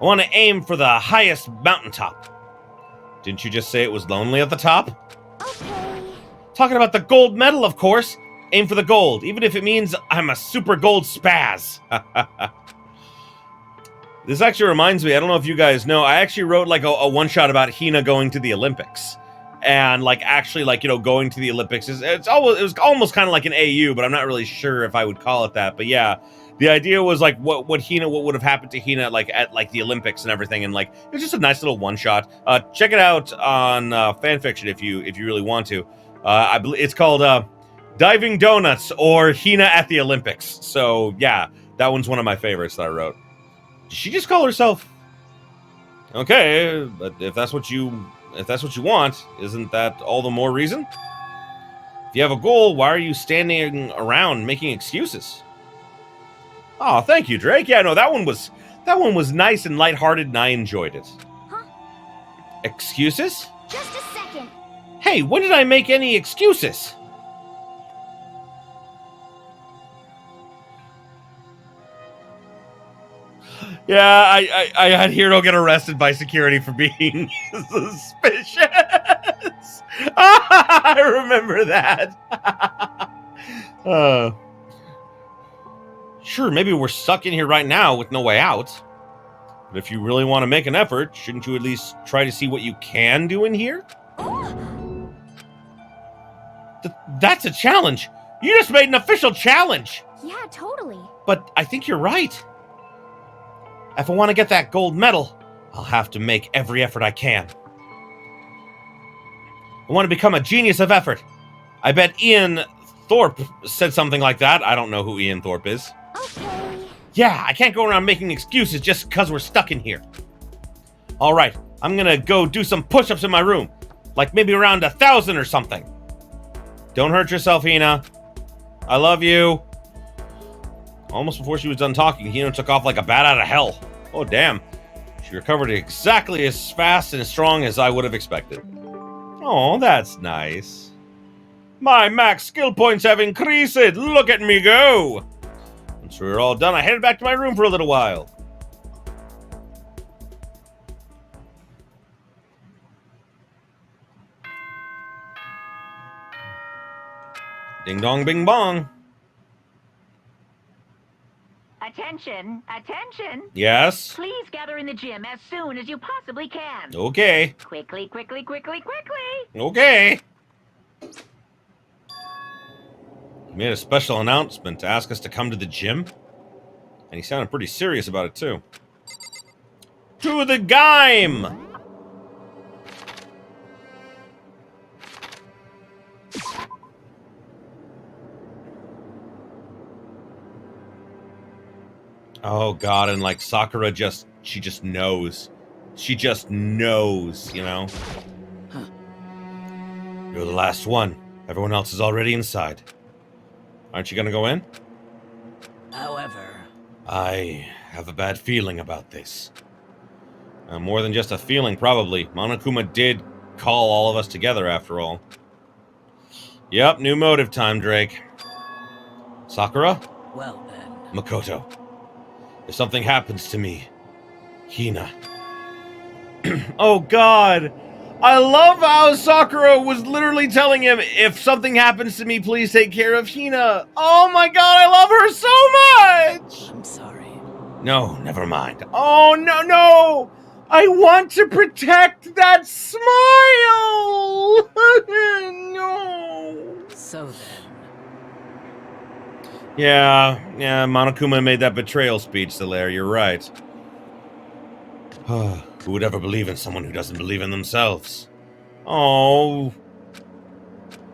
I want to aim for the highest mountaintop. Didn't you just say it was lonely at the top? Okay. Talking about the gold medal, of course. Aim for the gold, even if it means I'm a super gold spaz. This actually reminds me, I don't know if you guys know, I actually wrote like a one-shot about Hina going to the Olympics. And like actually like, you know, going to the Olympics it was almost kind of like an AU, but I'm not really sure if I would call it that. But yeah, the idea was like what would have happened to Hina like at like the Olympics and everything, and like it was just a nice little one-shot. Check it out on fanfiction if you really want to. I believe it's called Diving Donuts or Hina at the Olympics. So yeah, that one's one of my favorites that I wrote. Did she just call herself? Okay, but if that's what you want, isn't that all the more reason? If you have a goal, why are you standing around making excuses? Oh, thank you, Drake. Yeah, no, that one was nice and lighthearted, and I enjoyed it. Huh? Excuses? Just a second. Hey, when did I make any excuses? Yeah, I had Hiro get arrested by security for being suspicious. I remember that. Sure, maybe we're stuck in here right now with no way out. But if you really want to make an effort, shouldn't you at least try to see what you can do in here? That's a challenge. You just made an official challenge. Yeah, totally. But I think you're right. If I want to get that gold medal, I'll have to make every effort I can. I want to become a genius of effort. I bet Ian Thorpe said something like that. I don't know who Ian Thorpe is. Okay. Yeah, I can't go around making excuses just because we're stuck in here. All right, I'm going to go do some push-ups in my room. Like maybe around 1,000 or something. Don't hurt yourself, Hina. I love you. Almost before she was done talking, Hina took off like a bat out of hell. Oh, damn. She recovered exactly as fast and as strong as I would have expected. Oh, that's nice. My max skill points have increased. Look at me go. Once we were all done, I headed back to my room for a little while. Ding dong bing bong. Attention, attention. Yes? Please gather in the gym as soon as you possibly can. Okay. Quickly, quickly, quickly, quickly. Okay. He made a special announcement to ask us to come to the gym. And he sounded pretty serious about it, too. To the game! Oh, God, and, like, Sakura she just knows. She just knows, you know? Huh. You're the last one. Everyone else is already inside. Aren't you gonna go in? However, I have a bad feeling about this. More than just a feeling, probably. Monokuma did call all of us together, after all. Yep, new motive time, Drake. Sakura? Well then. Makoto. If something happens to me, Hina. Oh god! I love how Sakura was literally telling him, if something happens to me, please take care of Hina. Oh my god, I love her so much! I'm sorry. No, never mind. Oh, no, no! I want to protect that smile! No! So then. Yeah, Monokuma made that betrayal speech, Solaire, you're right. Who would ever believe in someone who doesn't believe in themselves? Oh.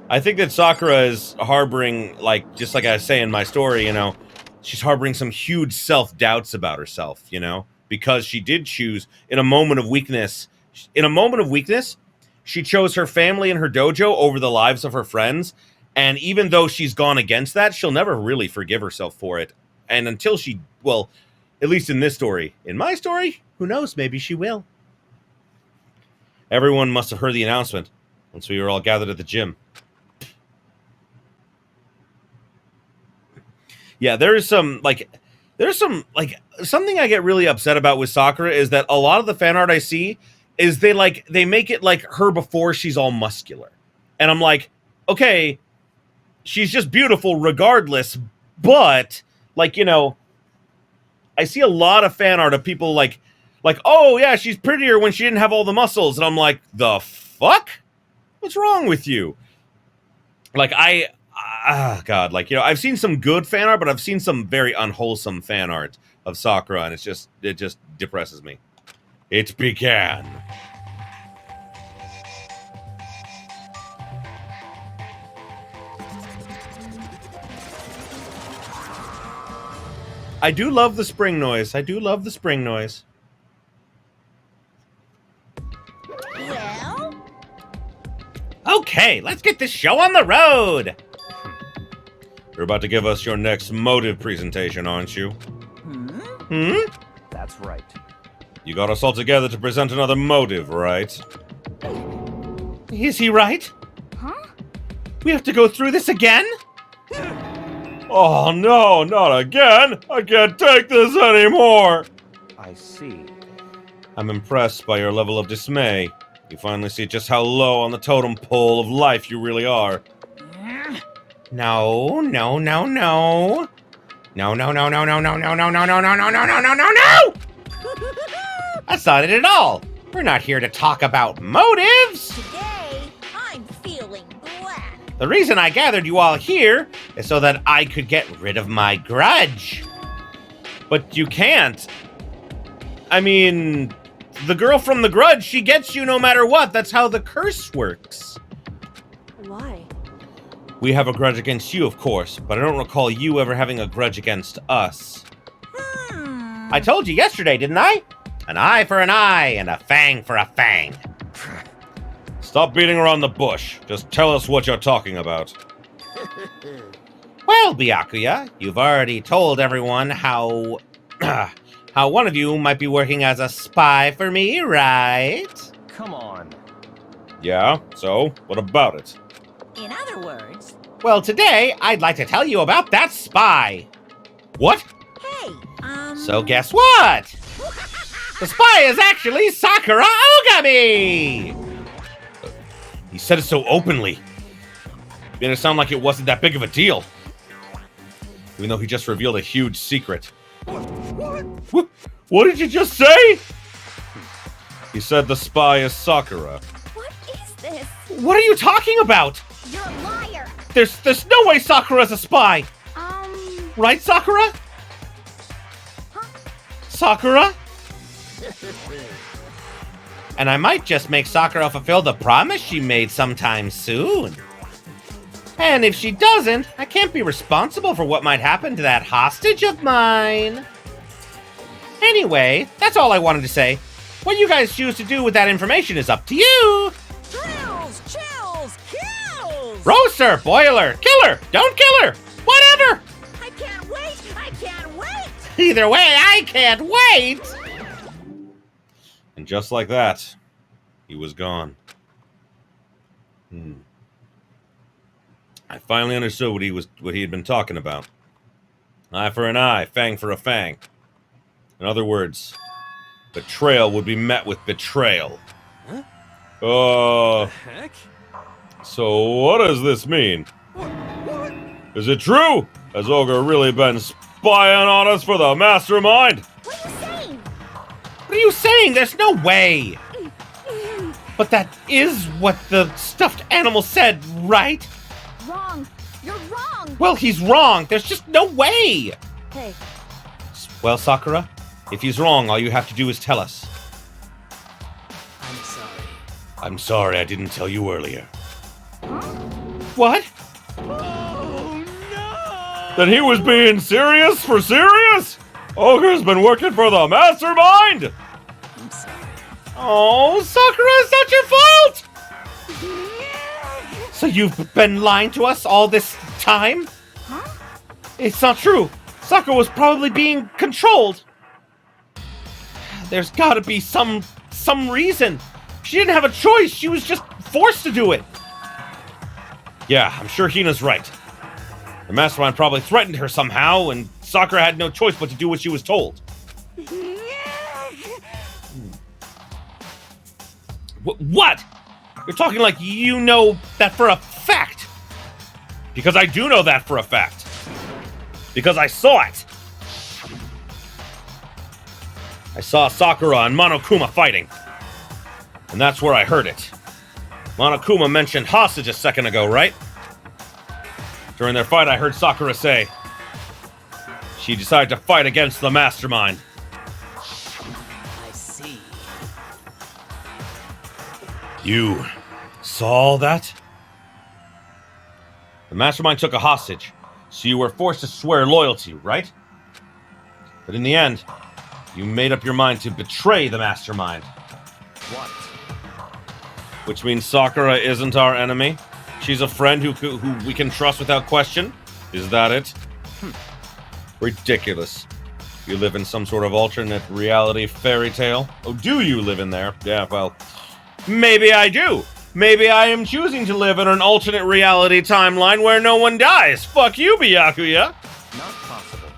I think that Sakura is harboring, like, just like I say in my story, you know, she's harboring some huge self-doubts about herself, you know, because she did choose, in a moment of weakness, she chose her family and her dojo over the lives of her friends, and even though she's gone against that, she'll never really forgive herself for it, and until she, well, at least in this story. In my story, who knows, maybe she will. Everyone must have heard the announcement once we were all gathered at the gym. Yeah, there's some something I get really upset about with Sakura is that a lot of the fan art I see is they make it like her before she's all muscular. And I'm like, okay, she's just beautiful regardless, but like, you know, I see a lot of fan art of people like, oh yeah, she's prettier when she didn't have all the muscles. And I'm like, the fuck? What's wrong with you? Like, God, like, you know, I've seen some good fan art, but I've seen some very unwholesome fan art of Sakura, and it just depresses me. It began. I do love the spring noise. I do love the spring noise. Well? Okay, let's get this show on the road. You're about to give us your next motive presentation, aren't you? That's right. You got us all together to present another motive, right? Is he right? Huh? We have to go through this again? Oh no, not again! I can't take this anymore! I see. I'm impressed by your level of dismay. You finally see just how low on the totem pole of life you really are. No, no, no, no. No, no, no, no, no, no, no, no, no, no, no, no, no, no, no, no, no! That's not it at all. We're not here to talk about motives. Today, I'm feeling black. The reason I gathered you all here is so that I could get rid of my grudge. But you can't. I mean, the girl from the grudge, she gets you no matter what. That's how the curse works. Why? We have a grudge against you, of course, but I don't recall you ever having a grudge against us. I told you yesterday, didn't I? An eye for an eye and a fang for a fang. Stop beating around the bush. Just tell us what you're talking about. Well, Byakuya, you've already told everyone how one of you might be working as a spy for me, right? Come on. Yeah, so what about it? In other words, Well, today, I'd like to tell you about that spy. What? hey, So guess what? The spy is actually Sakura Ogami! He said it so openly. Made it sound like it wasn't that big of a deal. Even though he just revealed a huge secret. What? What did you just say? He said the spy is Sakura. What is this? What are you talking about? You're a liar. There's no way Sakura's a spy! Right, Sakura? Sakura? And I might just make Sakura fulfill the promise she made sometime soon. And if she doesn't, I can't be responsible for what might happen to that hostage of mine. Anyway, that's all I wanted to say. What you guys choose to do with that information is up to you. drills, chills, kills! Roaster, boiler, killer, don't kill her, whatever. I can't wait! I can't wait! Either way, I can't wait. And just like that, he was gone. I finally understood what he had been talking about. Eye for an eye, fang for a fang. In other words, betrayal would be met with betrayal. Huh? Oh. The heck? So what does this mean? What? Is it true? Has Ogre really been spying on us for the Mastermind? What are you saying? What are you saying? There's no way! But that is what the stuffed animal said, right? Wrong. You're wrong. Well, he's wrong. There's just no way! Hey, Well, Sakura, if he's wrong, all you have to do is tell us. I'm sorry. I'm sorry I didn't tell you earlier. Huh? What? Oh no! Then he was being serious for serious? Ogre's been working for the Mastermind! I'm sorry. Oh, Sakura, it's not your fault! So you've been lying to us all this time? Huh? It's not true. Sakura was probably being controlled. There's gotta be some reason. She didn't have a choice. She was just forced to do it. Yeah, I'm sure Hina's right. The Mastermind probably threatened her somehow, and Sakura had no choice but to do what she was told. What? You're talking like you know that for a fact. Because I do know that for a fact. Because I saw it. I saw Sakura and Monokuma fighting. And that's where I heard it. Monokuma mentioned hostage a second ago, right? During their fight, I heard Sakura say she decided to fight against the Mastermind. I see. You saw all that? The Mastermind took a hostage, so you were forced to swear loyalty, right? But in the end, you made up your mind to betray the Mastermind. What? Which means Sakura isn't our enemy? She's a friend who we can trust without question? Is that it? Ridiculous. You live in some sort of alternate reality fairy tale? Oh, do you live in there? Yeah, well, maybe I do. Maybe I am choosing to live in an alternate reality timeline where no one dies. Fuck you, Byakuya. Not possible.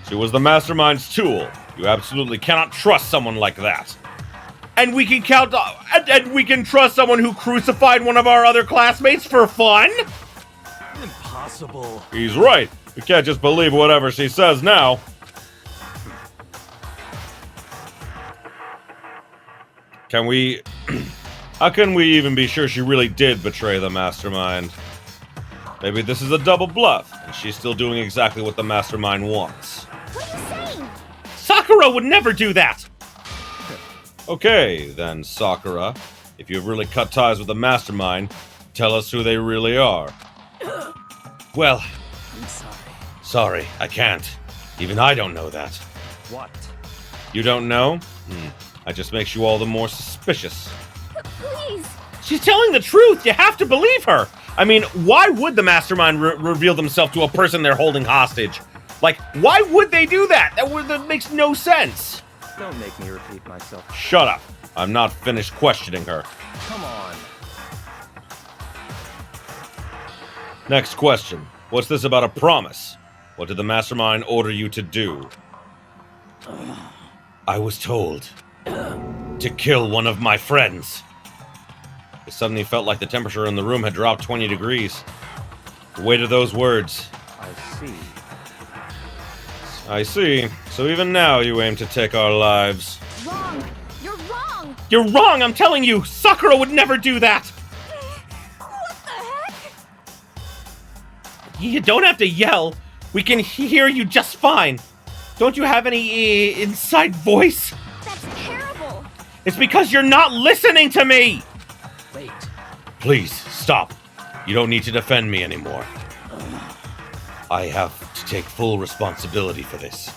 She was the Mastermind's tool. You absolutely cannot trust someone like that. And we can and we can trust someone who crucified one of our other classmates for fun? Impossible. He's right. We can't just believe whatever she says now. Can we... How can we even be sure she really did betray the Mastermind? Maybe this is a double bluff, and she's still doing exactly what the Mastermind wants. What are you saying? Sakura would never do that! Okay, then, Sakura. If you've really cut ties with the Mastermind, tell us who they really are. Well... I'm sorry. Sorry, I can't. Even I don't know that. What? You don't know? That just makes you all the more suspicious. Please. She's telling the truth! You have to believe her! I mean, why would the Mastermind reveal themselves to a person they're holding hostage? Like, why would they do that? That makes no sense! Don't make me repeat myself. Shut up. I'm not finished questioning her. Come on. Next question. What's this about a promise? What did the Mastermind order you to do? I was told to kill one of my friends. It suddenly felt like the temperature in the room had dropped 20 degrees. The weight of those words. I see. I see. So even now you aim to take our lives. Wrong. You're wrong. You're wrong, I'm telling you! Sakura would never do that! What the heck? You don't have to yell. We can hear you just fine. Don't you have any inside voice? That's terrible. It's because you're not listening to me! Wait. Please, stop. You don't need to defend me anymore. I have to take full responsibility for this.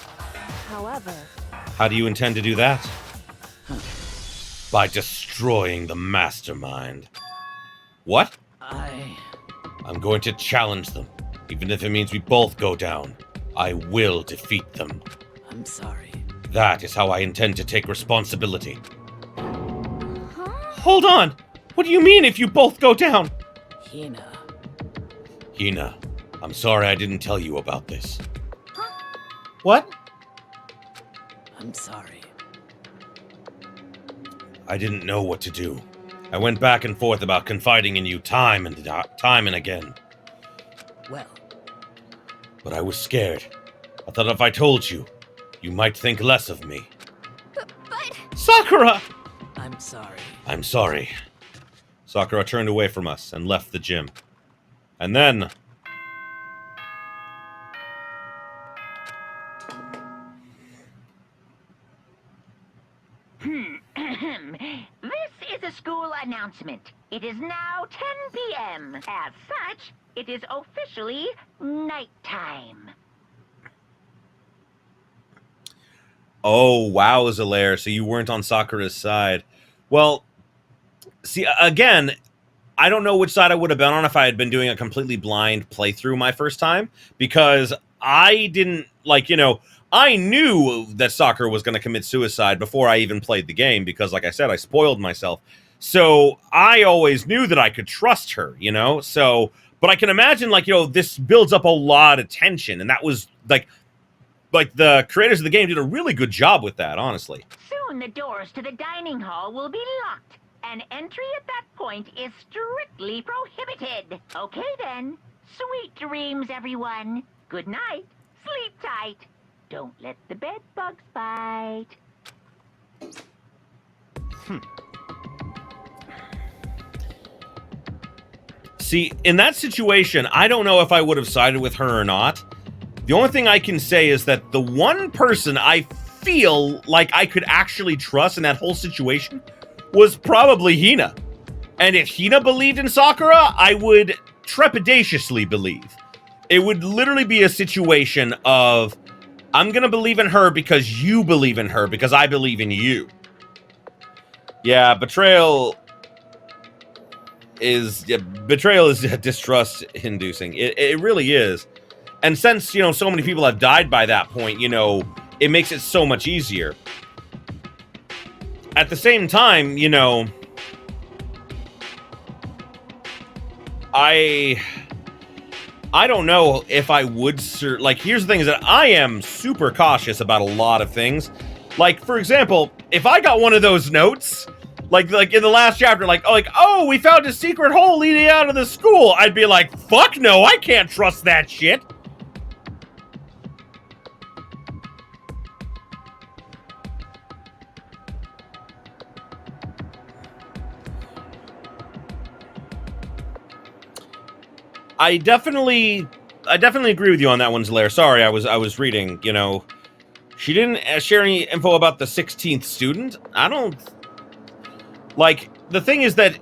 however... How do you intend to do that? By destroying the Mastermind. What? I'm going to challenge them. Even if it means we both go down, I will defeat them. I'm sorry. That is how I intend to take responsibility. Huh? Hold on! What do you mean if you both go down? Hina. Hina, I'm sorry I didn't tell you about this. What? I'm sorry. I didn't know what to do. I went back and forth about confiding in you time and again. Well, But I was scared. I thought if I told you, you might think less of me. But Sakura! I'm sorry. I'm sorry. Sakura turned away from us and left the gym. And then... This is a school announcement. It is now 10 p.m. As such, it is officially nighttime. Oh, wow, Zalaire, so you weren't on Sakura's side. Well, see, again, I don't know which side I would have been on if I had been doing a completely blind playthrough my first time, because I didn't, like, you know, I knew that Sakura was going to commit suicide before I even played the game, because, like I said, I spoiled myself. So I always knew that I could trust her, you know? So, but I can imagine, like, you know, this builds up a lot of tension, and that was, like the creators of the game did a really good job with that, honestly. Soon the doors to the dining hall will be locked, and entry at that point is strictly prohibited. Okay then. Sweet dreams, everyone. Good night. Sleep tight. Don't let the bed bugs bite. See, in that situation, I don't know if I would have sided with her or not. The only thing I can say is that the one person I feel like I could actually trust in that whole situation was probably Hina. And if Hina believed in Sakura, I would trepidatiously believe. It would literally be a situation of, I'm going to believe in her because you believe in her, because I believe in you. Yeah, betrayal is distrust-inducing. It really is. And since, you know, so many people have died by that point, you know, it makes it so much easier. At the same time, you know, I don't know if I would, like, here's the thing is that I am super cautious about a lot of things. Like, for example, if I got one of those notes, like in the last chapter, like, oh, we found a secret hole leading out of the school, I'd be like, fuck no, I can't trust that shit. I definitely agree with you on that one, Zalaire. Sorry, I was reading, you know. She didn't share any info about the 16th student. I don't... Like, the thing is that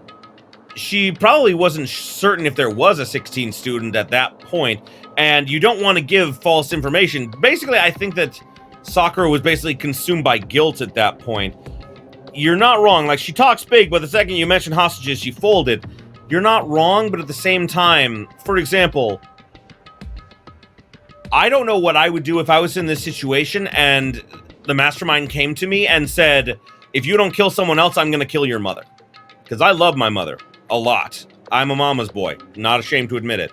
she probably wasn't certain if there was a 16th student at that point, and you don't want to give false information. Basically, I think that Sakura was basically consumed by guilt at that point. You're not wrong. Like, she talks big, but the second you mention hostages, she folded. You're not wrong, but at the same time, for example, I don't know what I would do if I was in this situation and the Mastermind came to me and said, if you don't kill someone else, I'm going to kill your mother. Because I love my mother a lot. I'm a mama's boy. Not ashamed to admit it.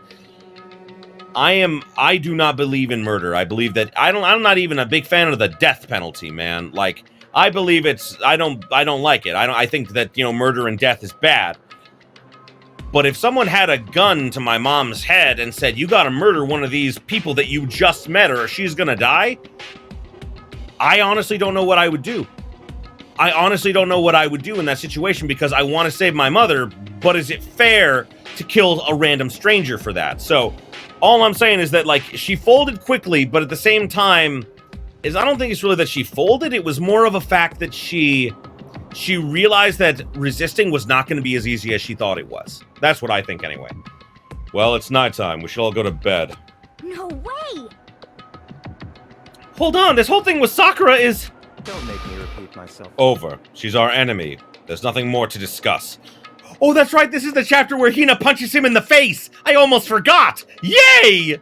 I do not believe in murder. I believe that I'm not even a big fan of the death penalty, man. Like, I believe I don't like it. I think that, you know, murder and death is bad. But if someone had a gun to my mom's head and said, you gotta murder one of these people that you just met or she's gonna die, I honestly don't know what I would do. I honestly don't know what I would do in that situation because I want to save my mother, but is it fair to kill a random stranger for that? So all I'm saying is that, like, she folded quickly, but at the same time, I don't think it's really that she folded. It was more of a fact that she realized that resisting was not going to be as easy as she thought it was. That's what I think anyway. Well, it's nighttime. We should all go to bed. no way! Hold on, this whole thing with Sakura is... Don't make me repeat myself. over. She's our enemy. There's nothing more to discuss. Oh, that's right, this is the chapter where Hina punches him in the face! I almost forgot! Yay!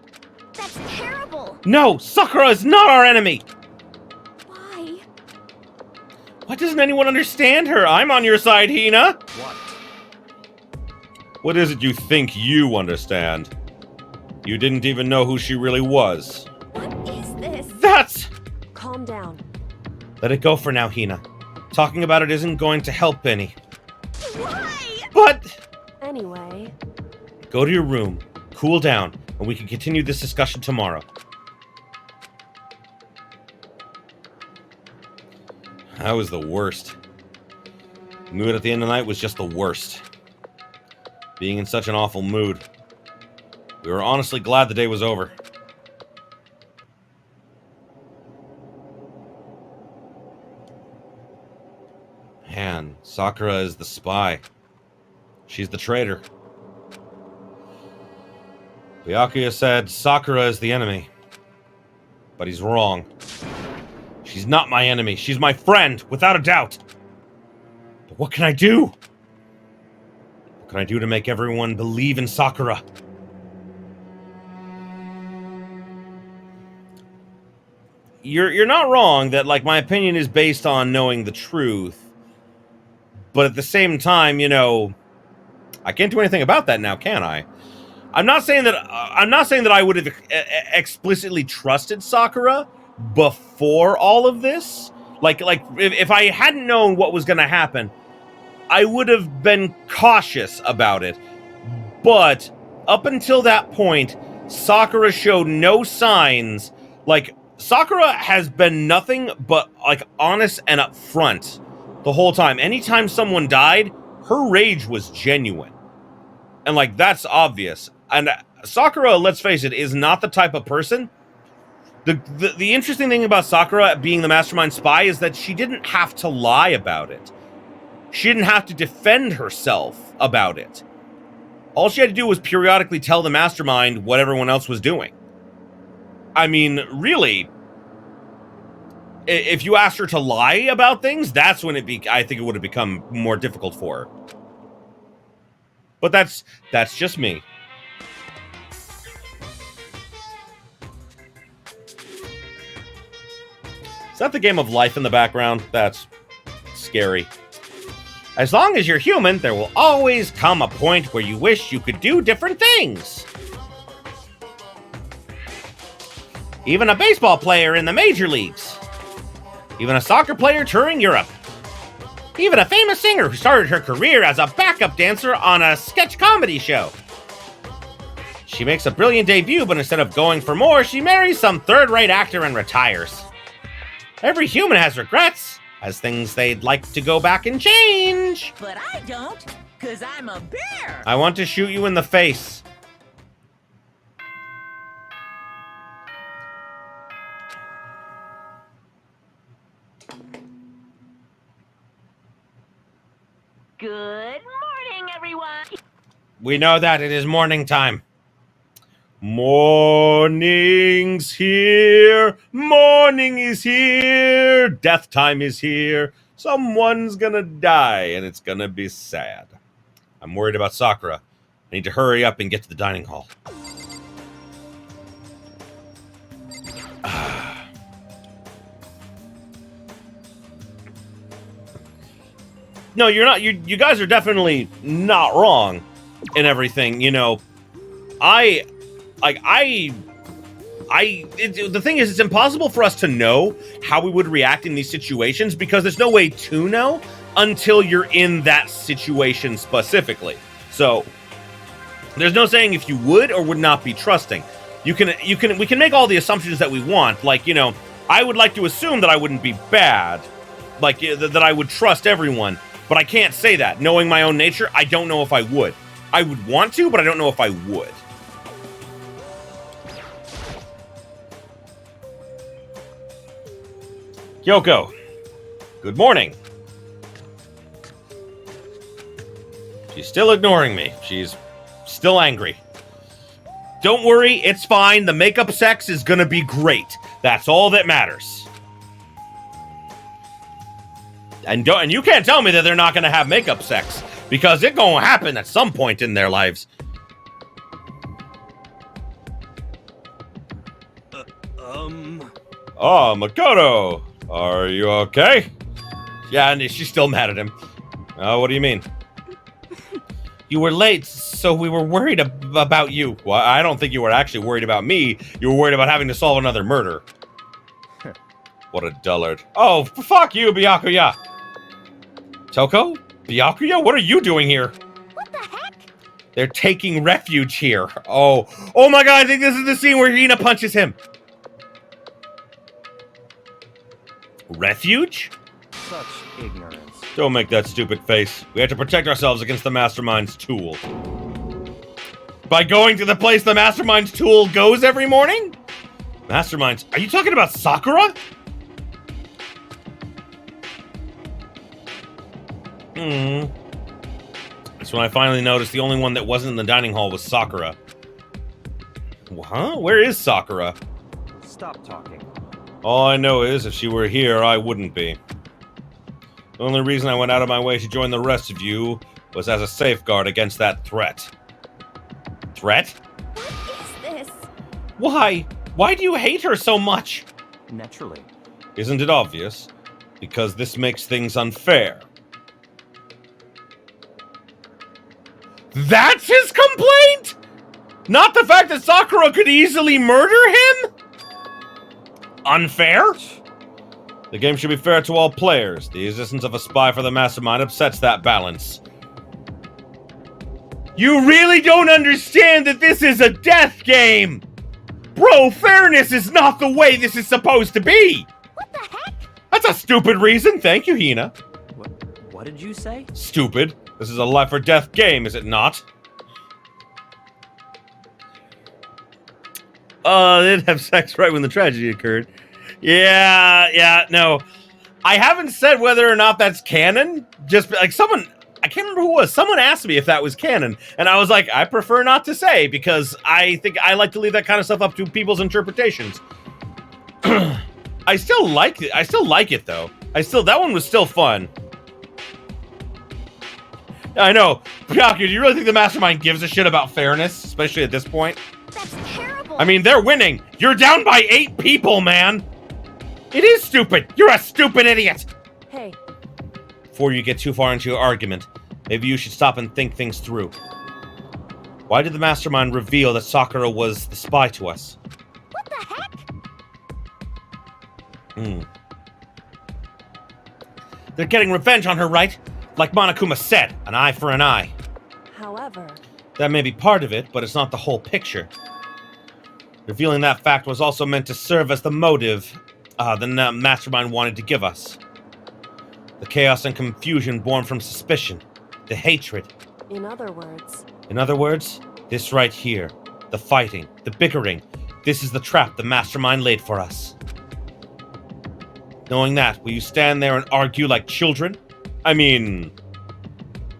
That's terrible! No, Sakura is not our enemy! Why? Why doesn't anyone understand her? I'm on your side, Hina! What? What is it you think you understand? You didn't even know who she really was. What is this? That's... Calm down. Let it go for now, Hina. Talking about it isn't going to help any. Why? But... Anyway, Go to your room, cool down, and we can continue this discussion tomorrow. That was the worst. The mood at the end of the night was just the worst. Being in such an awful mood. We were honestly glad the day was over. Man, Sakura is the spy. She's the traitor. Byakuya said Sakura is the enemy. But he's wrong. She's not my enemy. She's my friend, without a doubt. But what can I do? What can I do to make everyone believe in Sakura? You're not wrong that, like, my opinion is based on knowing the truth. But at the same time, you know, I can't do anything about that now, can I? I'm not saying that I would have explicitly trusted Sakura before all of this. Like if I hadn't known what was going to happen, I would have been cautious about it. But up until that point, Sakura showed no signs. Like, Sakura has been nothing but, like, honest and upfront the whole time. Anytime someone died, her rage was genuine. And, like, that's obvious. And Sakura, let's face it, is not the type of person. The interesting thing about Sakura being the Mastermind spy is that she didn't have to lie about it. She didn't have to defend herself about it. All she had to do was periodically tell the Mastermind what everyone else was doing. I mean, really, if you asked her to lie about things, that's when I think it would have become more difficult for her. But that's just me. Is that the game of life in the background? That's scary. As long as you're human, there will always come a point where you wish you could do different things. Even a baseball player in the major leagues. Even a soccer player touring Europe. Even a famous singer who started her career as a backup dancer on a sketch comedy show. She makes a brilliant debut, but instead of going for more, she marries some third-rate actor and retires. Every human has regrets, has things they'd like to go back and change. But I don't, 'cause I'm a bear. I want to shoot you in the face. Good morning, everyone. We know that it is morning time. Morning's here. Morning is here. Death time is here. Someone's gonna die, and it's gonna be sad. I'm worried about Sakura. I need to hurry up and get to the dining hall. No, you're not. You guys are definitely not wrong in everything. You know, the thing is, it's impossible for us to know how we would react in these situations because there's no way to know until you're in that situation specifically. So there's no saying if you would or would not be trusting. We can make all the assumptions that we want. Like, you know, I would like to assume that I wouldn't be bad, like that I would trust everyone. But I can't say that. Knowing my own nature, I don't know if I would. I would want to, but I don't know if I would. Kyoko, good morning. She's still ignoring me. She's still angry. Don't worry, it's fine. The makeup sex is gonna be great. That's all that matters. And you can't tell me that they're not going to have makeup sex, because it's going to happen at some point in their lives. Oh, Makoto, are you okay? Yeah, and she's still mad at him. What do you mean? You were late, so we were worried about you. Well, I don't think you were actually worried about me. You were worried about having to solve another murder. What a dullard. Oh, fuck you, Byakuya. Toko? Byakuya? What are you doing here? What the heck? They're taking refuge here. Oh my god, I think this is the scene where Hina punches him. Refuge? Such ignorance. Don't make that stupid face. We have to protect ourselves against the Mastermind's tool. By going to the place the Mastermind's tool goes every morning? Masterminds? Are you talking about Sakura? That's when I finally noticed the only one that wasn't in the dining hall was Sakura. Huh? Where is Sakura? Stop talking. All I know is, if she were here, I wouldn't be. The only reason I went out of my way to join the rest of you was as a safeguard against that threat. Threat? What is this? Why? Why do you hate her so much? Naturally. Isn't it obvious? Because this makes things unfair. That's his complaint? Not the fact that Sakura could easily murder him? Unfair? The game should be fair to all players. The existence of a spy for the Mastermind upsets that balance. You really don't understand that this is a death game! Bro, fairness is not the way this is supposed to be! What the heck? That's a stupid reason. Thank you, Hina. What did you say? Stupid. This is a life or death game, is it not? They didn't have sex right when the tragedy occurred. Yeah, no. I haven't said whether or not that's canon. Just like someone, I can't remember who it was. Someone asked me if that was canon, and I was like, I prefer not to say because I think I like to leave that kind of stuff up to people's interpretations. I still like it. I still like it though. That one was still fun. I know. Byakuya, do you really think the Mastermind gives a shit about fairness, especially at this point? That's terrible. I mean, they're winning. You're down by 8 people, man. It is stupid. You're a stupid idiot. Hey, Before you get too far into your argument, maybe you should stop and think things through. Why did the Mastermind reveal that Sakura was the spy to us? What the heck? They're getting revenge on her, right? Like Monokuma said, an eye for an eye. however, That may be part of it, but it's not the whole picture. Revealing that fact was also meant to serve as the motive the Mastermind wanted to give us. The chaos and confusion born from suspicion, the hatred. in other words, In other words, this right here, the fighting, the bickering, this is the trap the Mastermind laid for us. Knowing that, will you stand there and argue like children? I mean,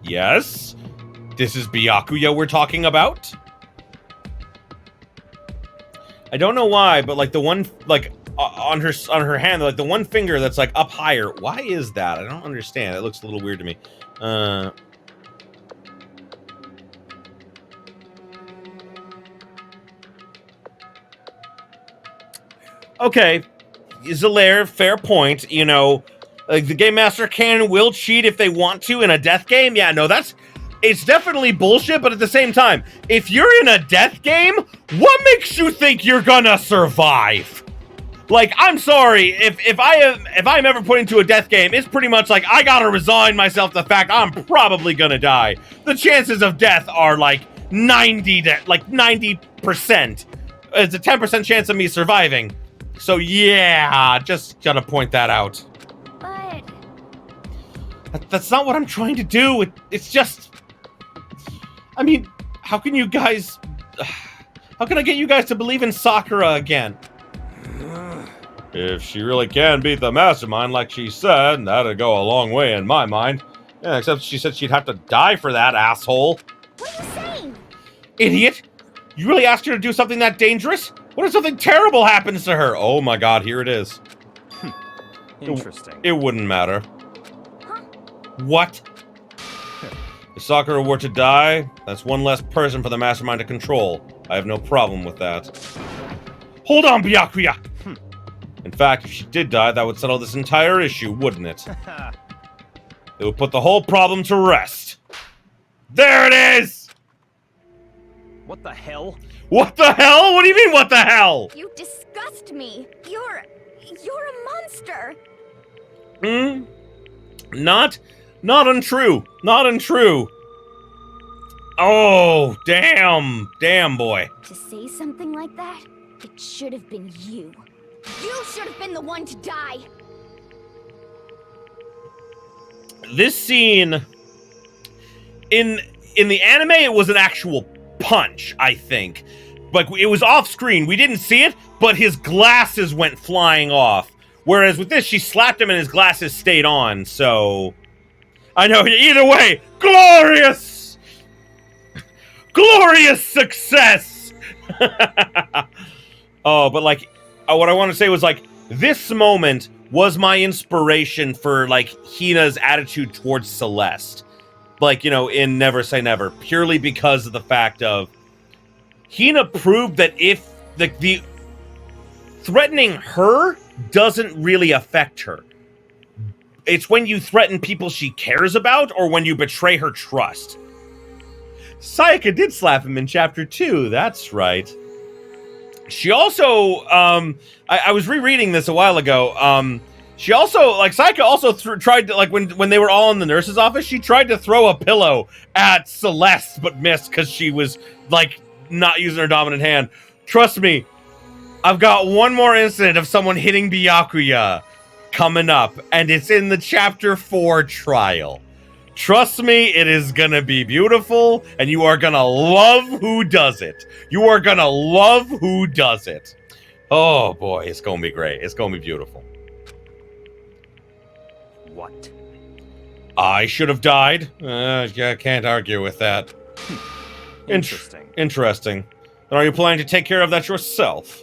yes? This is Byakuya we're talking about? I don't know why, but like the one, like on her hand, like the one finger that's like up higher. Why is that? I don't understand. It looks a little weird to me. Okay, Zalaire, fair point. You know, like the Game Master will cheat if they want to in a death game. Yeah, no, it's definitely bullshit, but at the same time, if you're in a death game, what makes you think you're gonna survive? Like, I'm sorry, if I'm ever put into a death game, it's pretty much like I gotta resign myself to the fact I'm probably gonna die. The chances of death are like 90%. It's a 10% chance of me surviving. So yeah, just gotta point that out. But That's not what I'm trying to do. It's just, I mean, how can I get you guys to believe in Sakura again? If she really can beat the Mastermind like she said, that'd go a long way in my mind. Yeah, except she said she'd have to die for that, asshole. what are you saying? Idiot! You really asked her to do something that dangerous? What if something terrible happens to her? Oh my god, here it is. Interesting. It wouldn't matter. Huh? What? If Sakura were to die, that's one less person for the Mastermind to control. I have no problem with that. Hold on, Byakuya! In fact, if she did die, that would settle this entire issue, wouldn't it? It would put the whole problem to rest. There it is! What the hell? What the hell? What do you mean, what the hell? You disgust me. You're a monster. Hmm? Not untrue. Not untrue. Oh, damn. Damn, boy. To say something like that, it should have been you. You should have been the one to die. This scene... In the anime, it was an actual punch, I think. Like, it was off screen. We didn't see it, but his glasses went flying off. Whereas with this, she slapped him and his glasses stayed on, so... I know, either way, glorious! Glorious success! Oh, but like, what I want to say was like, this moment was my inspiration for like Hina's attitude towards Celeste. Like, you know, in Never Say Never, purely because of the fact of Hina proved that if the threatening her doesn't really affect her. It's when you threaten people she cares about or when you betray her trust. Sayaka did slap him in chapter 2, that's right. She also, I was rereading this a while ago, she also, like, Sayaka also tried to, like, when they were all in the nurse's office, she tried to throw a pillow at Celeste, but missed because she was, like, not using her dominant hand. Trust me, I've got one more incident of someone hitting Byakuya coming up, and it's in the chapter 4 trial. Trust me, it is gonna be beautiful, and you are gonna love who does it. You are gonna love who does it. Oh boy, it's gonna be great. It's gonna be beautiful. What? I should have died. I can't argue with that. Interesting. Interesting. Then are you planning to take care of that yourself?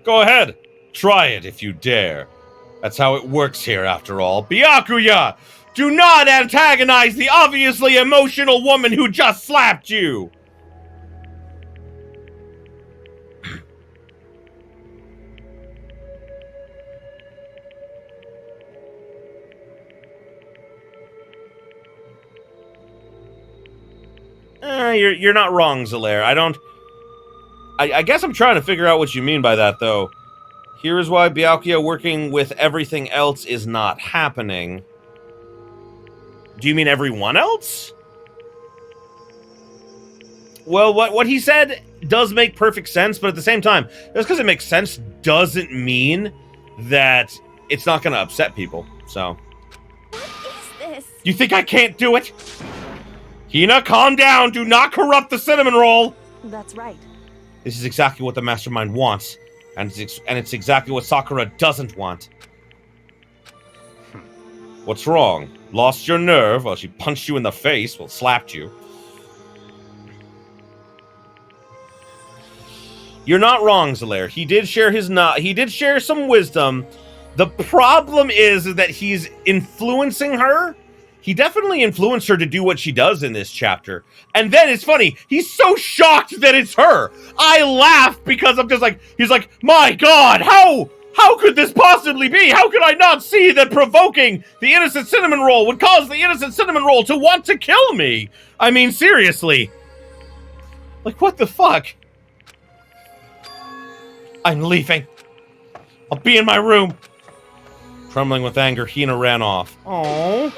Go ahead. Try it if you dare. That's how it works here, after all. Byakuya! Do not antagonize the obviously emotional woman who just slapped you! You're not wrong, Zalaire. I guess I'm trying to figure out what you mean by that, though. Here is why Byakuya working with everything else is not happening. Do you mean everyone else? Well, what he said does make perfect sense, but at the same time, just because it makes sense doesn't mean that it's not going to upset people, so. What is this? You think I can't do it? Hina, calm down. Do not corrupt the cinnamon roll. That's right. This is exactly what the Mastermind wants, and it's exactly what Sakura doesn't want. What's wrong? Lost your nerve? Well, she punched you in the face. Well, slapped you. You're not wrong, Zalaire. He did share he did share some wisdom. The problem is that he's influencing her. He definitely influenced her to do what she does in this chapter. And then it's funny, he's so shocked that it's her. I laugh because I'm just like, he's like, my God, how could this possibly be? How could I not see that provoking the innocent cinnamon roll would cause the innocent cinnamon roll to want to kill me? I mean, seriously. Like, what the fuck? I'm leaving. I'll be in my room. Trembling with anger, Hina ran off. Aww.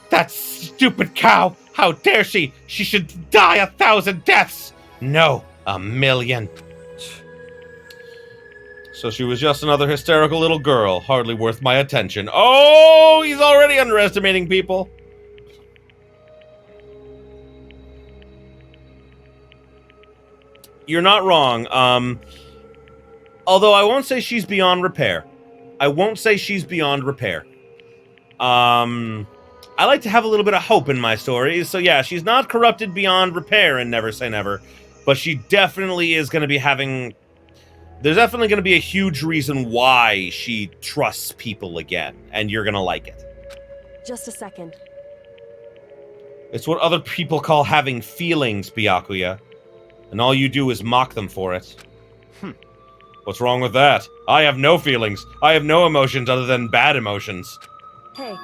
That stupid cow! How dare she! She should die 1,000 deaths! No, 1,000,000. So she was just another hysterical little girl, hardly worth my attention. Oh, he's already underestimating people. You're not wrong. Although I won't say she's beyond repair. I won't say she's beyond repair. I like to have a little bit of hope in my stories, so yeah, she's not corrupted beyond repair in Never Say Never, but she definitely is going to be having... There's definitely going to be a huge reason why she trusts people again, and you're going to like it. Just a second. It's what other people call having feelings, Byakuya, and all you do is mock them for it. What's wrong with that? I have no feelings. I have no emotions other than bad emotions. Hey.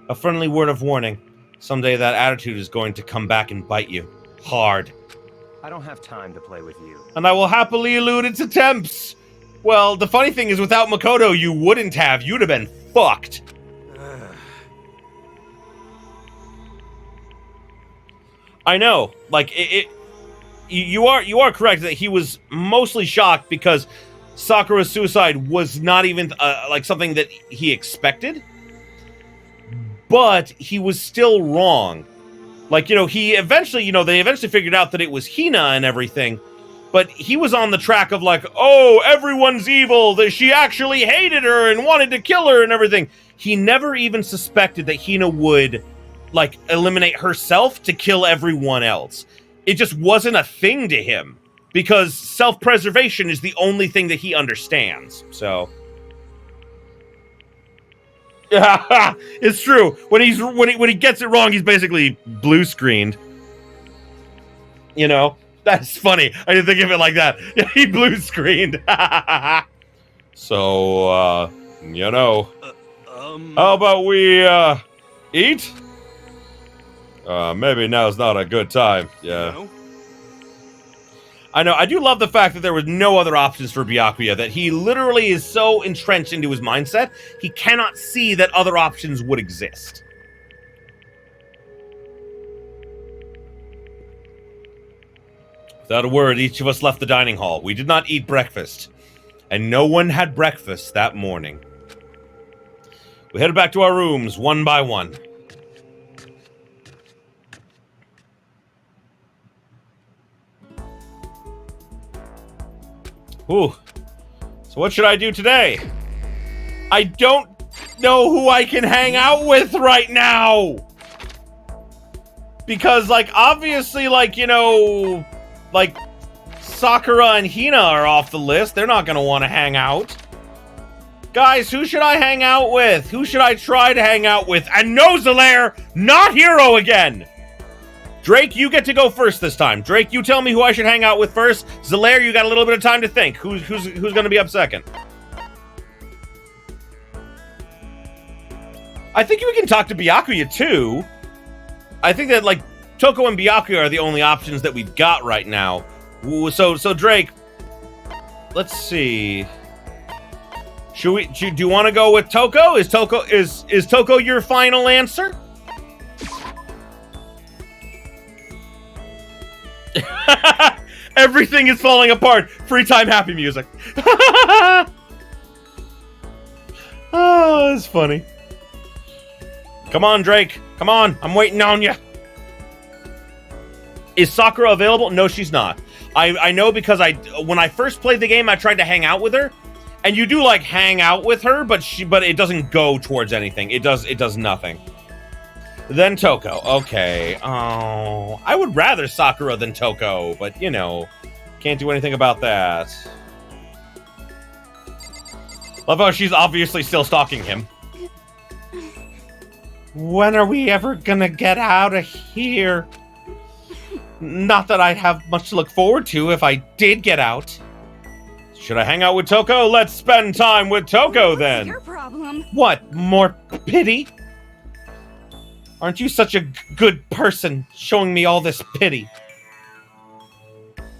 A friendly word of warning. Someday that attitude is going to come back and bite you. Hard. I don't have time to play with you. And I will happily elude its attempts. Well, the funny thing is, without Makoto, you wouldn't have. You'd have been fucked. I know. Like, you are correct that he was mostly shocked because Sakura's suicide was not even, like, something that he expected. But he was still wrong. Like, you know, they eventually figured out that it was Hina and everything. But he was on the track of like, oh, everyone's evil, that she actually hated her and wanted to kill her and everything. He never even suspected that Hina would, like, eliminate herself to kill everyone else. It just wasn't a thing to him. Because self-preservation is the only thing that he understands. So... it's true. When he gets it wrong, he's basically blue screened. You know, that's funny. I didn't think of it like that. He blue screened. So, you know, how about we eat? Maybe now's not a good time. Yeah. No? I know. I do love the fact that there was no other options for Byakuya, that he literally is so entrenched into his mindset, he cannot see that other options would exist. Without a word, each of us left the dining hall. We did not eat breakfast, and no one had breakfast that morning. We headed back to our rooms, one by one. Ooh. So what should I do today? I don't know who I can hang out with right now. Because, like, obviously, like, you know, like, Sakura and Hina are off the list. They're not going to want to hang out. Guys, who should I hang out with? Who should I try to hang out with? And no, Zalaire, not Hero again. Drake, you get to go first this time. Drake, you tell me who I should hang out with first. Zalaire, you got a little bit of time to think. Who's going to be up second? I think we can talk to Byakuya too. I think that, like, Toko and Byakuya are the only options that we've got right now. So Drake, let's see. Do you want to go with Toko? Is Toko your final answer? Everything is falling apart. Free time, happy music. Oh, that's funny. Come on, Drake. Come on. I'm waiting on you. Is Sakura available? No, she's not. I know because when I first played the game, I tried to hang out with her. And you do, like, hang out with her, but it doesn't go towards anything. It does nothing. Then Toko. Okay. Oh, I would rather Sakura than Toko, but, you know, can't do anything about that. Love how she's obviously still stalking him. When are we ever gonna get out of here? Not that I'd have much to look forward to if I did get out. Should I hang out with Toko? Let's spend time with Toko then. What's your problem? What? More pity? Aren't you such a good person, showing me all this pity?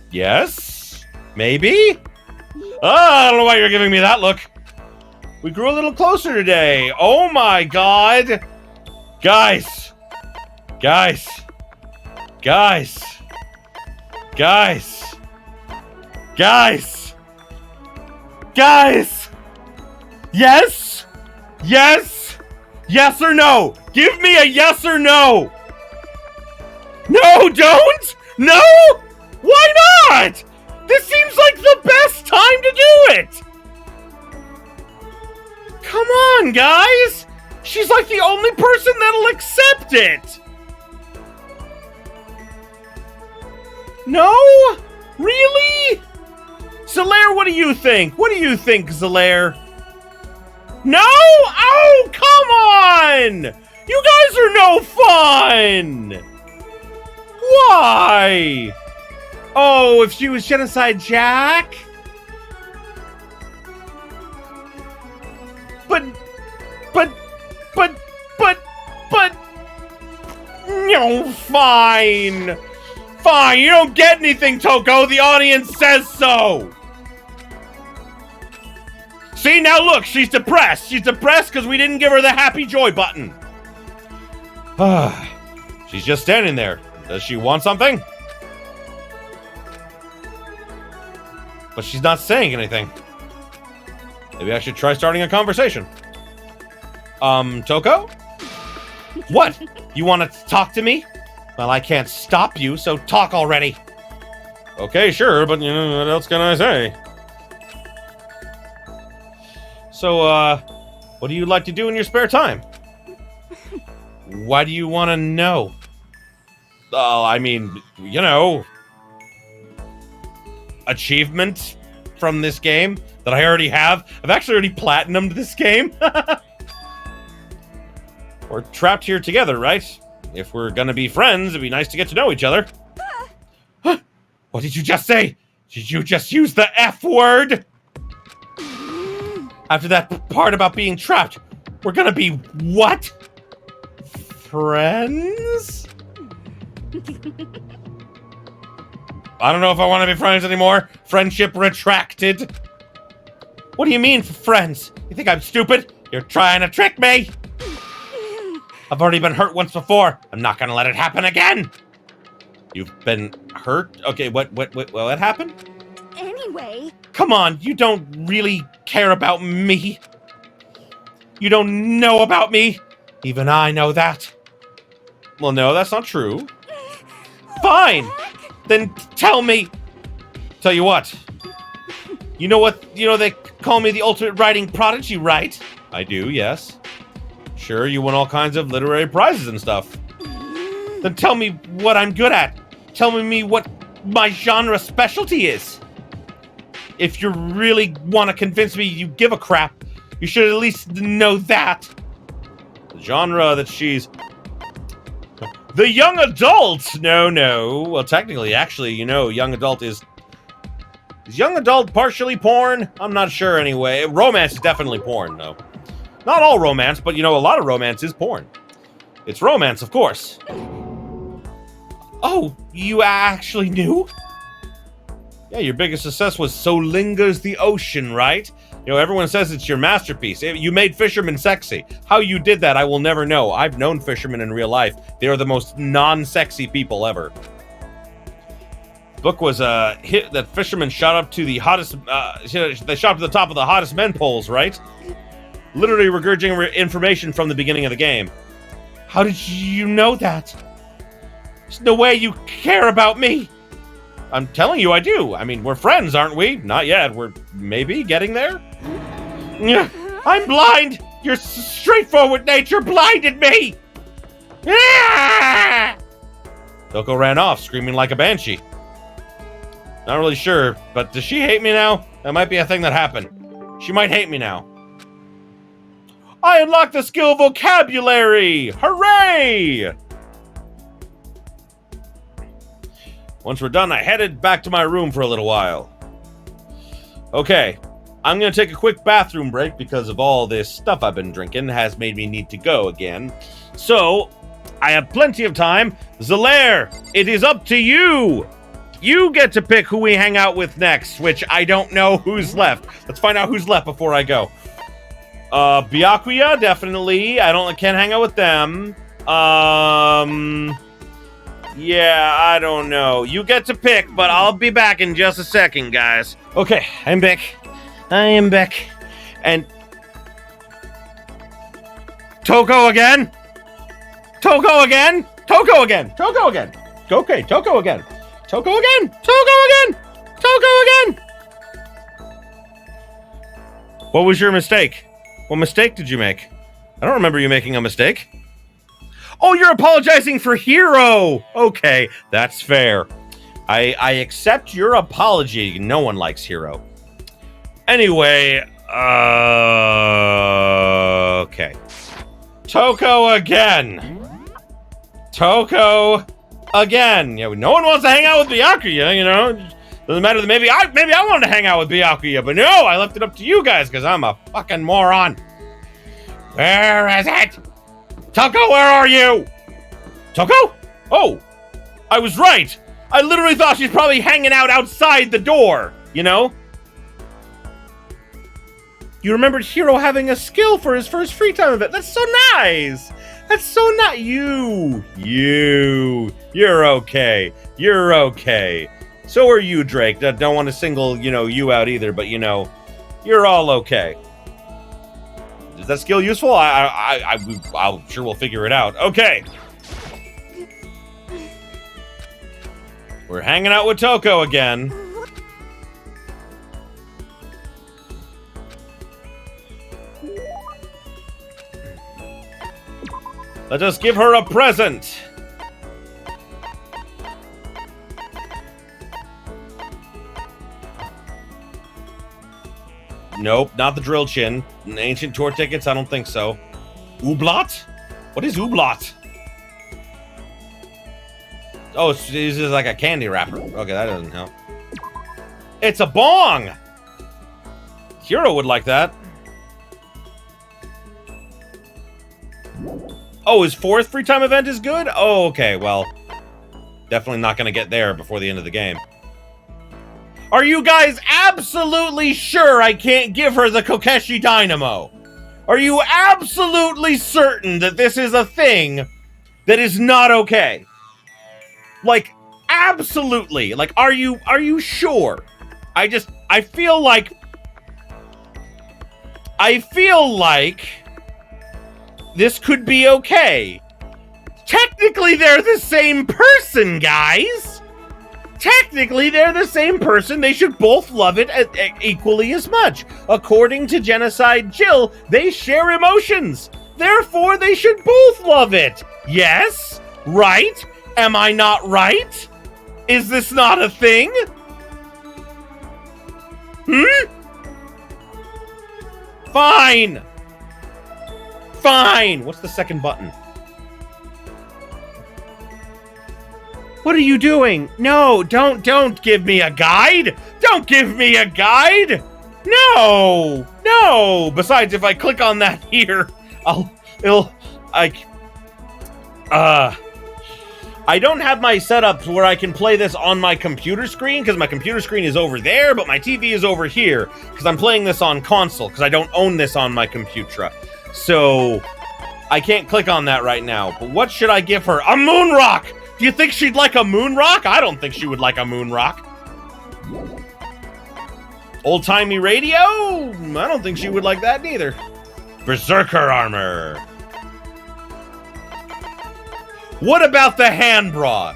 Yes? Maybe? I don't know why you're giving me that look. We grew a little closer today. Oh my god. Guys. Guys. Guys. Guys. Guys. Guys. Yes? Yes? Yes or no? Give me a yes or no. No, don't. No? Why not? This seems like the best time to do it. Come on, guys. She's like the only person that'll accept it. No? Really? Zalaire, what do you think? What do you think, Zalaire? No? Oh, come on! You guys are no fun! Why? Oh, if she was Genocide Jack? But... No, fine. Fine, you don't get anything, Toko. The audience says so. See, now look, she's depressed. She's depressed because we didn't give her the happy joy button. She's just standing there. Does she want something? But she's not saying anything. Maybe I should try starting a conversation. Toko? What? You want to talk to me? Well, I can't stop you, so talk already. Okay, sure, but you know, what else can I say? So, what do you like to do in your spare time? Why do you want to know? Oh, I mean, you know, achievement from this game that I already have. I've actually already platinumed this game. We're trapped here together, right? If we're gonna be friends, it'd be nice to get to know each other. What did you just say? Did you just use the F word? After that part about being trapped, we're gonna be what? Friends? I don't know if I want to be friends anymore. Friendship retracted. What do you mean, friends? You think I'm stupid? You're trying to trick me? I've already been hurt once before. I'm not gonna let it happen again. You've been hurt? Okay, what happened? Anyway... Come on, you don't really care about me. You don't know about me. Even I know that. Well, no, that's not true. Fine. Then tell me. Tell you what. You know what? You know they call me the ultimate writing prodigy, right? I do, yes. Sure, you won all kinds of literary prizes and stuff. Then tell me what I'm good at. Tell me what my genre specialty is. If you really want to convince me you give a crap, you should at least know that. The genre that she's... The young adult! No. Well, technically, actually, you know, young adult is... Is young adult partially porn? I'm not sure anyway. Romance is definitely porn, though. Not all romance, but, you know, a lot of romance is porn. It's romance, of course. Oh, you actually knew? Yeah, your biggest success was So Lingers the Ocean, right? You know, everyone says it's your masterpiece. You made fishermen sexy. How you did that, I will never know. I've known fishermen in real life. They are the most non-sexy people ever. The book was a hit that fishermen shot up to the hottest... they shot up to the top of the hottest men polls, right? Literally regurgitating information from the beginning of the game. How did you know that? There's no way you care about me. I'm telling you, I do. I mean, we're friends, aren't we? Not yet. We're maybe getting there. I'm blind. Your straightforward nature blinded me. Toko ran off, screaming like a banshee. Not really sure, but does she hate me now? That might be a thing that happened. She might hate me now. I unlocked the skill vocabulary! Hooray! Once we're done, I headed back to my room for a little while. Okay, I'm gonna take a quick bathroom break because of all this stuff I've been drinking has made me need to go again. So, I have plenty of time. Zalaire, it is up to you! You get to pick who we hang out with next, which I don't know who's left. Let's find out who's left before I go. Byakuya, definitely. Can't hang out with them. Yeah, I don't know. You get to pick, but I'll be back in just a second, guys. Okay, I'm back. I am back. And... Toko again? Toko again? Toko again! Toko again! Okay, Toko again! Toko again! Toko again! Toko again! What was your mistake? What mistake did you make? I don't remember you making a mistake. Oh, you're apologizing for Hero! Okay, that's fair. I accept your apology. No one likes Hero. Anyway, okay. Toko again. Toko again. Yeah, no one wants to hang out with Byakuya, you know? Doesn't matter that maybe I wanted to hang out with Byakuya, but no, I left it up to you guys because I'm a fucking moron. Where is it? Toko, where are you? Toko? Oh, I was right. I literally thought she's probably hanging out outside the door, you know? You remembered Hiro having a skill for his first free time event. That's so nice. That's so not you. You're okay. You're okay. So are you, Drake. Don't want to single, you out either, but you're all okay. Is that skill useful? I'll sure we'll figure it out. Okay. We're hanging out with Toko again. Let us give her a present. Nope, not the drill chin. Ancient tour tickets? I don't think so. Ooblat? What is Ooblat? Oh, it's just like a candy wrapper. Okay, that doesn't help. It's a bong! Hiro would like that. Oh, his fourth free time event is good? Oh, okay, well. Definitely not gonna get there before the end of the game. Are you guys absolutely sure I can't give her the Kokeshi Dynamo? Are you absolutely certain that this is a thing that is not okay? Like, absolutely. Like, are you sure? I feel like this could be okay. Technically, they're the same person, guys. Technically, they're the same person. They should both love it equally as much. According to Genocide Jill, they share emotions. Therefore, they should both love it. Yes? Right? Am I not right? Is this not a thing? Fine. Fine. What's the second button? What are you doing? No, don't give me a guide. Don't give me a guide. No. Besides, if I click on that here, I don't have my setup where I can play this on my computer screen because my computer screen is over there, but my TV is over here because I'm playing this on console because I don't own this on my computer. So I can't click on that right now. But what should I give her? A moon rock! Do you think she'd like a moon rock? I don't think she would like a moon rock. Old-timey radio? I don't think she would like that neither. Berserker armor. What about the hand bra?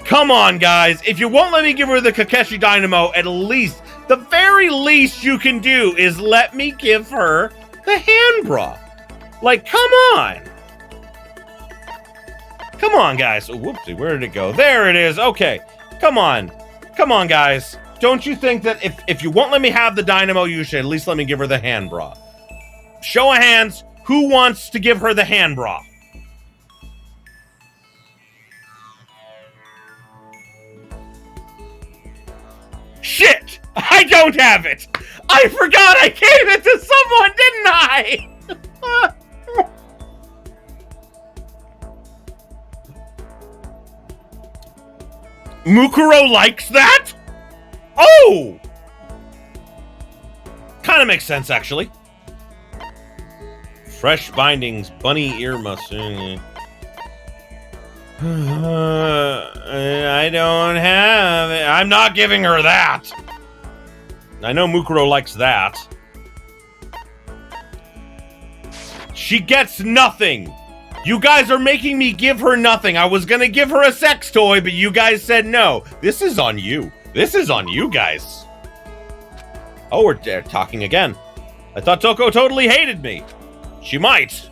Come on, guys. If you won't let me give her the Kokeshi Dynamo, at least, the very least you can do is let me give her the hand bra. Like, come on. Come on, guys. Oh, whoopsie, where did it go? There it is. Okay. Come on. Come on, guys. Don't you think that if you won't let me have the Dynamo, you should at least let me give her the hand bra? Show of hands, who wants to give her the hand bra? Shit! I don't have it! I forgot I gave it to someone, didn't I? Mukuro likes that? Oh! Kind of makes sense, actually. Fresh bindings, bunny ear muffs. I don't have it. I'm not giving her that. I know Mukuro likes that. She gets nothing. You guys are making me give her nothing. I was gonna give her a sex toy, but you guys said no. This is on you. This is on you guys. Oh, we're talking again. I thought Toko totally hated me. She might.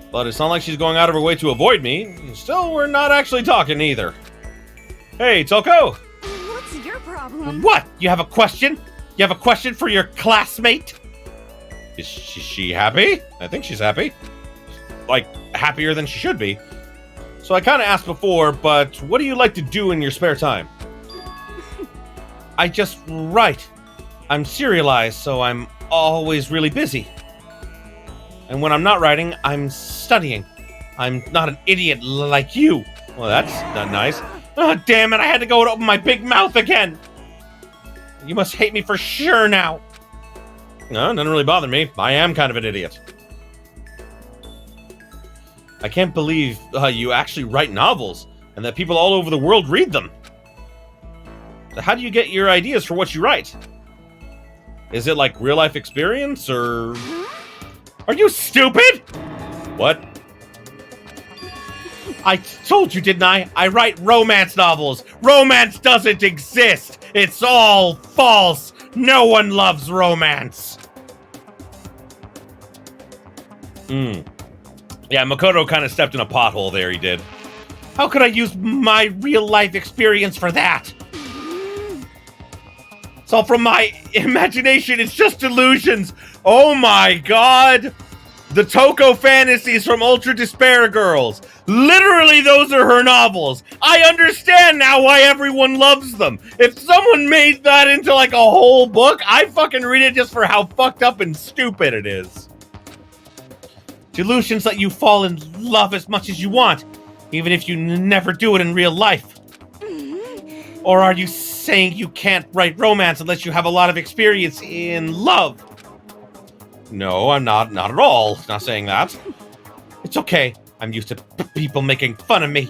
But it's not like she's going out of her way to avoid me. Still, we're not actually talking either. Hey, Toko. What's your problem? What? You have a question? You have a question for your classmate? Is she happy? I think she's happy. Like, happier than she should be. So I kind of asked before, but what do you like to do in your spare time? I just write. I'm serialized, so I'm always really busy. And when I'm not writing, I'm studying. I'm not an idiot like you. Well, that's not nice. Oh, damn it, I had to go and open my big mouth again. You must hate me for sure now. No, it doesn't really bother me. I am kind of an idiot. I can't believe you actually write novels and that people all over the world read them. How do you get your ideas for what you write? Is it like real life experience or... Are you stupid? What? I told you, didn't I? I write romance novels. Romance doesn't exist. It's all false. No one loves romance. Yeah, Makoto kind of stepped in a pothole there, he did. How could I use my real-life experience for that? It's all from my imagination. It's just illusions. Oh my god. The Toko fantasies from Ultra Despair Girls. Literally, those are her novels. I understand now why everyone loves them. If someone made that into like a whole book, I'd fucking read it just for how fucked up and stupid it is. Delusions let you fall in love as much as you want, even if you never do it in real life. Or are you saying you can't write romance unless you have a lot of experience in love? No, I'm not at all. Not saying that. It's okay. I'm used to people making fun of me.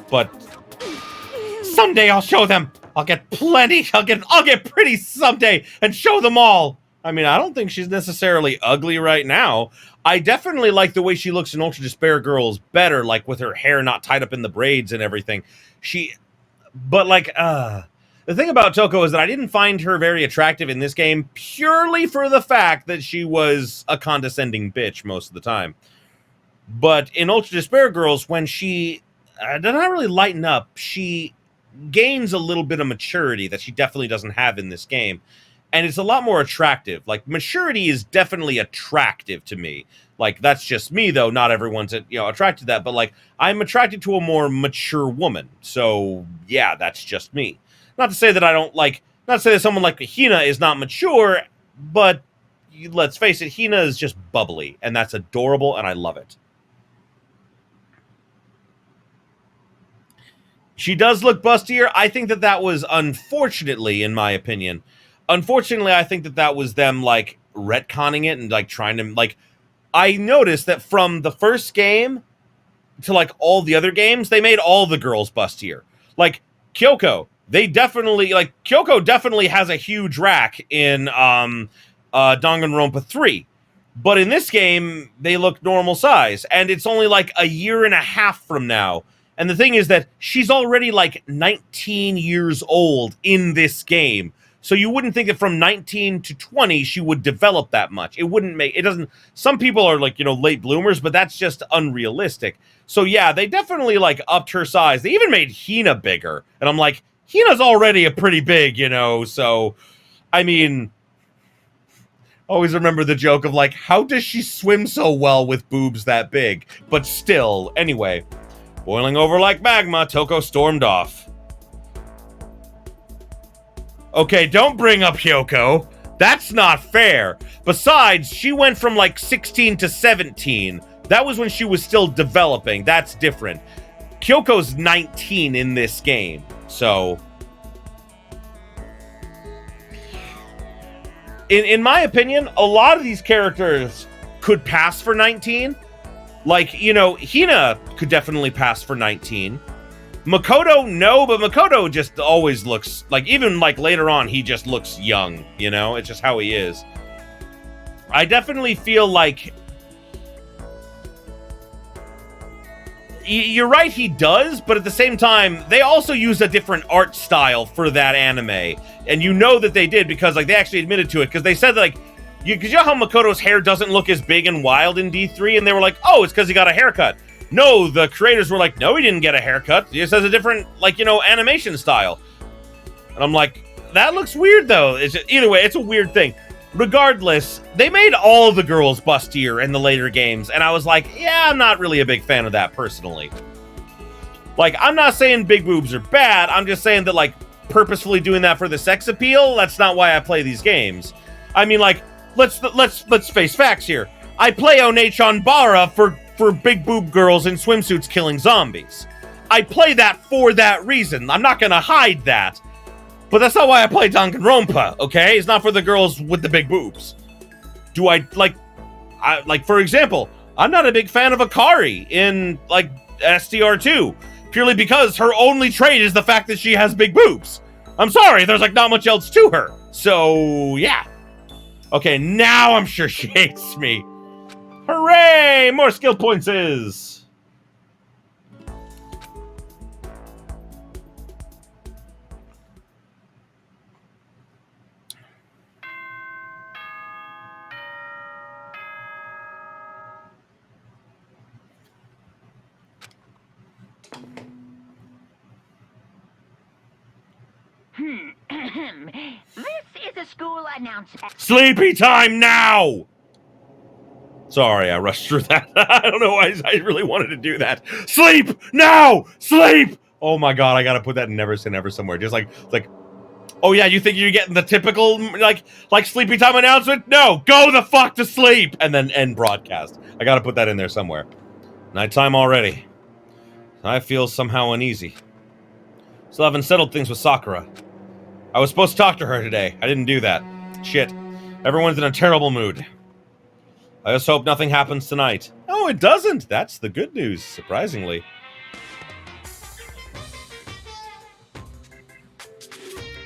But someday I'll show them. I'll get plenty. I'll get pretty someday and show them all. I mean, I don't think she's necessarily ugly right now. I definitely like the way she looks in Ultra Despair Girls better, like with her hair not tied up in the braids and everything. But like, the thing about Toko is that I didn't find her very attractive in this game purely for the fact that she was a condescending bitch most of the time. But in Ultra Despair Girls, when she does not really lighten up, she gains a little bit of maturity that she definitely doesn't have in this game. And it's a lot more attractive. Like, maturity is definitely attractive to me. Like, that's just me, though. Not everyone's, attracted to that. But, like, I'm attracted to a more mature woman. So, yeah, that's just me. Not to say that I don't like... Not to say that someone like Hina is not mature, but let's face it, Hina is just bubbly. And that's adorable, and I love it. She does look bustier. I think that that was, unfortunately, in my opinion... Unfortunately, I think that that was them, like, retconning it and, like, trying to, like... I noticed that from the first game to, like, all the other games, they made all the girls bustier. Like, Kyoko, Kyoko definitely has a huge rack in, Danganronpa 3. But in this game, they look normal size. And it's only, like, a year and a half from now. And the thing is that she's already, like, 19 years old in this game. So you wouldn't think that from 19 to 20, she would develop that much. Some people are like, late bloomers, but that's just unrealistic. So yeah, they definitely like upped her size. They even made Hina bigger. And I'm like, Hina's already a pretty big, so, I mean, always remember the joke of like, how does she swim so well with boobs that big? But still, anyway, boiling over like magma, Toko stormed off. Okay, don't bring up Hyoko. That's not fair. Besides, she went from like 16 to 17. That was when she was still developing. That's different. Kyoko's 19 in this game. So, in my opinion, a lot of these characters could pass for 19. Like, Hina could definitely pass for 19. Makoto, no, but Makoto just always looks, like, even, like, later on, he just looks young, It's just how he is. I definitely feel like... You're right, he does, but at the same time, they also use a different art style for that anime. And you know that they did, because, like, they actually admitted to it, because they said, like... Because you know how Makoto's hair doesn't look as big and wild in D3? And they were like, oh, it's because he got a haircut. No, the creators were like, no, he didn't get a haircut. He just has a different, like, animation style. And I'm like, that looks weird, though. Either way, it's a weird thing. Regardless, they made all the girls bustier in the later games. And I was like, yeah, I'm not really a big fan of that, personally. Like, I'm not saying big boobs are bad. I'm just saying that, like, purposefully doing that for the sex appeal, that's not why I play these games. I mean, like, let's face facts here. I play Onechan Bara for for big boob girls in swimsuits killing zombies. I play that for that reason. I'm not gonna hide that. But that's not why I play Danganronpa, okay? It's not for the girls with the big boobs. Do I, like, for example, I'm not a big fan of Akari in, like, STR2, purely because her only trait is the fact that she has big boobs. I'm sorry, there's, like, not much else to her. So, yeah. Okay, now I'm sure she hates me. Hooray! More skill points is... This is a school announcement. Sleepy time now! Sorry, I rushed through that. I don't know why I really wanted to do that. Sleep now! Sleep! Oh my god, I gotta put that in Never Say Never somewhere. Just like, oh yeah, you think you're getting the typical, like sleepy time announcement? No, go the fuck to sleep! And then end broadcast. I gotta put that in there somewhere. Nighttime already. I feel somehow uneasy. Still haven't settled things with Sakura. I was supposed to talk to her today. I didn't do that. Shit. Everyone's in a terrible mood. I just hope nothing happens tonight. Oh, it doesn't! That's the good news, surprisingly.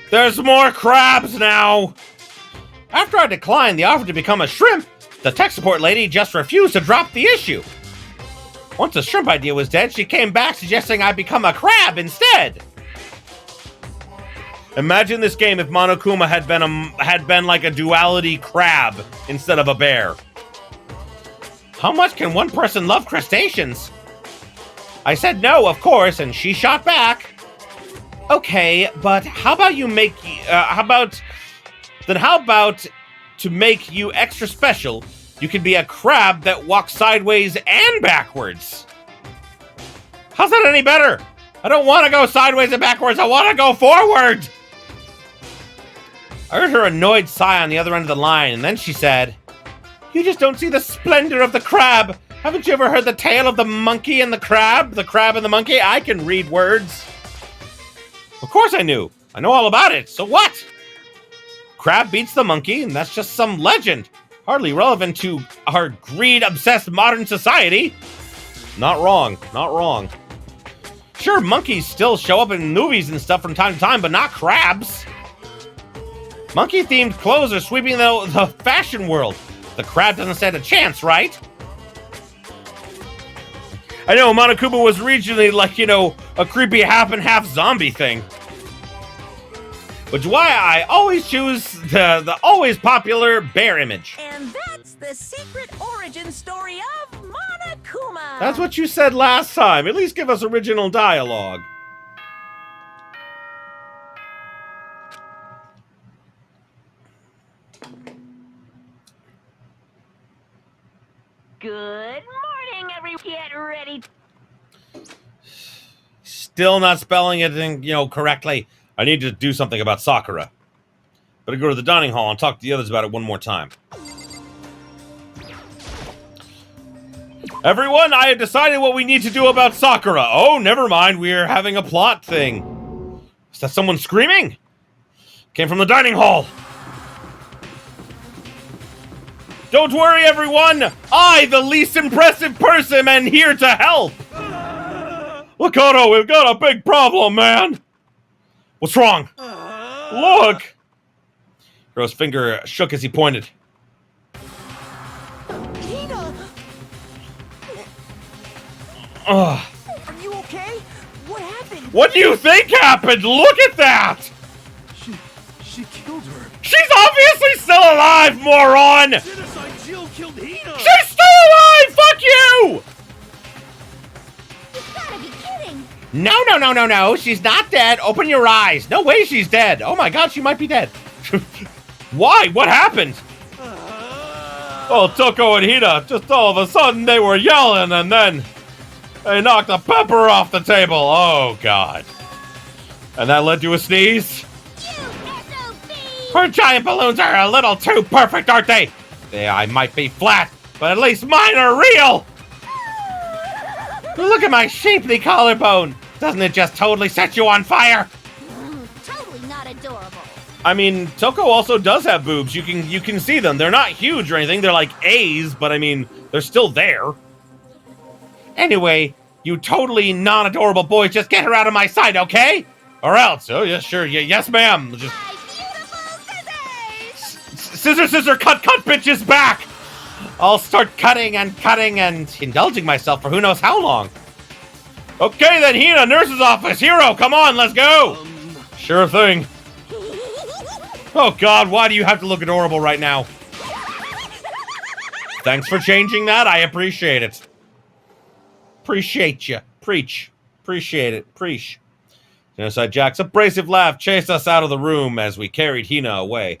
There's more crabs now! After I declined the offer to become a shrimp, the tech support lady just refused to drop the issue. Once the shrimp idea was dead, she came back suggesting I become a crab instead. Imagine this game if Monokuma had been like a duality crab instead of a bear. How much can one person love crustaceans? I said no, of course, and she shot back. Okay, but how about to make you extra special, you could be a crab that walks sideways and backwards. How's that any better? I don't want to go sideways and backwards, I want to go forward! I heard her annoyed sigh on the other end of the line, and then she said, "You just don't see the splendor of the crab. Haven't you ever heard the tale of the monkey and the crab and the monkey? I can read words." Of course I knew. I know all about it. So what? Crab beats the monkey, and that's just some legend. Hardly relevant to our greed-obsessed modern society. Not wrong. Not wrong. Sure, monkeys still show up in movies and stuff from time to time, but not crabs. Monkey-themed clothes are sweeping the fashion world. The crab doesn't stand a chance, right? I know, Monokuma was originally like, you know, a creepy half-and-half zombie thing. Which is why I always choose the always popular bear image. And that's the secret origin story of Monokuma. That's what you said last time. At least give us original dialogue. Good morning, everyone. Get ready. Still not spelling it, correctly. I need to do something about Sakura. Better go to the dining hall and talk to the others about it one more time. Everyone, I have decided what we need to do about Sakura. Oh, never mind. We're having a plot thing. Is that someone screaming? Came from the dining hall. Don't worry, everyone! I, the least impressive person, am here to help! Lakoto, we've got a big problem, man! What's wrong? Look! Hiro's finger shook as he pointed. Hina! Ugh. Are you okay? What happened? What do you think happened? Look at that! She killed her. She's obviously still alive, moron! Genocide Jill killed Hina! She's still alive! Fuck you! You've gotta be kidding! No. She's not dead. Open your eyes. No way she's dead. Oh my god, she might be dead. Why? What happened? Oh, Toko and Hina, just all of a sudden they were yelling and then they knocked the pepper off the table. Oh god. And that led to a sneeze? Her giant balloons are a little too perfect, aren't they? I might be flat, but at least mine are real! Look at my shapely collarbone! Doesn't it just totally set you on fire? Totally not adorable. I mean, Toko also does have boobs. You can see them. They're not huge or anything. They're like A's, but I mean, they're still there. Anyway, you totally non-adorable boys, just get her out of my sight, okay? Or else. Oh, yes, sure. Yes, ma'am. Just... My beautiful scissors! Scissor, cut, bitches, back! I'll start cutting and indulging myself for who knows how long. Okay, then, Hina, nurse's office. Hero, come on, let's go. Sure thing. Oh, God, why do you have to look adorable right now? Thanks for changing that. I appreciate it. Appreciate you. Preach. Appreciate it. Preach. Genocide Jack's abrasive laugh chased us out of the room as we carried Hina away.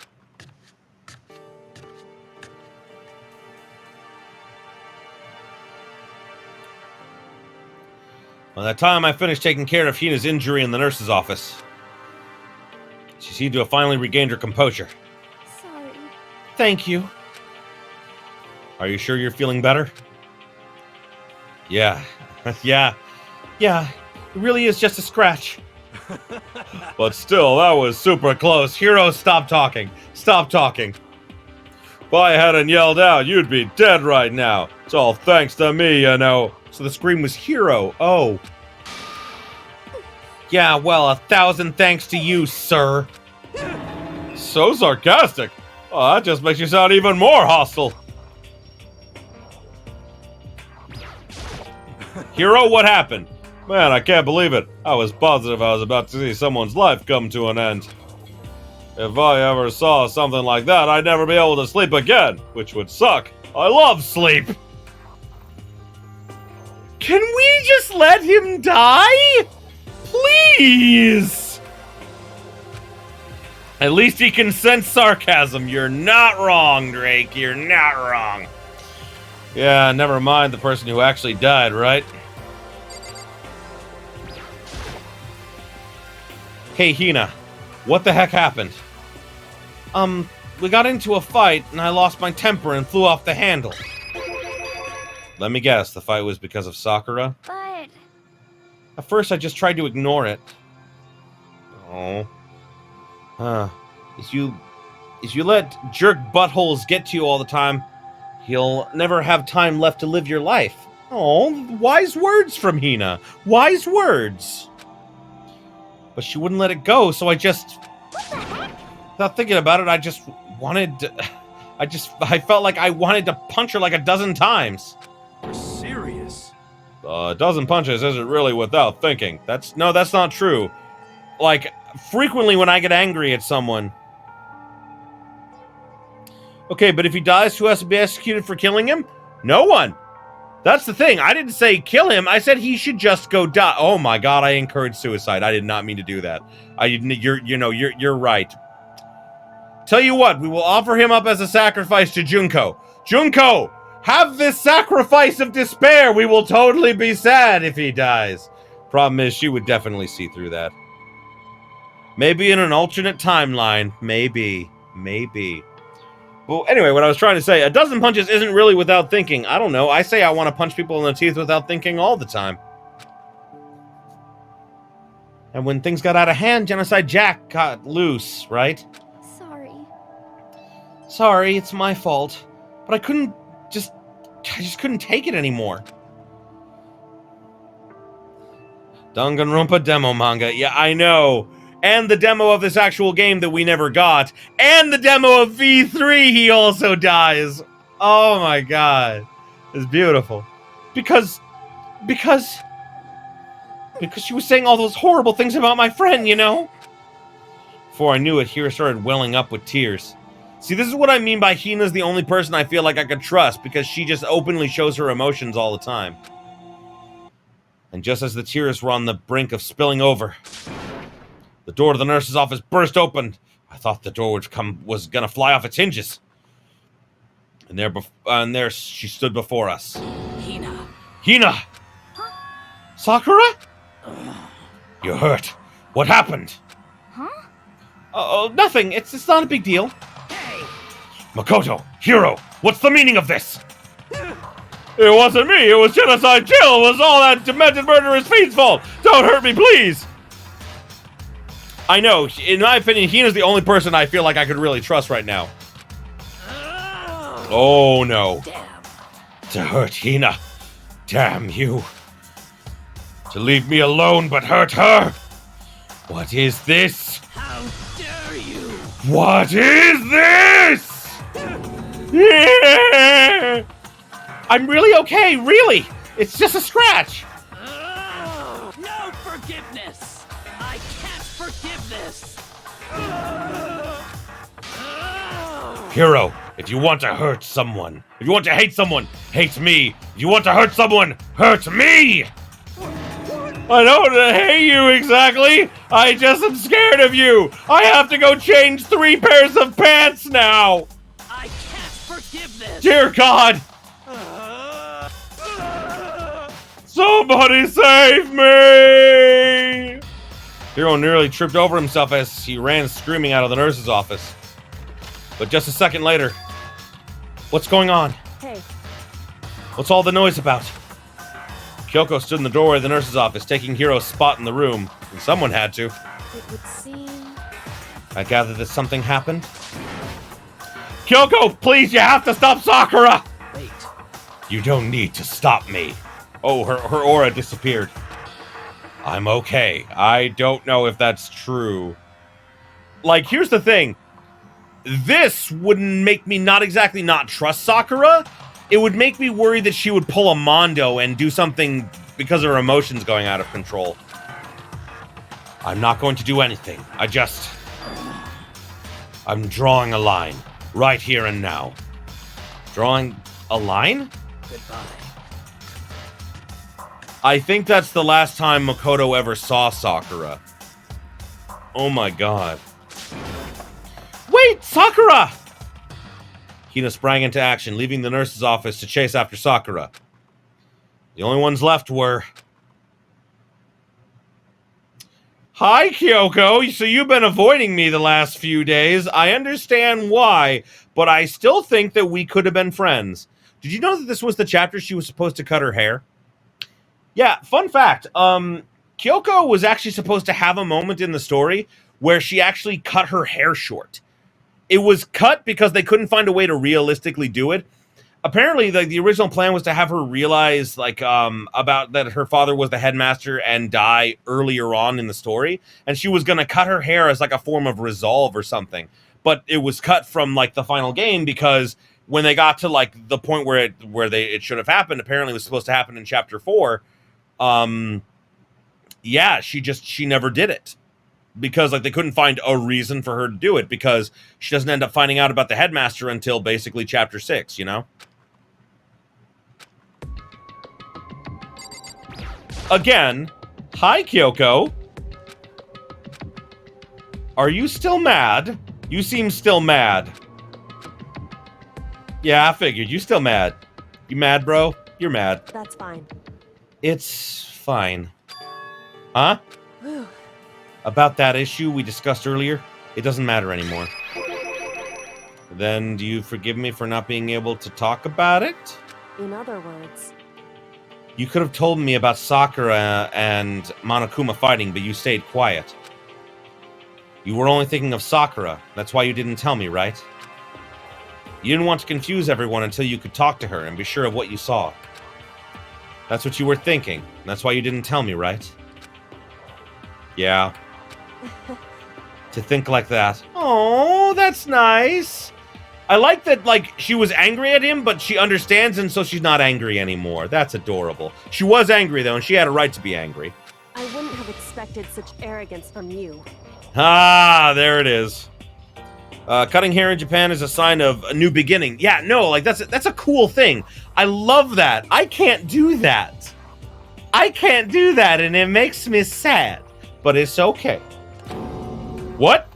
By the time I finished taking care of Hina's injury in the nurse's office, she seemed to have finally regained her composure. Sorry. Thank you. Are you sure you're feeling better? Yeah. Yeah. It really is just a scratch. But still, that was super close. Hero, stop talking. Stop talking. If I hadn't yelled out, you'd be dead right now. It's all thanks to me, you know. So the scream was Hero. Oh. Yeah, well, 1,000 thanks to you, sir. So sarcastic. Oh, that just makes you sound even more hostile. Hero, what happened? Man, I can't believe it. I was positive I was about to see someone's life come to an end. If I ever saw something like that, I'd never be able to sleep again, which would suck. I love sleep. Can we just let him die? Please! At least he can sense sarcasm. You're not wrong, Drake. You're not wrong. Yeah, never mind the person who actually died, right? Hey, Hina. What the heck happened? We got into a fight, and I lost my temper and flew off the handle. Let me guess, the fight was because of Sakura? But... At first, I just tried to ignore it. Oh. If you let jerk buttholes get to you all the time, you'll never have time left to live your life. Oh, wise words from Hina. Wise words. But she wouldn't let it go, so I just... Without thinking about it, I just wanted to... I felt like I wanted to punch her like a dozen times. You're serious? A dozen punches isn't really without thinking. That's not true. Like, frequently when I get angry at someone. Okay, but if he dies, who has to be executed for killing him? No one. That's the thing. I didn't say kill him. I said he should just go die. Oh my God, I encouraged suicide. I did not mean to do that. You're right. Tell you what, we will offer him up as a sacrifice to Junko. Junko, have this sacrifice of despair. We will totally be sad if he dies. Problem is, she would definitely see through that. Maybe in an alternate timeline. Maybe. Well, anyway, what I was trying to say, a dozen punches isn't really without thinking. I don't know. I say I want to punch people in the teeth without thinking all the time. And when things got out of hand, Genocide Jack got loose, right? Sorry, it's my fault. But I just couldn't take it anymore. Danganronpa demo manga. Yeah, I know. And the demo of this actual game that we never got. And the demo of V3, he also dies. Oh my God. It's beautiful. Because she was saying all those horrible things about my friend, you know? Before I knew it, Hira started welling up with tears. See, this is what I mean by Hina's the only person I feel like I could trust, because she just openly shows her emotions all the time. And just as the tears were on the brink of spilling over, the door to the nurse's office burst open. I thought the door was gonna fly off its hinges. And there she stood before us. Hina! Huh? Sakura? You're hurt. What happened? Huh? Oh, nothing. It's not a big deal. Makoto, Hiro, what's the meaning of this? It wasn't me. It was Genocide Jill. It was all that demented murderous fiend's fault. Don't hurt me, please. I know. In my opinion, Hina's the only person I feel like I could really trust right now. Oh, no. Damn. To hurt Hina. Damn you. To leave me alone but hurt her. What is this? How dare you? What is this? I'm really okay, really. It's just a scratch. No forgiveness. I can't forgive this. Hero, if you want to hurt someone, if you want to hate someone, hate me. If you want to hurt someone, hurt me. I don't hate you exactly. I just am scared of you. I have to go change 3 pairs of pants now. I can't forgive this. Dear God. Somebody save me. Hero nearly tripped over himself as he ran screaming out of the nurse's office. But just a second later, what's going on? Hey, What's all the noise about? Kyoko stood in the doorway of the nurse's office, taking Hiro's spot in the room. And someone had to. it would seem... I gather that something happened. Kyoko, please, you have to stop Sakura! Wait. You don't need to stop me. Oh, her aura disappeared. I'm okay. I don't know if that's true. Like, here's the thing. This wouldn't make me not exactly not trust Sakura. It would make me worry that she would pull a Mondo and do something because of her emotions going out of control. I'm not going to do anything. I'm drawing a line. Right here and now. Drawing a line? Goodbye. I think that's the last time Makoto ever saw Sakura. Oh my god. Wait, Sakura! Hina sprang into action, leaving the nurse's office to chase after Sakura. The only ones left were... Hi, Kyoko. So you've been avoiding me the last few days. I understand why, but I still think that we could have been friends. Did you know that this was the chapter she was supposed to cut her hair? Yeah, fun fact. Kyoko was actually supposed to have a moment in the story where she actually cut her hair short. It was cut because they couldn't find a way to realistically do it. Apparently, the original plan was to have her realize, about that her father was the headmaster and die earlier on in the story, and she was going to cut her hair as, like, a form of resolve or something. But it was cut from, like, the final game because when they got to, like, the point where it should have happened, apparently it was supposed to happen in Chapter 4, yeah, she never did it. Because, like, they couldn't find a reason for her to do it, because she doesn't end up finding out about the headmaster until basically Chapter 6, you know? Again, hi, Kyoko. Are you still mad? You seem still mad. Yeah, I figured. You still mad. You mad, bro? You're mad. That's fine. It's fine. Huh? Whew. About that issue we discussed earlier, it doesn't matter anymore. Then do you forgive me for not being able to talk about it? In other words, You could have told me about Sakura and Monokuma fighting, but you stayed quiet. You were only thinking of Sakura. That's why you didn't tell me, right? You didn't want to confuse everyone until you could talk to her and be sure of what you saw. That's what you were thinking. That's why you didn't tell me, right? Yeah. To think like that. Oh, that's nice. I like that, like, she was angry at him, but she understands, and so she's not angry anymore. That's adorable. She was angry, though, and she had a right to be angry. I wouldn't have expected such arrogance from you. Ah, there it is. Cutting hair in Japan is a sign of a new beginning. Yeah, no, like, that's a cool thing. I love that. I can't do that. I can't do that, and it makes me sad. But it's okay. What?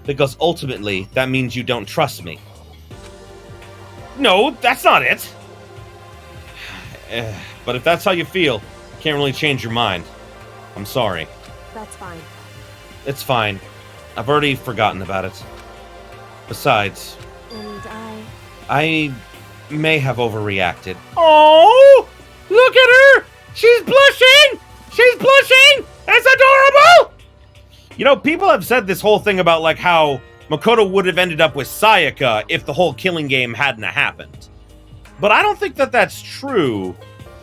Because ultimately, that means you don't trust me. No, that's not it. But if that's how you feel, I can't really change your mind. I'm sorry. That's fine. It's fine. I've already forgotten about it. Besides... And may have overreacted. Oh, look at her! She's blushing! She's blushing! It's adorable! You know, people have said this whole thing about, like, how Makoto would have ended up with Sayaka if the whole killing game hadn't happened. But I don't think that that's true.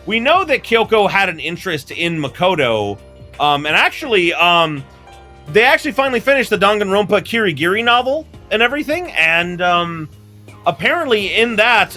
We know that Kyoko had an interest in Makoto, and actually, they actually finally finished the Danganronpa Kirigiri novel and everything, and, apparently in that,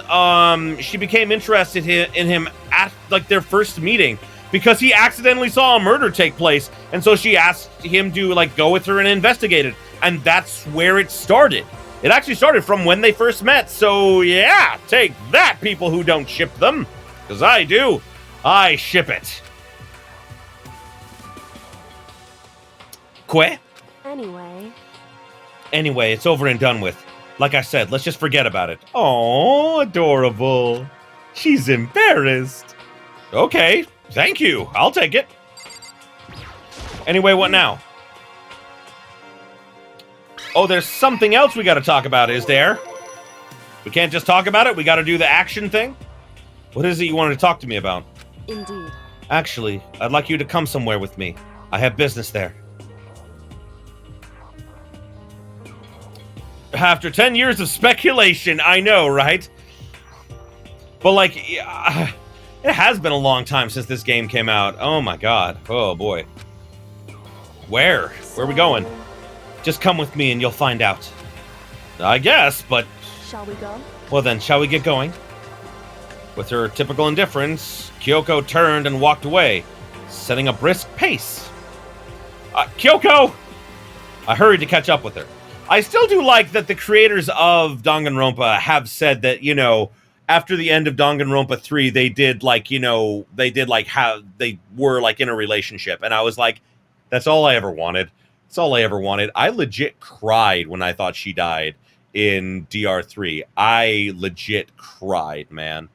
she became interested in him at, like, their first meeting, because he accidentally saw a murder take place, and so she asked him to, like, go with her and investigate it, and that's where it started. It actually started from when they first met, so yeah, take that, people who don't ship them, because I do. I ship it. Que? Anyway, it's over and done with. Like I said, let's just forget about it. Oh, adorable. She's embarrassed. Okay, thank you. I'll take it. Anyway, what now? Oh, there's something else we gotta talk about, is there? We can't just talk about it, we gotta do the action thing? What is it you wanted to talk to me about? Indeed. Actually, I'd like you to come somewhere with me. I have business there. After 10 years of speculation, I know, right? But, like, it has been a long time since this game came out. Oh, my God. Oh, boy. Where? Where are we going? Just come with me and you'll find out. I guess, but... Shall we go? Well then, shall we get going? With her typical indifference, Kyoko turned and walked away, setting a brisk pace. Kyoko! I hurried to catch up with her. I still do like that the creators of Danganronpa have said that, you know, after the end of Danganronpa 3, they did, like, you know, how they were, like, in a relationship. And I was like, that's all I ever wanted. That's all I ever wanted. I legit cried when I thought she died in DR3. I legit cried, man.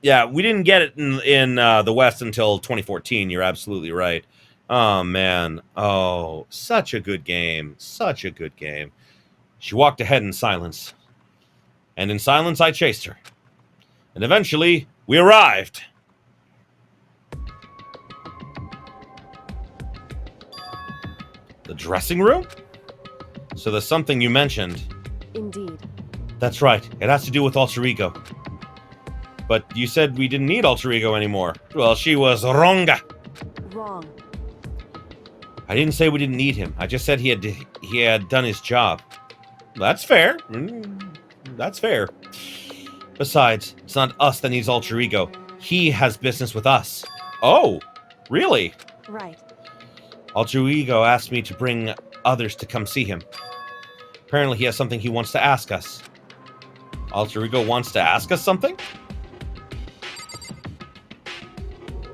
Yeah, we didn't get it in the West until 2014. You're absolutely right. Oh, man. Oh, such a good game. Such a good game. She walked ahead in silence. And in silence, I chased her. And eventually, we arrived. The dressing room? So there's something you mentioned. Indeed. That's right. It has to do with Alter Ego. But you said we didn't need Alter Ego anymore. Well, she was wronga. Wrong. I didn't say we didn't need him. I just said he had done his job. That's fair. That's fair. Besides, it's not us that needs Alter Ego. He has business with us. Oh, really? Right. Alter Ego asked me to bring others to come see him. Apparently he has something he wants to ask us. Alter Ego wants to ask us something?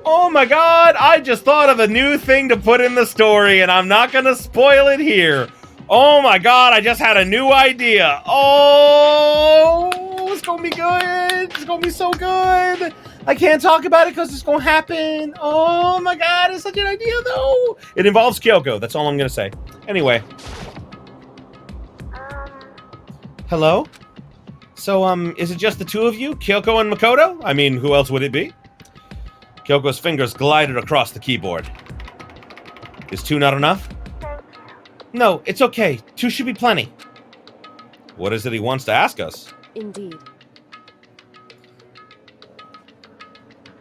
Oh my God, I just thought of a new thing to put in the story, and I'm not going to spoil it here. Oh my God, I just had a new idea. Oh, it's going to be good. It's going to be so good. I can't talk about it because it's going to happen. Oh my God, it's such an idea though. It involves Kyoko. That's all I'm going to say. Anyway. Hello? So, is it just the two of you, Kyoko and Makoto? I mean, who else would it be? Kyoko's fingers glided across the keyboard. Is two not enough? No, it's okay. Two should be plenty. What is it he wants to ask us? Indeed.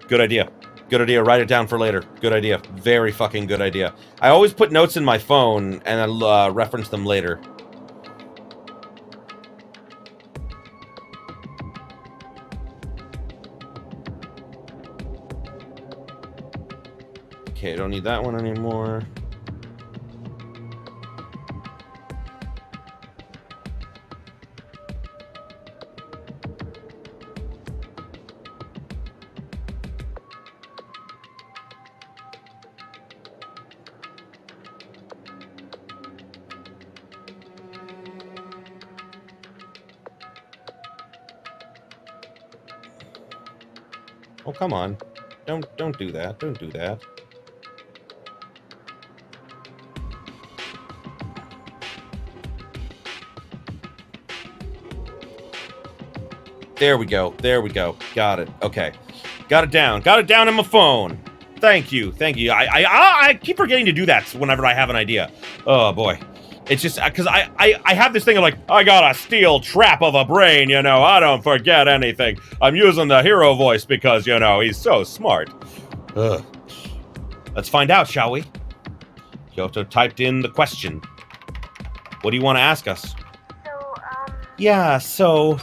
Good idea. Good idea. Write it down for later. Good idea. Very fucking good idea. I always put notes in my phone and I'll reference them later. Okay, don't need that one anymore. Oh, come on. Don't do that. Don't do that. There we go. There we go. Got it. Okay. Got it down. Got it down in my phone. Thank you. Thank you. I keep forgetting to do that whenever I have an idea. Oh, boy. It's just because I have this thing of like, I got a steel trap of a brain, you know. I don't forget anything. I'm using the hero voice because, you know, he's so smart. Ugh. Let's find out, shall we? Kyoto typed in the question. What do you want to ask us? Yeah, so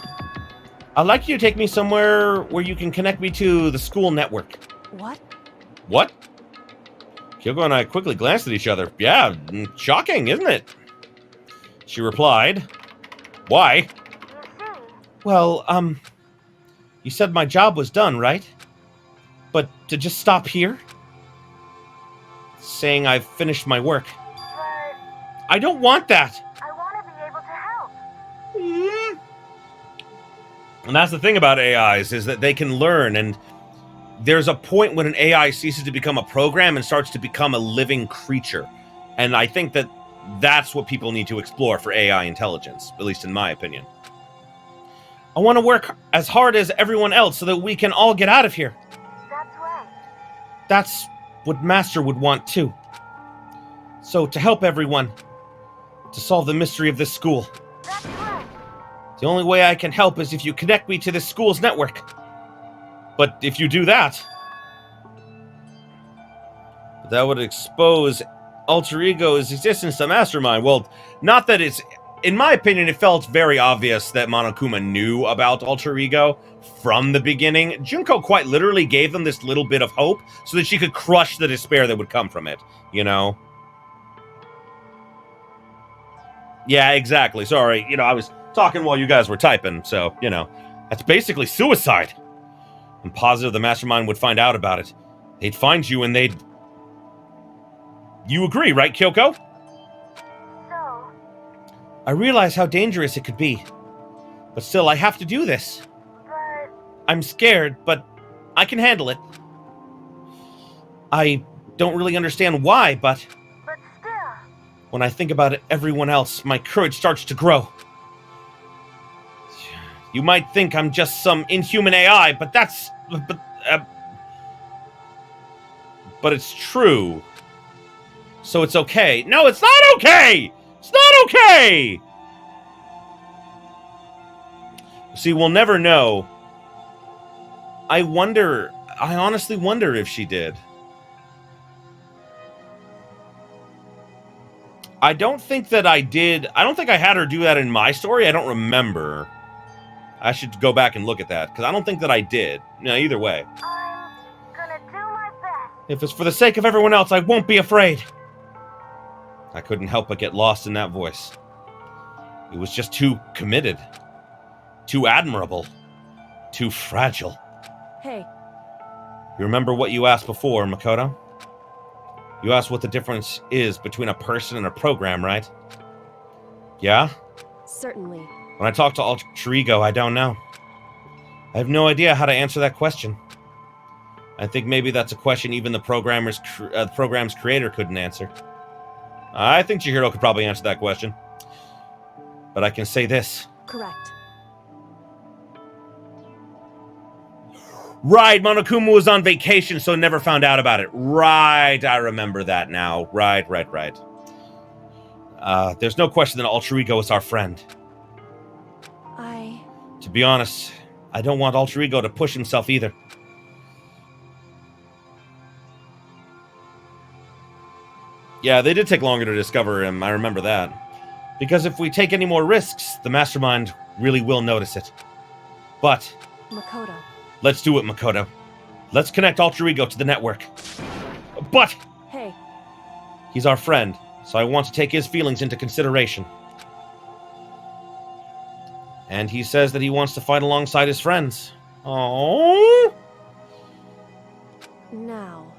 I'd like you to take me somewhere where you can connect me to the school network. What? What? Kyoko and I quickly glanced at each other. Yeah, shocking, isn't it? She replied, why? Well, you said my job was done, right? But to just stop here? Saying I've finished my work. But I don't want that. I want to be able to help. And that's the thing about AIs, is that they can learn, and there's a point when an AI ceases to become a program and starts to become a living creature. And I think that that's what people need to explore for AI intelligence, at least in my opinion. I want to work as hard as everyone else so that we can all get out of here. That's right. That's what Master would want too. So to help everyone, to solve the mystery of this school. That's right. The only way I can help is if you connect me to this school's network. But if you do that, that would expose Alter Ego's existence to Mastermind. Well, not that it's... In my opinion, it felt very obvious that Monokuma knew about Alter Ego from the beginning. Junko quite literally gave them this little bit of hope so that she could crush the despair that would come from it, you know? Yeah, exactly. Sorry, you know, I was talking while you guys were typing, so, you know. That's basically suicide. I'm positive the Mastermind would find out about it. They'd find you and they'd... You agree, right, Kyoko? No. I realize how dangerous it could be. But still, I have to do this. But... I'm scared, but I can handle it. I don't really understand why, but... But still... When I think about it, everyone else, my courage starts to grow. You might think I'm just some inhuman AI, but that's... But it's true. So it's okay. No, it's not okay! It's not okay! See, we'll never know. I honestly wonder if she did. I don't think that I did. I don't think I had her do that in my story. I don't remember. I should go back and look at that, because I don't think that I did. No, either way. I'm gonna do my best. If it's for the sake of everyone else, I won't be afraid. I couldn't help but get lost in that voice. It was just too committed. Too admirable. Too fragile. Hey. You remember what you asked before, Makoto? You asked what the difference is between a person and a program, right? Yeah? Certainly. When I talk to Alter Ego, I don't know. I have no idea how to answer that question. I think maybe that's a question even the program's creator couldn't answer. I think Chihiro could probably answer that question. But I can say this. Correct. Right, Monokuma was on vacation, so never found out about it. Right, I remember that now. Right. There's no question that Alter Ego is our friend. To be honest, I don't want Alter Ego to push himself either. Yeah, they did take longer to discover him, I remember that. Because if we take any more risks, the Mastermind really will notice it. But... Makoto. Let's do it, Makoto. Let's connect Alter Ego to the network. But... Hey. He's our friend, so I want to take his feelings into consideration. And he says that he wants to fight alongside his friends. Oh. Now,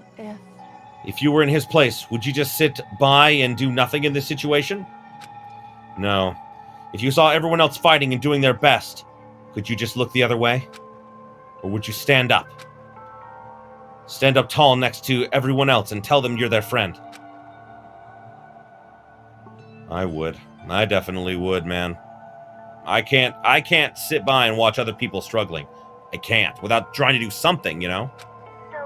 if you were in his place, would you just sit by and do nothing in this situation? No. If you saw everyone else fighting and doing their best, could you just look the other way? Or would you stand up? Stand up tall next to everyone else and tell them you're their friend. I would. I definitely would, man. I can't sit by and watch other people struggling. I can't, without trying to do something, you know? So,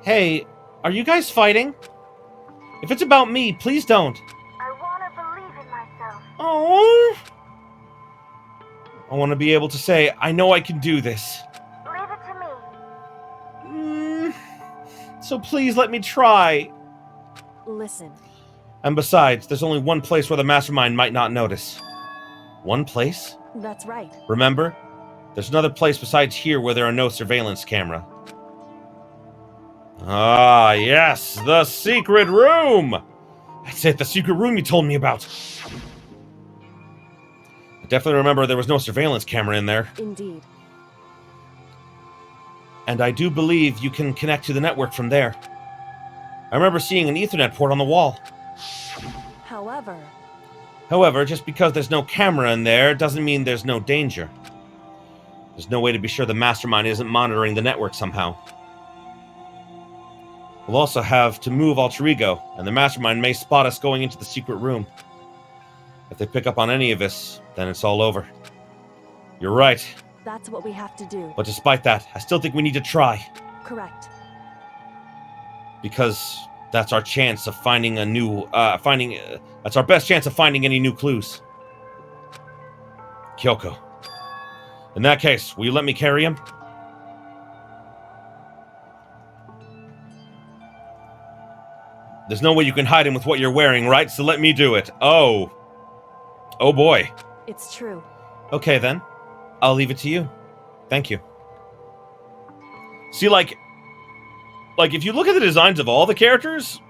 Hey, are you guys fighting? If it's about me, please don't. I want to believe in myself. Oh. I want to be able to say, I know I can do this. Leave it to me. So please let me try. Listen. And besides, there's only one place where the Mastermind might not notice. One place? That's right. Remember? There's another place besides here where there are no surveillance camera. Ah, yes, the secret room! That's it, the secret room you told me about. I definitely remember there was no surveillance camera in there. Indeed. And I do believe you can connect to the network from there. I remember seeing an Ethernet port on the wall. However, just because there's no camera in there doesn't mean there's no danger. There's no way to be sure the Mastermind isn't monitoring the network somehow. We'll also have to move Alter Ego, and the Mastermind may spot us going into the secret room. If they pick up on any of us, then it's all over. You're right. That's what we have to do. But despite that, I still think we need to try. Correct. Because that's our chance of finding a new, that's our best chance of finding any new clues. Kyoko. In that case, will you let me carry him? There's no way you can hide him with what you're wearing, right? So let me do it. Oh. Oh boy. It's true. Okay then. I'll leave it to you. Thank you. See, like if you look at the designs of all the characters,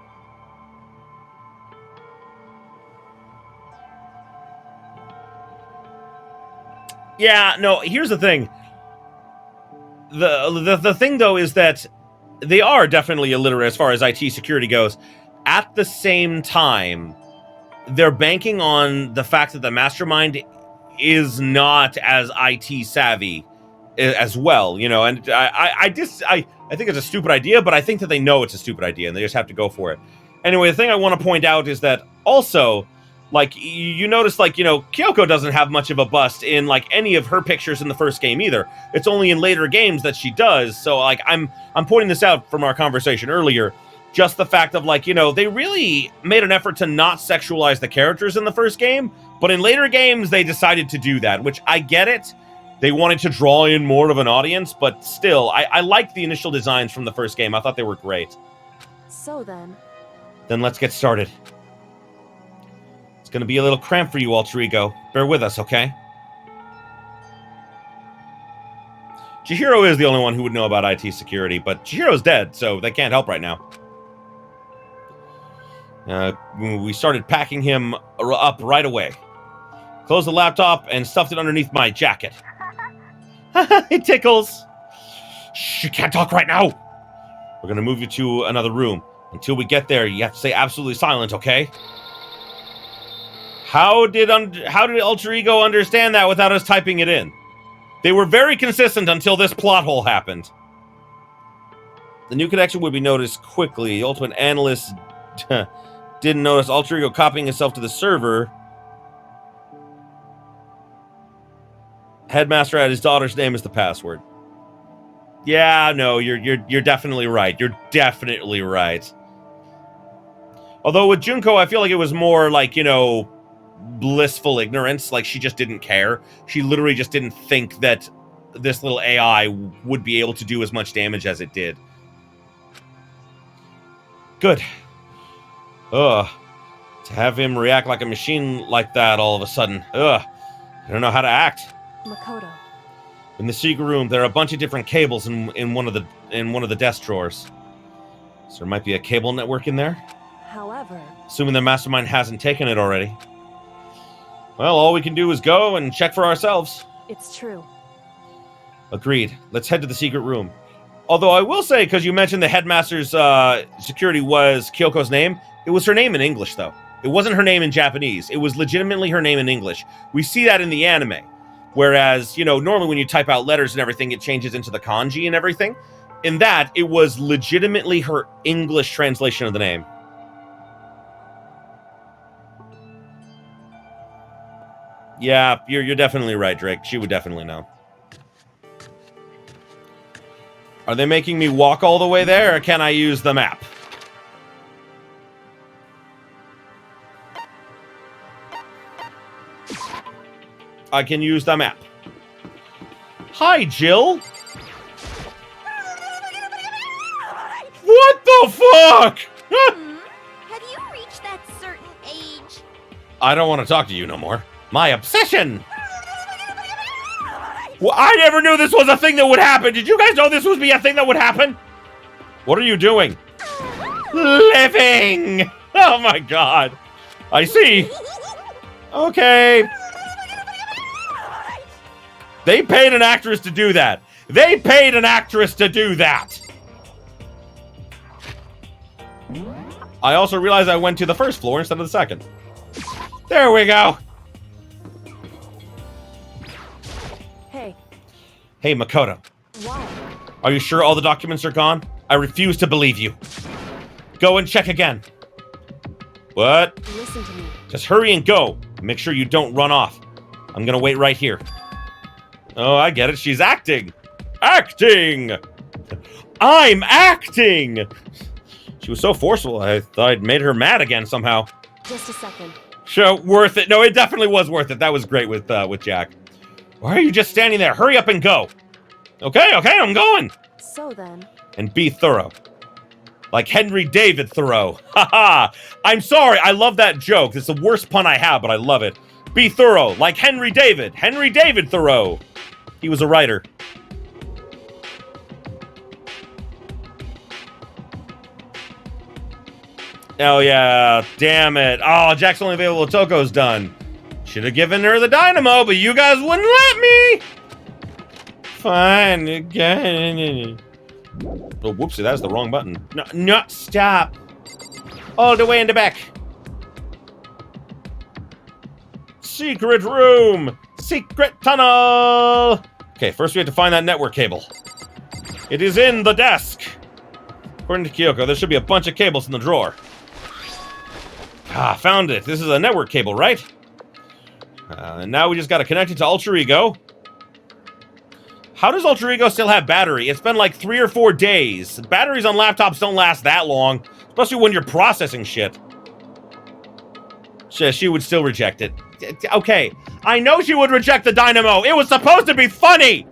yeah, no, here's the thing. The thing though is that they are definitely illiterate as far as IT security goes. At the same time, they're banking on the fact that the Mastermind is not as IT savvy as well, you know, and I think it's a stupid idea, but I think that they know it's a stupid idea and they just have to go for it. Anyway, the thing I want to point out is that also, like, you notice, like, you know, Kyoko doesn't have much of a bust in, like, any of her pictures in the first game either. It's only in later games that she does, so, like, I'm pointing this out from our conversation earlier. Just the fact of, like, you know, they really made an effort to not sexualize the characters in the first game, but in later games, they decided to do that, which I get it. They wanted to draw in more of an audience, but still, I liked the initial designs from the first game. I thought they were great. So then... Then let's get started. It's going to be a little cramped for you, Alter Ego. Bear with us, okay? Chihiro is the only one who would know about IT security, but Chihiro's dead, so they can't help right now. We started packing him up right away. Closed the laptop and stuffed it underneath my jacket. It tickles. Shh, you can't talk right now. We're going to move you to another room. Until we get there, you have to stay absolutely silent, okay? How did Alter Ego understand that without us typing it in? They were very consistent until this plot hole happened. The new connection would be noticed quickly. The Ultimate Analyst didn't notice Alter Ego copying himself to the server. Headmaster had his daughter's name as the password. Yeah, no, you're definitely right. You're definitely right. Although with Junko, I feel like it was more like, you know, blissful ignorance. Like, she just didn't care. She literally just didn't think that this little AI would be able to do as much damage as it did. Good. Ugh. To have him react like a machine like that all of a sudden. Ugh. I don't know how to act. Makoto. In the secret room, there are a bunch of different cables in one of the desk drawers. So there might be a cable network in there. However... Assuming the Mastermind hasn't taken it already. Well, all we can do is go and check for ourselves. It's true. Agreed. Let's head to the secret room. Although I will say, because you mentioned the headmaster's security was Kyoko's name, it was her name in English, though. It wasn't her name in Japanese. It was legitimately her name in English. We see that in the anime. Whereas, you know, normally when you type out letters and everything, it changes into the kanji and everything. In that, it was legitimately her English translation of the name. Yeah, you're definitely right, Drake. She would definitely know. Are they making me walk all the way there, or can I use the map? I can use the map. Hi, Jill. What the fuck? Have you reached that certain age? I don't want to talk to you no more. My obsession. Well, I never knew this was a thing that would happen. Did you guys know this would be a thing that would happen? What are you doing? Living. Oh my god. I see. Okay. They paid an actress to do that. They paid an actress to do that. I also realized I went to the first floor instead of the second. There we go. Hey, Hey, Makoto. why? Are you sure all the documents are gone? I refuse to believe you. Go and check again. What? Listen to me. Just hurry and go. Make sure you don't run off. I'm gonna wait right here. Oh, I get it. She's acting. Acting! I'm acting! She was so forceful, I thought I'd made her mad again somehow. Just a second. Sure, worth it. No, it definitely was worth it. That was great with Jack. Why are you just standing there? Hurry up and go. Okay, I'm going. So then, And be thorough. Like Henry David Thoreau. Haha. I'm sorry, I love that joke. It's the worst pun I have, but I love it. Be thorough, like Henry David. Henry David Thoreau. He was a writer. Oh yeah, damn it. Oh, Jack's only available till Toko's done. Should have given her the dynamo, but you guys wouldn't let me. Fine, again. Oh, whoopsie, that's the wrong button. No, stop. All the way in the back. Secret room. Secret tunnel. Okay, first we have to find that network cable. It is in the desk. According to Kyoko, there should be a bunch of cables in the drawer. Ah, found it. This is a network cable, right? And now we just gotta connect it to Alter Ego. How does Alter Ego still have battery? It's been like 3 or 4 days. Batteries on laptops don't last that long, especially when you're processing shit. She would still reject it. Okay, I know she would reject the dynamo. It was supposed to be funny.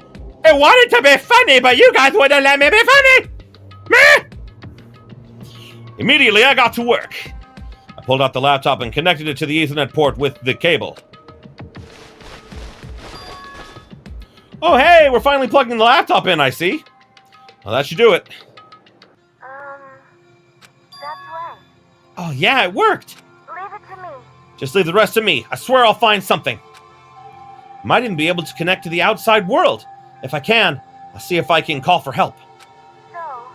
It wanted to be funny, but you guys wouldn't let me be funny. Meh. Immediately, I got to work. I pulled out the laptop and connected it to the Ethernet port with the cable. Oh, hey, we're finally plugging the laptop in, I see. Well, that should do it. That's right. Oh, yeah, it worked. Leave it to me. Just leave the rest to me. I swear I'll find something. Might even be able to connect to the outside world. If I can, I'll see if I can call for help. So,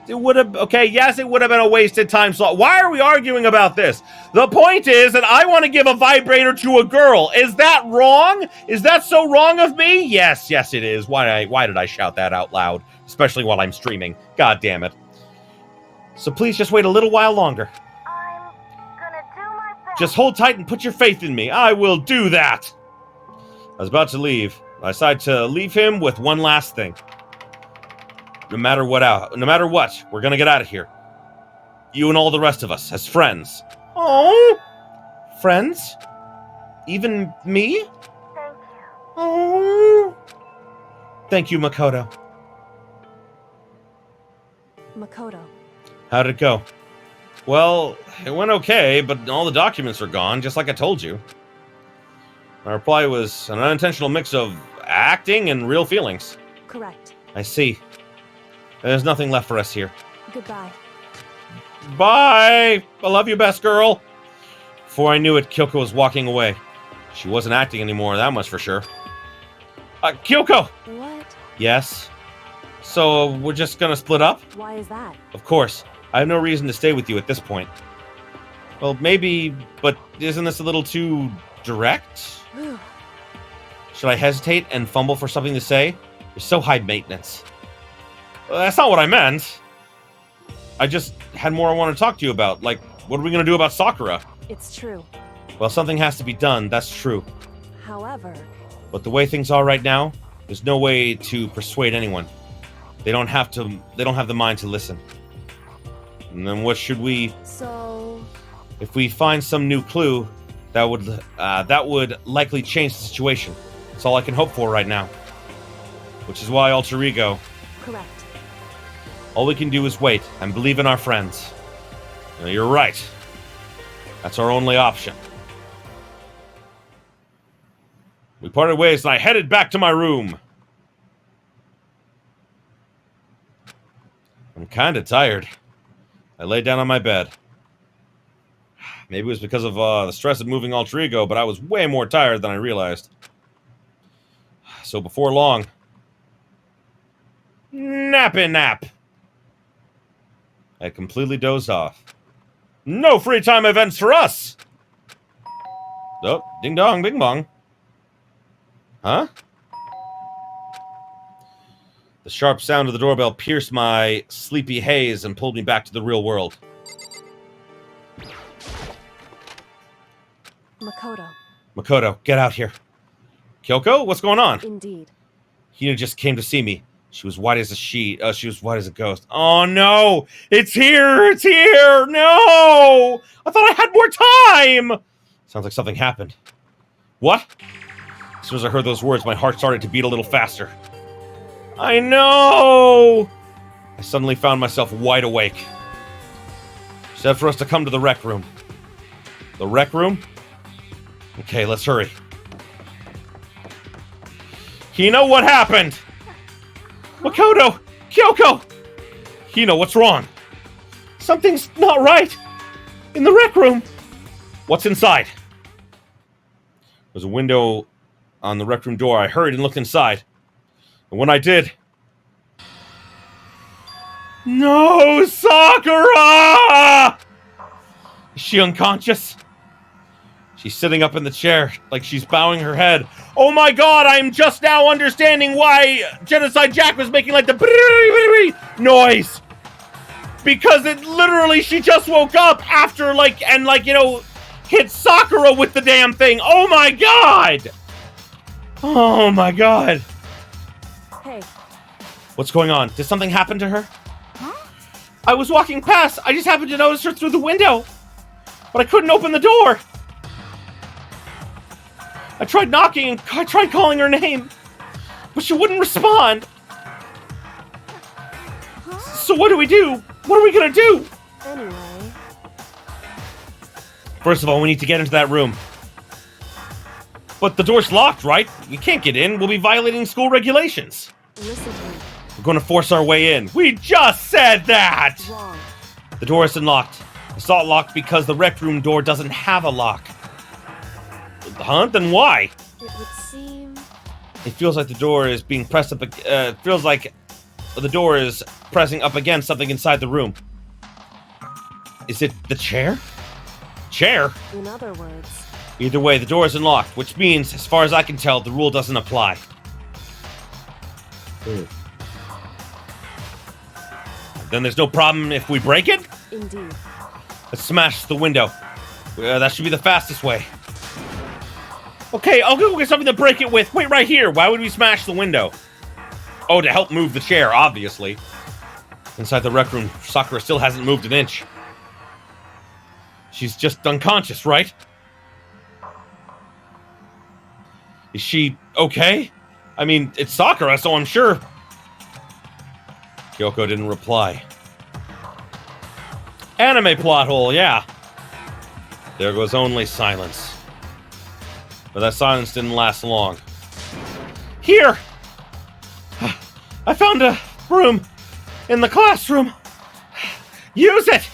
It would have, okay, yes, it would have been a wasted time slot. Why are we arguing about this? The point is that I want to give a vibrator to a girl. Is that wrong? Is that so wrong of me? Yes, it is. Why did I shout that out loud? Especially while I'm streaming. God damn it. So please just wait a little while longer. I'm gonna do my best. Just hold tight and put your faith in me. I will do that. I was about to leave. I decided to leave him with one last thing. No matter what, we're gonna get out of here. You and all the rest of us, as friends. Oh, friends? Even me? Thank you. Oh. Thank you, Makoto. Makoto. How'd it go? Well, it went okay, but all the documents are gone, just like I told you. My reply was an unintentional mix of acting and real feelings. Correct. I see. There's nothing left for us here. Goodbye. Bye! I love you, best girl. Before I knew it, Kyoko was walking away. She wasn't acting anymore, that much for sure. Kyoko! What? Yes? So, we're just gonna split up? Why is that? Of course. I have no reason to stay with you at this point. Well, maybe, but isn't this a little too direct? Should I hesitate and fumble for something to say? You're so high maintenance. Well, that's not what I meant. I just had more I want to talk to you about. Like, what are we going to do about Sakura? It's true. Well, something has to be done, that's true. However, But the way things are right now, there's no way to persuade anyone. They don't have the mind to listen. And then what should we... so... If we find some new clue, that would likely change the situation. That's all I can hope for right now. Which is why, Alter Ego, Correct. all we can do is wait and believe in our friends. Now, you're right. That's our only option. We parted ways and I headed back to my room. I'm kinda tired. I lay down on my bed. Maybe it was because of the stress of moving Alter Ego, but I was way more tired than I realized. So before long... Nappy nap! I completely dozed off. No free time events for us! Oh, ding dong, bing bong. Huh? The sharp sound of the doorbell pierced my sleepy haze and pulled me back to the real world. Makoto. Makoto, get out here. Kyoko, what's going on? Indeed. Hina just came to see me. She was white as a sheet. She was white as a ghost. Oh no! It's here! It's here! No! I thought I had more time! Sounds like something happened. What? As soon as I heard those words, my heart started to beat a little faster. I know! I suddenly found myself wide awake. She said for us to come to the rec room. The rec room? Okay, let's hurry. Hino, what happened? Makoto! Kyoko! Hino, what's wrong? Something's not right! In the rec room! What's inside? There's a window on the rec room door. I hurried and looked inside. And when I did... No, Sakura! Is she unconscious? She's sitting up in the chair, like she's bowing her head. Oh my god, I'm just now understanding why Genocide Jack was making like the noise! Because it literally, she just woke up after hit Sakura with the damn thing. Oh my god! Oh my god. Hey. What's going on? Did something happen to her? Huh? I was walking past. I just happened to notice her through the window. But I couldn't open the door. I tried knocking and I tried calling her name. But she wouldn't respond. Huh? So what do we do? What are we gonna do? Anyway. First of all, we need to get into that room. But the door's locked, right? We can't get in. We'll be violating school regulations. Listen to me. We're going to force our way in. We just said that! Wrong. The door isn't locked. I saw it locked because the rec room door doesn't have a lock. Huh? Then why? It would seem... It feels like the door is being pressed up... it feels like the door is pressing up against something inside the room. Is it the chair? Chair? In other words... Either way, the door isn't locked, which means, as far as I can tell, the rule doesn't apply. Then there's no problem if we break it? Indeed. Let's smash the window. That should be the fastest way. Okay, I'll go get something to break it with. Wait right here. Why would we smash the window? Oh, to help move the chair, obviously. Inside the rec room, Sakura still hasn't moved an inch. She's just unconscious, right? Is she okay? I mean, it's Sakura, so I'm sure. Kyoko didn't reply. Anime plot hole, yeah. There goes only silence. But that silence didn't last long. Here! I found a broom in the classroom. Use it!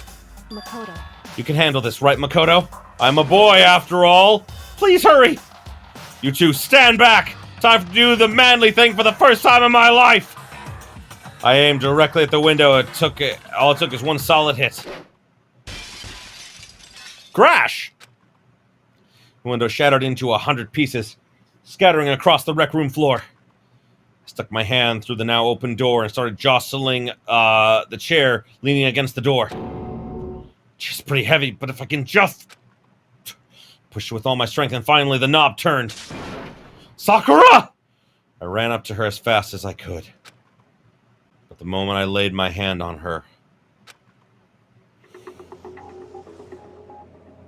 Makoto. You can handle this, right, Makoto? I'm a boy, after all. Please hurry! You two, stand back! Time to do the manly thing for the first time in my life! I aimed directly at the window. All it took is one solid hit. Crash! The window shattered into 100 pieces, scattering across the rec room floor. I stuck my hand through the now open door and started jostling the chair leaning against the door. She's pretty heavy, but if I can just pushed with all my strength, and finally the knob turned. Sakura! I ran up to her as fast as I could. But the moment I laid my hand on her,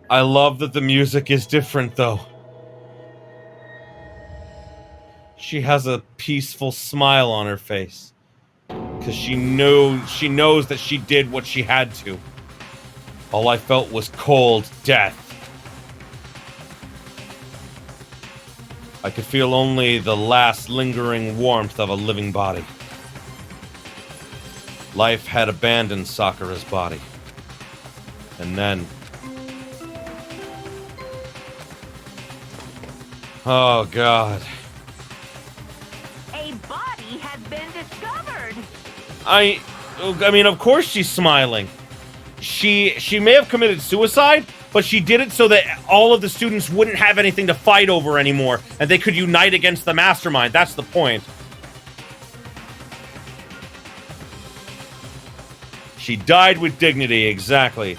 I love that the music is different, though. She has a peaceful smile on her face. Because she knows that she did what she had to. All I felt was cold death. I could feel only the last lingering warmth of a living body. Life had abandoned Sakura's body. And then... oh, God. A body has been discovered. I mean, of course she's smiling. She may have committed suicide, but she did it so that all of the students wouldn't have anything to fight over anymore, and they could unite against the Mastermind. That's the point. She died with dignity, exactly.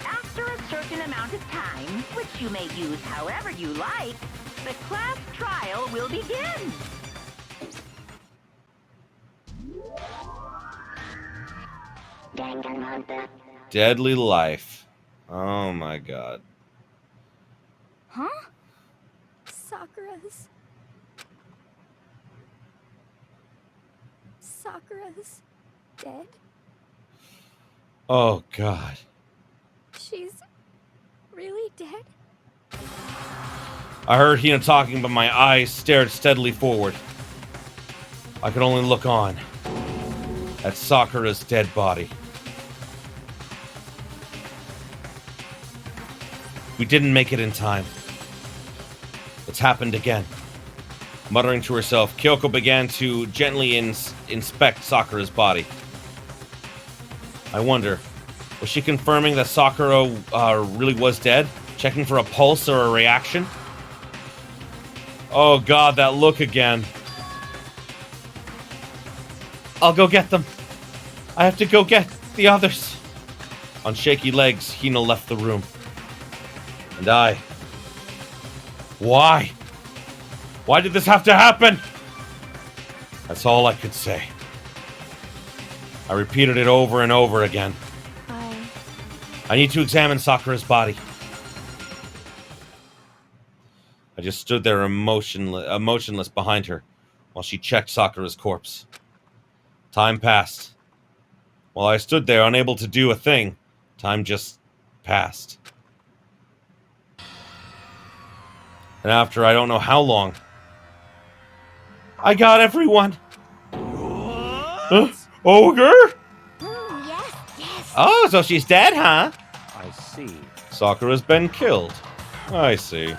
After a certain amount of time, which you may use however you like, the class trial will begin. Danganronpa. Deadly life. Oh my god. Huh? Sakura's dead? Oh god. She's really dead? I heard Hina talking, but my eyes stared steadily forward. I could only look on at Sakura's dead body. We didn't make it in time. It's happened again. Muttering to herself, Kyoko began to gently inspect Sakura's body. I wonder, was she confirming that Sakura really was dead? Checking for a pulse or a reaction? Oh god, that look again. I'll go get them. I have to go get the others. On shaky legs, Hina left the room. And I... why? Why did this have to happen? That's all I could say. I repeated it over and over again. I need to examine Sakura's body. I just stood there emotionless behind her while she checked Sakura's corpse. Time passed. While I stood there unable to do a thing, time just passed. And after I don't know how long, I got everyone. Ogre? Yes. Oh, so she's dead, huh? I see. Sakura's been killed. I see.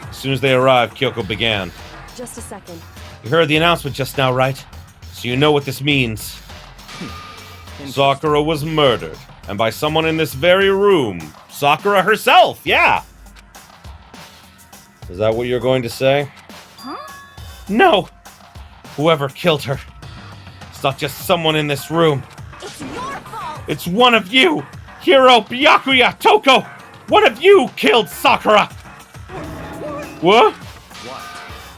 As soon as they arrived, Kyoko began. Just a second. You heard the announcement just now, right? So you know what this means. Sakura was murdered. And by someone in this very room. Sakura herself, yeah! Is that what you're going to say? Huh? No! Whoever killed her. It's not just someone in this room. It's your fault! It's one of you! Hiro, Byakuya, Toko! One of you killed Sakura! What?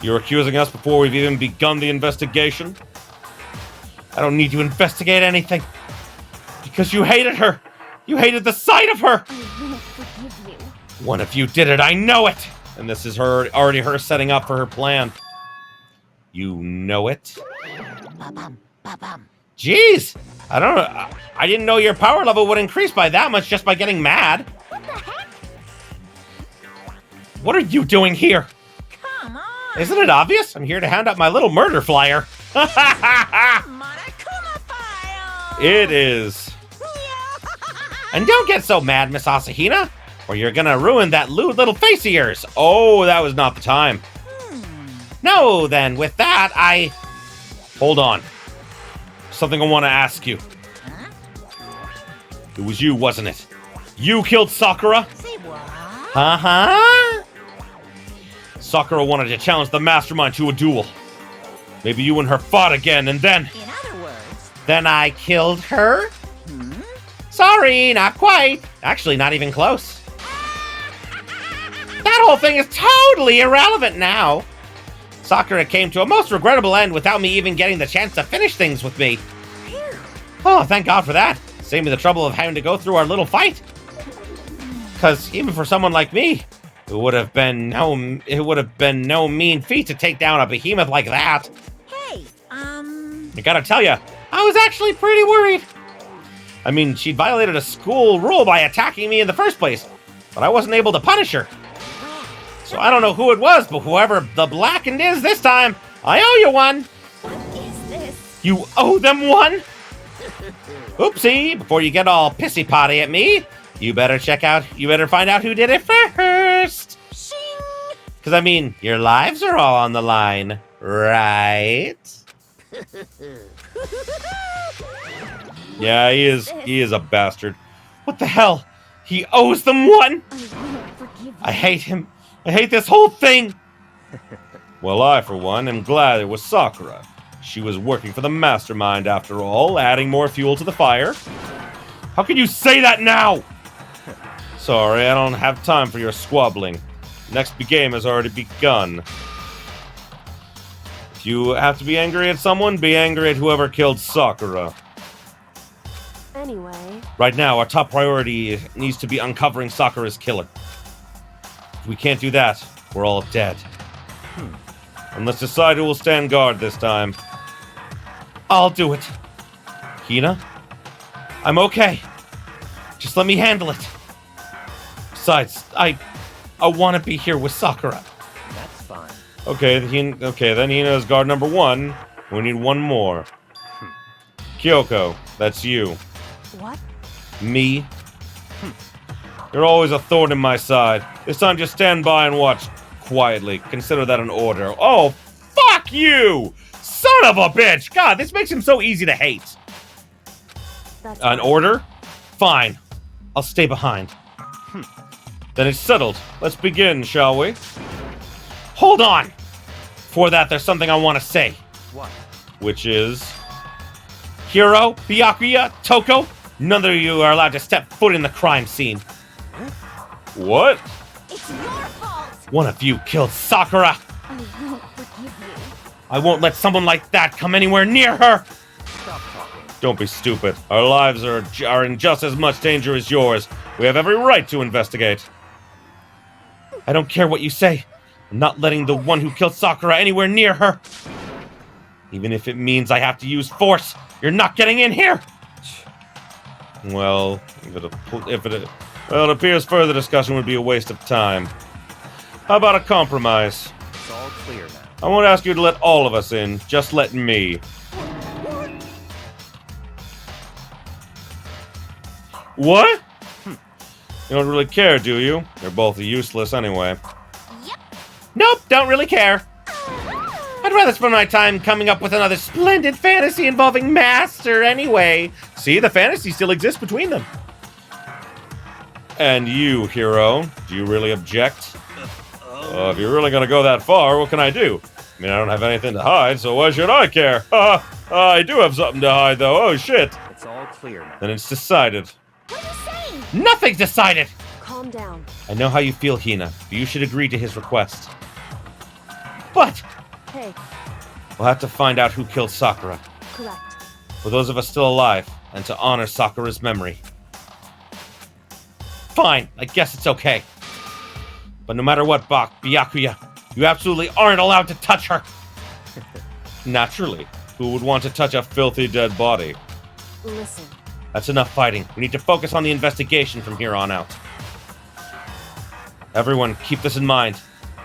You're accusing us before we've even begun the investigation? I don't need to investigate anything. Because you hated her! You hated the sight of her! I won't forgive you. One of you did it, I know it! And this is already her setting up for her plan. You know it? Jeez! I don't know. I didn't know your power level would increase by that much just by getting mad. What the heck? What are you doing here? Come on! Isn't it obvious? I'm here to hand out my little murder flyer. Monokuma file! It is. And don't get so mad, Miss Asahina, or you're gonna ruin that lewd little face of yours. Oh, that was not the time. No, then, with that, hold on. Something I want to ask you. It was you, wasn't it? You killed Sakura? Say what? Uh-huh. Sakura wanted to challenge the Mastermind to a duel. Maybe you and her fought again, and then... In other words... Then I killed her? Sorry, not quite. Actually, not even close. that whole thing is totally irrelevant now. Sakura came to a most regrettable end without me even getting the chance to finish things with me. Oh, thank God for that. Saved me the trouble of having to go through our little fight. Because even for someone like me, it would have been no mean feat to take down a behemoth like that. Hey, I gotta tell you, I was actually pretty worried. I mean, she'd violated a school rule by attacking me in the first place, but I wasn't able to punish her. So I don't know who it was, but whoever the blackened is this time, I owe you one. What is this? You owe them one? Oopsie, before you get all pissy potty at me, you better find out who did it first. Because, I mean, your lives are all on the line, right? Yeah, he is a bastard. What the hell? He owes them one? I won't forgive you. I hate him. I hate this whole thing. Well, I, for one, am glad it was Sakura. She was working for the Mastermind, after all, adding more fuel to the fire. How can you say that now? Sorry, I don't have time for your squabbling. Next game has already begun. If you have to be angry at someone, be angry at whoever killed Sakura. Anyway, Right now, our top priority needs to be uncovering Sakura's killer. If we can't do that, we're all dead. And let's decide who will stand guard this time. I'll do it. Hina? I'm okay. Just let me handle it. Besides, I want to be here with Sakura. That's fine. Okay, then Hina is guard number 1. We need one more. Kyoko, that's you. what? Me. You're always a thorn in my side. This time just stand by and watch quietly. Consider that an order. Oh, fuck you! Son of a bitch! God, this makes him so easy to hate. That's An order? Fine. I'll stay behind. Then it's settled. Let's begin, shall we? Hold on! Before that, there's something I want to say. What? Which is... Hiro, Byakuya, Toko, none of you are allowed to step foot in the crime scene. What? It's your fault. One of you killed Sakura! I won't forgive you. I won't let someone like that come anywhere near her! Stop talking. Don't be stupid. Our lives are in just as much danger as yours. We have every right to investigate. I don't care what you say. I'm not letting the one who killed Sakura anywhere near her. Even if it means I have to use force, you're not getting in here! Well, it appears further discussion would be a waste of time. How about a compromise? It's all clear now. I won't ask you to let all of us in, just let me. What? You don't really care, do you? You're both useless anyway. Yep. Nope, don't really care. I'd rather spend my time coming up with another splendid fantasy involving Master anyway. See, the fantasy still exists between them. And you, Hiro, do you really object? If you're really gonna go that far, what can I do? I mean, I don't have anything to hide, so why should I care? I do have something to hide, though. Oh, shit. It's all clear now. Then it's decided. What are you saying? Nothing's decided! Calm down. I know how you feel, Hina, but you should agree to his request. But Hey, we'll have to find out who killed Sakura. correct. For those of us still alive, and to honor Sakura's memory. Fine, I guess it's okay. But no matter what, Byakuya, you absolutely aren't allowed to touch her! Naturally, who would want to touch a filthy dead body? Listen, That's enough fighting. We need to focus on the investigation from here on out. Everyone, keep this in mind.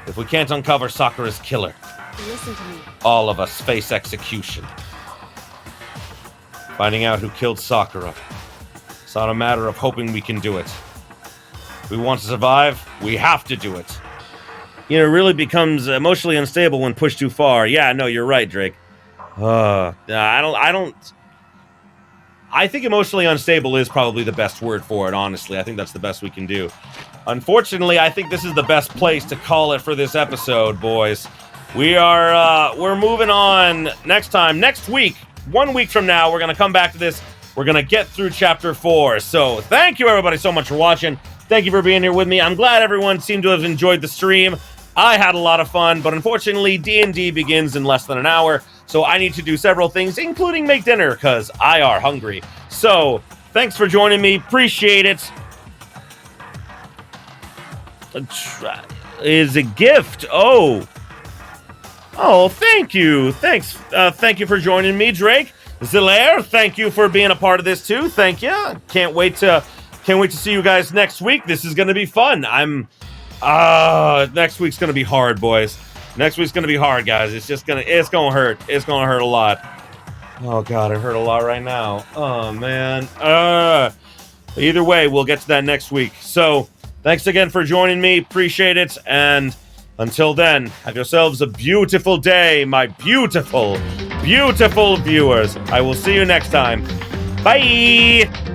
If we can't uncover Sakura's killer, listen to me. all of us face execution. Finding out who killed Sakura. It's not a matter of hoping we can do it. If we want to survive, we have to do it. You know, it really becomes emotionally unstable when pushed too far. Yeah, no, you're right, Drake. I think emotionally unstable is probably the best word for it, honestly. I think that's the best we can do. Unfortunately, I think this is the best place to call it for this episode, boys. We're moving on next week, 1 week from now, we're going to come back to this. We're going to get through Chapter 4. So, thank you everybody so much for watching. Thank you for being here with me. I'm glad everyone seemed to have enjoyed the stream. I had a lot of fun, but unfortunately, D&D begins in less than an hour, so I need to do several things, including make dinner, because I are hungry. So, thanks for joining me. Appreciate it. Is a gift. Oh, thank you. Thanks. Thank you for joining me, Drake. Zillaire, thank you for being a part of this too. Thank you. Can't wait to see you guys next week. This is gonna be fun. Next week's gonna be hard, boys. Next week's gonna be hard, guys. It's gonna hurt. It's gonna hurt a lot. Oh god, it hurt a lot right now. Oh man. Either way, we'll get to that next week. So, thanks again for joining me. Appreciate it. And until then, have yourselves a beautiful day, my beautiful, beautiful viewers. I will see you next time. Bye.